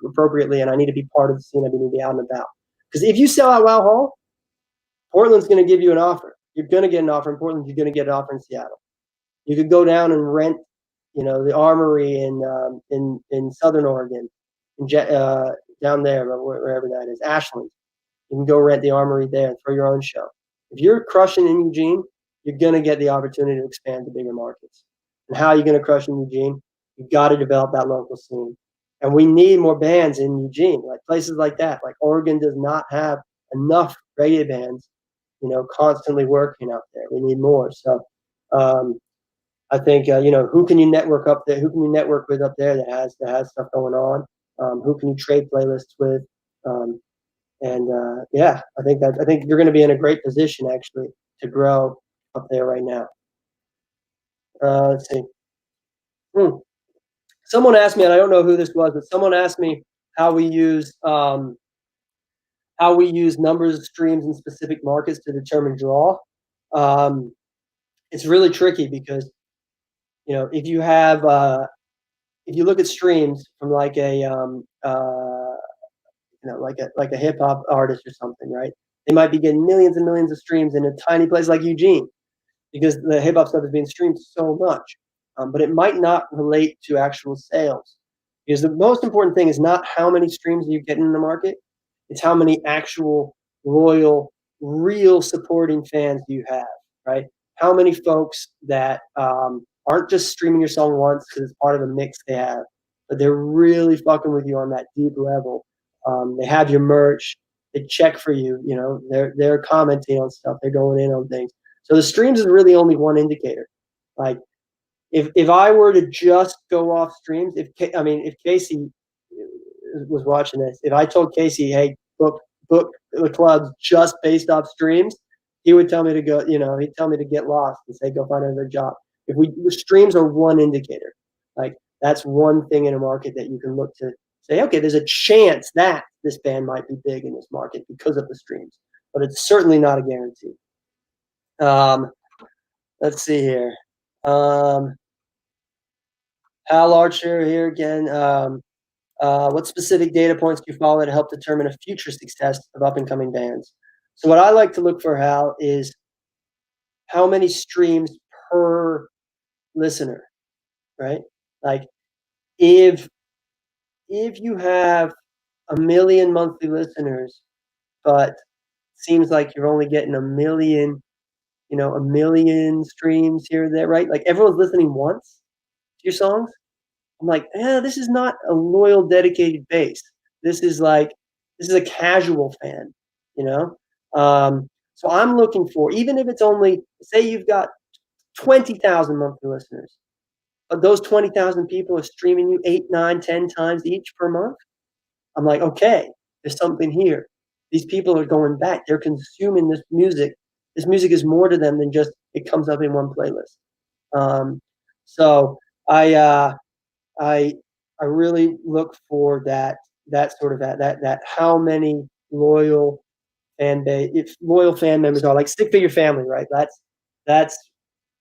appropriately, and I need to be part of the scene. I need to be out and about. Because if you sell out Wow Hall, Portland's going to give you an offer. You're going to get an offer in Portland. You're going to get an offer in Seattle. You could go down and rent, the Armory in Southern Oregon, down there, wherever that is, Ashland. You can go rent the Armory there and throw your own show. If you're crushing in Eugene, you're going to get the opportunity to expand to bigger markets. And how are you going to crush in Eugene? You got to develop that local scene. And we need more bands in Eugene, like places like that. Like Oregon does not have enough reggae bands, constantly working out there. We need more. So I think, who can you network up there? Who can you network with up there that has stuff going on? Who can you trade playlists with? I think you're going to be in a great position actually to grow up there right now. Let's see. Someone asked me, and I don't know who this was, but someone asked me how we use numbers of streams in specific markets to determine draw. It's really tricky because, if you have if you look at streams from like a like a hip hop artist or something, right? They might be getting millions and millions of streams in a tiny place like Eugene, because the hip hop stuff is being streamed so much. But it might not relate to actual sales, because the most important thing is not how many streams you get in the market, it's how many actual loyal, real supporting fans do you have, right? How many folks that aren't just streaming your song once because it's part of a mix they have, but they're really fucking with you on that deep level. They have your merch, they check for you, they're commenting on stuff, they're going in on things. So the streams is really only one indicator. Like, if I were to just go off streams, if Casey was watching this, if I told Casey, hey, book the clubs just based off streams, he would tell me to go, he'd tell me to get lost and say, go find another job. The streams are one indicator. Like, that's one thing in a market that you can look to say, okay, there's a chance that this band might be big in this market because of the streams, but it's certainly not a guarantee. Let's see here. Hal Archer here again. What specific data points do you follow to help determine a future success of up-and-coming bands? So what I like to look for, Hal, is how many streams per listener, right? Like, if if you have a million monthly listeners, but seems like you're only getting a million, a million streams here or there, right? Like everyone's listening once to your songs. I'm like, this is not a loyal, dedicated base. This is like, this is a casual fan, you know? So I'm looking for, even if it's only, say you've got 20,000 monthly listeners, but those 20,000 people are streaming you 8, 9, 10 times each per month. I'm like, okay, there's something here. These people are going back. They're consuming this music. This music is more to them than just it comes up in one playlist. Um, so I, uh, I I really look for that sort of that how many loyal fan base if loyal fan members are like stick figure family, right? That's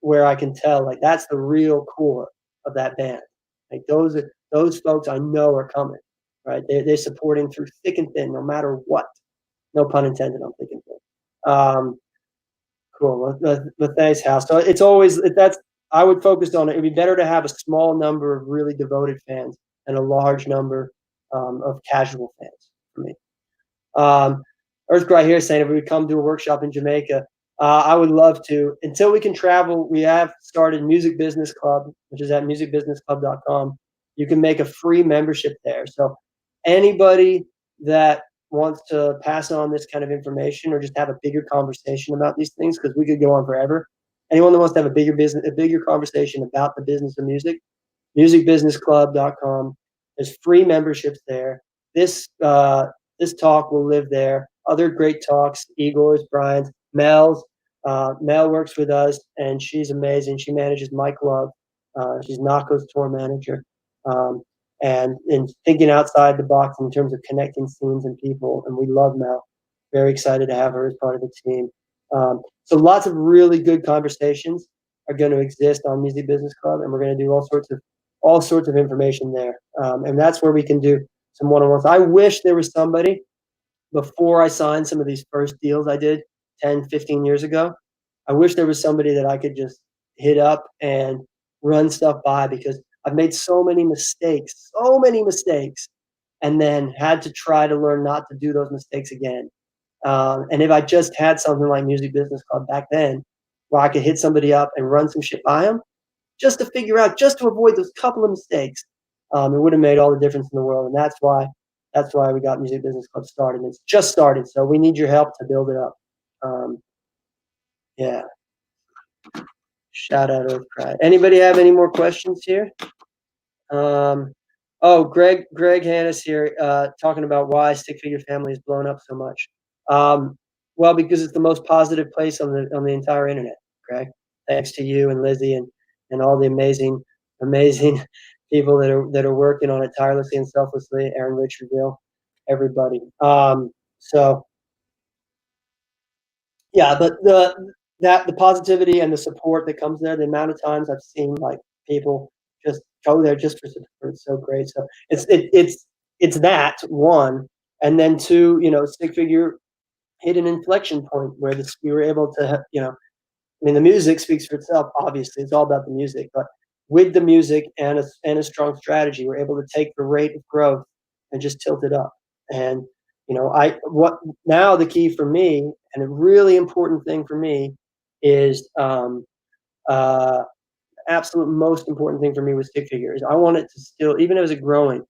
where I can tell like that's the real core of that band. Like those folks I know are coming, right? They're supporting through thick and thin, no matter what. No pun intended on thick and thin. Cool. Well, thanks, Hal. So it's always that's I would focus on it. It'd be better to have a small number of really devoted fans and a large number of casual fans for me. Um, Earth right here saying if we would come do a workshop in Jamaica, I would love to. Until we can travel, we have started Music Business Club, which is at musicbusinessclub.com. You can make a free membership there. So anybody that wants to pass on this kind of information or just have a bigger conversation about these things, because we could go on forever. Anyone that wants to have a bigger conversation about the business of music, musicbusinessclub.com. There's free memberships there. This talk will live there. Other great talks, Igor's, Brian's, Mel's. Mel works with us, and she's amazing. She manages Mike Love. She's Nako's tour manager. And in thinking outside the box in terms of connecting scenes and people, and we love Mel. Very excited to have her as part of the team. So lots of really good conversations are going to exist on Music Business Club, and we're going to do all sorts of information there. And that's where we can do some one-on-ones. I wish there was somebody before I signed some of these first deals I did 10, 15 years ago. I wish there was somebody that I could just hit up and run stuff by because I've made so many mistakes, and then had to try to learn not to do those mistakes again. And if I just had something like Music Business Club back then, where I could hit somebody up and run some shit by them, just to figure out, just to avoid those couple of mistakes, it would have made all the difference in the world. And that's why we got Music Business Club started. It's just started, so we need your help to build it up. Yeah. Shout out Earthcry. Anybody have any more questions here? Greg Hannes here, talking about why Stick Figure Family has blown up so much. Well, because it's the most positive place on the entire internet, Greg. Thanks to you and Lizzie and all the amazing people that are working on it tirelessly and selflessly. Aaron Richardville, everybody. So yeah, but the positivity and the support that comes there, the amount of times I've seen like people just go there just for support, it's so great. So it's that one, and then two, Stick Figure hit an inflection point where we were able to, I mean, the music speaks for itself. Obviously, it's all about the music, but with the music and a strong strategy, we're able to take the rate of growth and just tilt it up. And what now the key for me and a really important thing for me is absolute most important thing for me with Stick Figure is I want it to still, even as it's growing,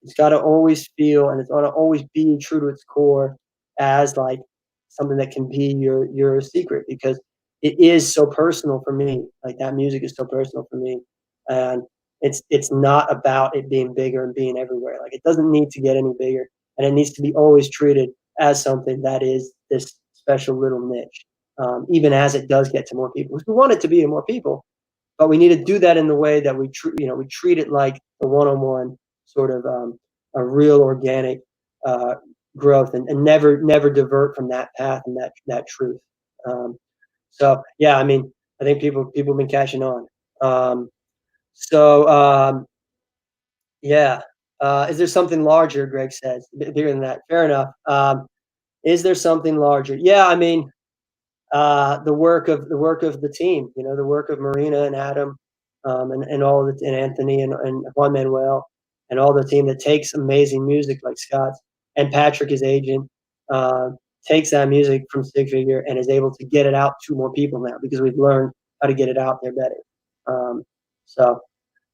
it's got to always feel and it's got to always be true to its core as like something that can be your secret because it is so personal for me. Like that music is so personal for me, and it's not about it being bigger and being everywhere. Like it doesn't need to get any bigger, and it needs to be always treated as something that is this special little niche, even as it does get to more people. We want it to be to more people, but we need to do that in the way that we treat it like a one-on-one sort of a real organic growth and never divert from that path and that truth. So yeah, I mean, I think people have been catching on. So yeah, is there something larger? Greg says bigger than that. Fair enough. Is there something larger? Yeah, I mean, the work of the team. The work of Marina and Adam, and all of it, and Anthony and Juan Manuel. and all the team that takes amazing music like Scott's, and Patrick, his agent, uh, takes that music from Stick Figure and is able to get it out to more people now because we've learned how to get it out there better. So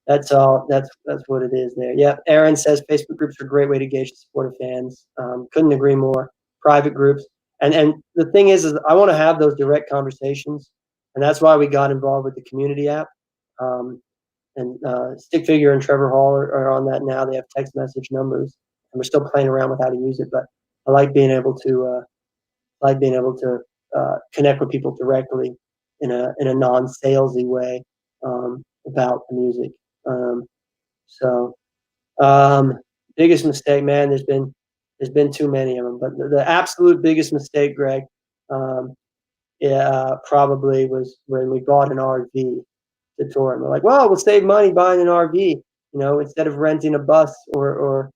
that's all. That's what it is there. Yeah. Aaron says Facebook groups are a great way to gauge the support of fans. Couldn't agree more. Private groups, and the thing is I want to have those direct conversations, and that's why we got involved with the community app. Um, and Stick Figure and Trevor Hall are on that now. They have text message numbers, and we're still playing around with how to use it. But I like being able to connect with people directly in a non-salesy way about the music. Um, so biggest mistake, man. There's been too many of them, but the absolute biggest mistake, Greg, probably was when we bought an RV to tour. And we're like, well, we'll save money buying an RV, instead of renting a bus or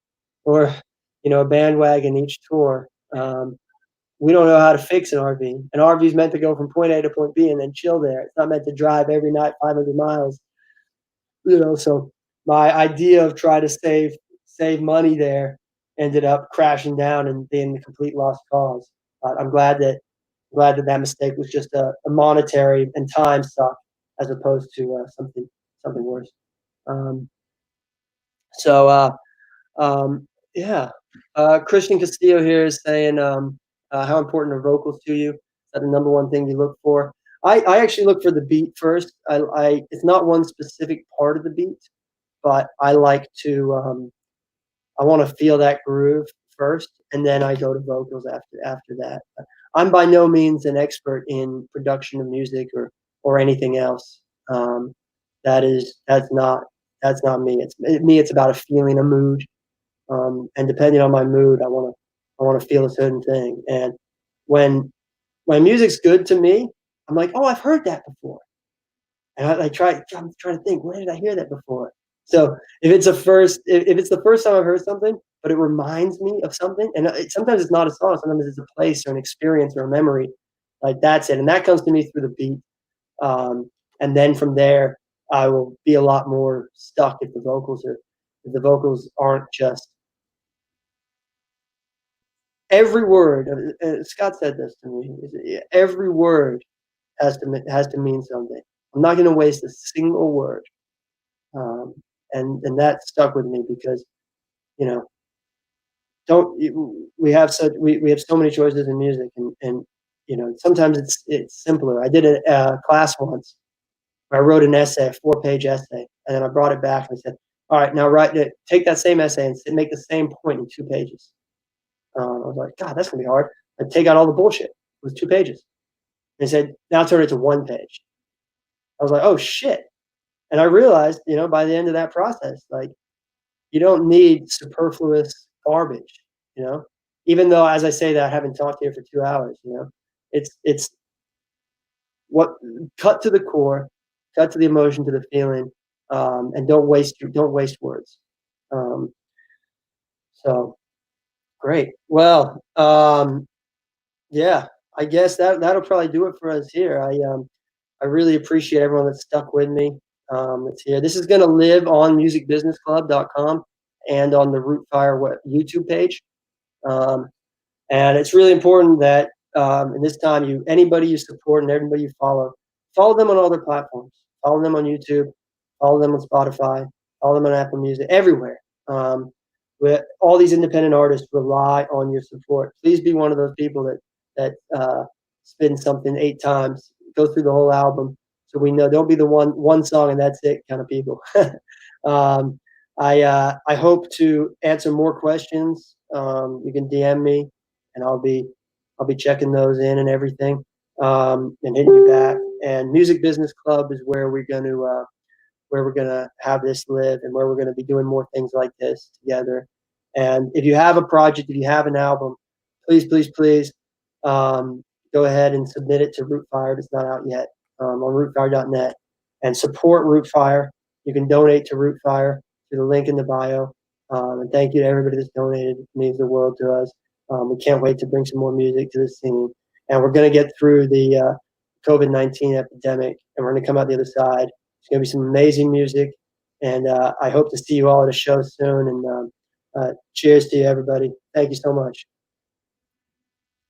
a bandwagon each tour. We don't know how to fix an RV. An RV is meant to go from point A to point B and then chill there. It's not meant to drive every night 500 miles. So my idea of trying to save money there ended up crashing down and being the complete lost cause. I'm glad that mistake was just a monetary and time suck as opposed to something worse. So yeah, Christian Castillo here is saying how important are vocals to you? Is that the number one thing you look for? I actually look for the beat first. It's not one specific part of the beat, but I like to I want to feel that groove first, and then I go to vocals after that. I'm by no means an expert in production of music or anything else. That's not me. It's about a feeling, a mood, and depending on my mood, I want to feel a certain thing. And when music's good to me, I'm like, oh, I've heard that before. And I'm trying to think, where did I hear that before? So if it's the first time I've heard something, but it reminds me of something, and sometimes it's not a song, sometimes it's a place or an experience or a memory, like that's it, and that comes to me through the beat, and then from there I will be a lot more stuck if the vocals aren't just every word. Scott said this to me. Every word has to mean something. I'm not going to waste a single word. And that stuck with me because you know don't we have so many choices in music, and sometimes it's simpler. I did a class once where I wrote an essay, a 4-page essay, and then I brought it back and I said, all right, now take that same essay and make the same point in 2 pages. I was like, God, that's gonna be hard. I take out all the bullshit. It was 2 pages. And he said, now turn it to 1 page. I was like, oh shit. And I realized, by the end of that process, like, you don't need superfluous garbage, even though, as I say that, I haven't talked here for 2 hours, it's what cut to the core, cut to the emotion, to the feeling, and don't waste words. So great. Well, yeah, I guess that'll probably do it for us here. I really appreciate everyone that stuck with me. It's here. This is going to live on musicbusinessclub.com and on the Rootfire YouTube page. And it's really important that in this time, anybody you support and everybody you follow them on all their platforms. Follow them on YouTube. Follow them on Spotify. Follow them on Apple Music. Everywhere. All these independent artists rely on your support. Please be one of those people that spin something 8 times, go through the whole album, so we know. Don't be the one song and that's it kind of people. I hope to answer more questions. You can DM me, and I'll be checking those in and everything, and hitting you back. And Music Business Club is where we're gonna have this live, and where we're gonna be doing more things like this together. And if you have a project, if you have an album, please, please, please, go ahead and submit it to Rootfire. It's not out yet, on rootfire.net, and support Rootfire. You can donate to Rootfire through the link in the bio. And thank you to everybody that's donated. It means the world to us. We can't wait to bring some more music to the scene. And we're going to get through the COVID-19 epidemic, and we're going to come out the other side. It's going to be some amazing music, And I hope to see you all at a show soon. And cheers to you, everybody. Thank you so much.